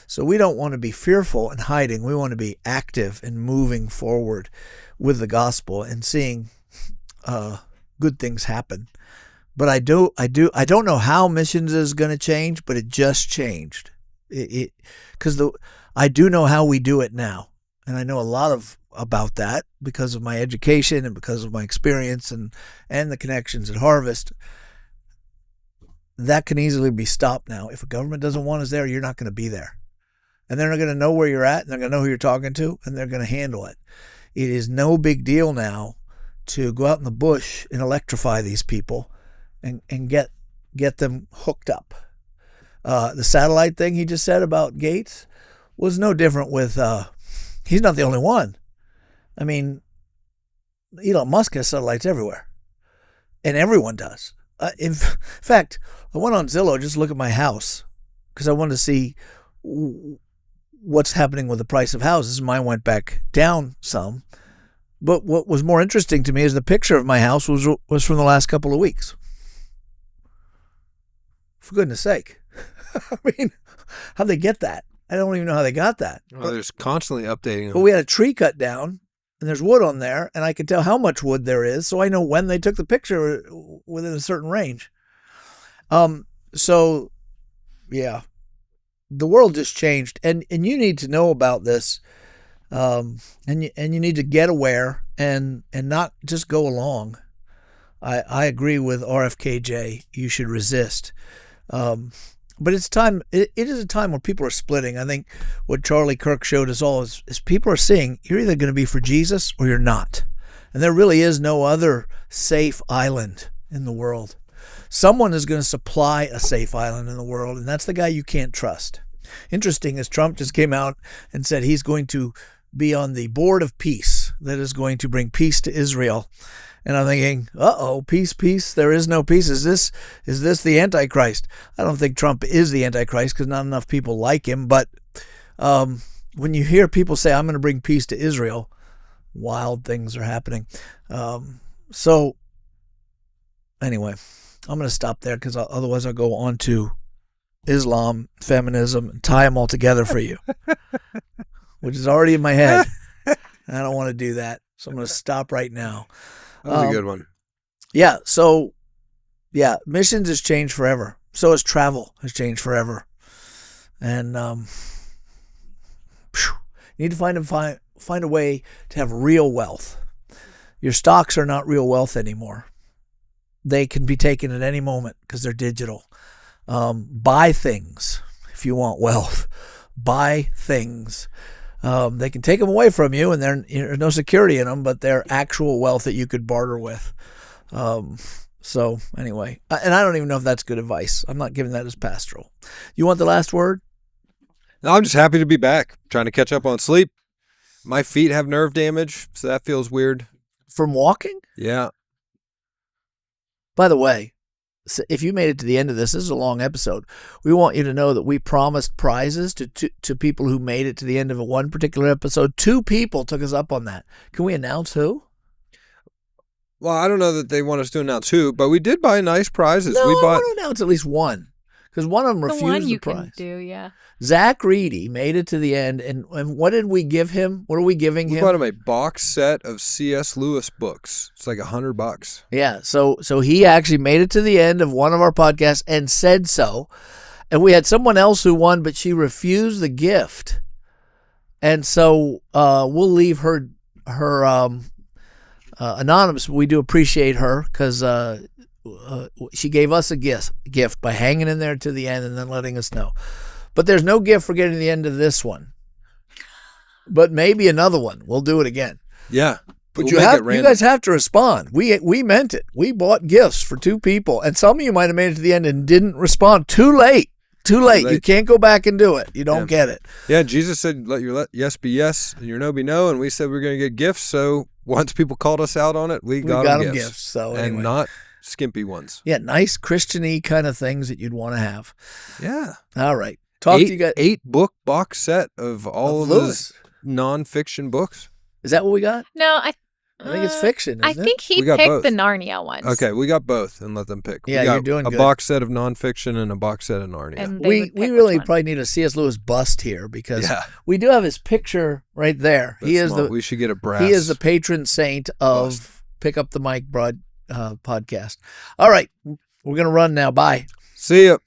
So we don't want to be fearful and hiding. We want to be active and moving forward with the gospel and seeing good things happen. But I don't know how missions is going to change, but it just changed. Because I do know how we do it now, and I know a lot about that because of my education and because of my experience and the connections at Harvest. That can easily be stopped now. If a government doesn't want us there, you're not going to be there. And they're not going to know where you're at, and they're going to know who you're talking to, and they're going to handle it. It is no big deal now to go out in the bush and electrify these people and get them hooked up. The satellite thing he just said about Gates was no different with, he's not the only one. I mean, Elon Musk has satellites everywhere, and everyone does. In fact, I went on Zillow just to look at my house because I wanted to see what's happening with the price of houses. Mine went back down some. But what was more interesting to me is the picture of my house was from the last couple of weeks. For goodness sake. I mean, how'd they get that? I don't even know how they got that. Well, there's constantly updating them. But we had a tree cut down, and there's wood on there, and I can tell how much wood there is, so I know when they took the picture within a certain range. So, yeah, the world just changed, and you need to know about this, and you need to get aware and not just go along. I agree with RFKJ. You should resist. But it's time. It is a time where people are splitting. I think what Charlie Kirk showed us all is people are seeing you're either going to be for Jesus or you're not. And there really is no other safe island in the world. Someone is going to supply a safe island in the world, and that's the guy you can't trust. Interesting is Trump just came out and said he's going to be on the board of peace that is going to bring peace to Israel. And I'm thinking, peace, there is no peace. Is this the Antichrist? I don't think Trump is the Antichrist because not enough people like him. But when you hear people say, I'm going to bring peace to Israel, wild things are happening. So anyway, I'm going to stop there because otherwise I'll go on to Islam, feminism, and tie them all together for you, which is already in my head. I don't want to do that. So I'm going to stop right now. That was a good one. Yeah. So, missions has changed forever. So has travel has changed forever. And you need to find a way to have real wealth. Your stocks are not real wealth anymore. They can be taken at any moment because they're digital. Buy things if you want wealth. Buy things. They can take them away from you, and there's no security in them, but they're actual wealth that you could barter with. So anyway, and I don't even know if that's good advice. I'm not giving that as pastoral. You want the last word? No, I'm just happy to be back, trying to catch up on sleep. My feet have nerve damage, so that feels weird. From walking? Yeah. By the way, if you made it to the end of this is a long episode. We want you to know that we promised prizes to people who made it to the end of one particular episode. 2 people took us up on that. Can we announce who? Well, I don't know that they want us to announce who, but we did buy nice prizes. No, I want to announce at least one. Because one of them refused the prize. The one you can do, yeah. Zach Reedy made it to the end, and what did we give him? What are we giving him? We bought him a box set of C.S. Lewis books. It's like $100. Yeah, so he actually made it to the end of one of our podcasts and said so. And we had someone else who won, but she refused the gift. And so we'll leave her anonymous. We do appreciate her because she gave us a gift by hanging in there to the end and then letting us know. But there's no gift for getting to the end of this one. But maybe another one. We'll do it again. Yeah. But you guys have to respond. We meant it. We bought gifts for 2 people. And some of you might have made it to the end and didn't respond. Too late. You can't go back and do it. You don't get it. Yeah, Jesus said, let your yes be yes and your no be no. And we said we're going to get gifts. So once people called us out on it, we got them gifts. So and anyway. not skimpy ones. Yeah, nice Christian-y kind of things that you'd want to have. Yeah. All right. To you guys. 8-book box set of all of his nonfiction books. Is that what we got? No, I think it's fiction. I think he picked the Narnia ones. Okay, we got both, and let them pick. Yeah, we got you're doing a good. box set of nonfiction and a box set of Narnia. And we really probably need a C.S. Lewis bust here because we do have his picture right there. We should get a brass. He is the patron saint of Pick Up the Mic podcast. All right, we're gonna run now. Bye. See ya.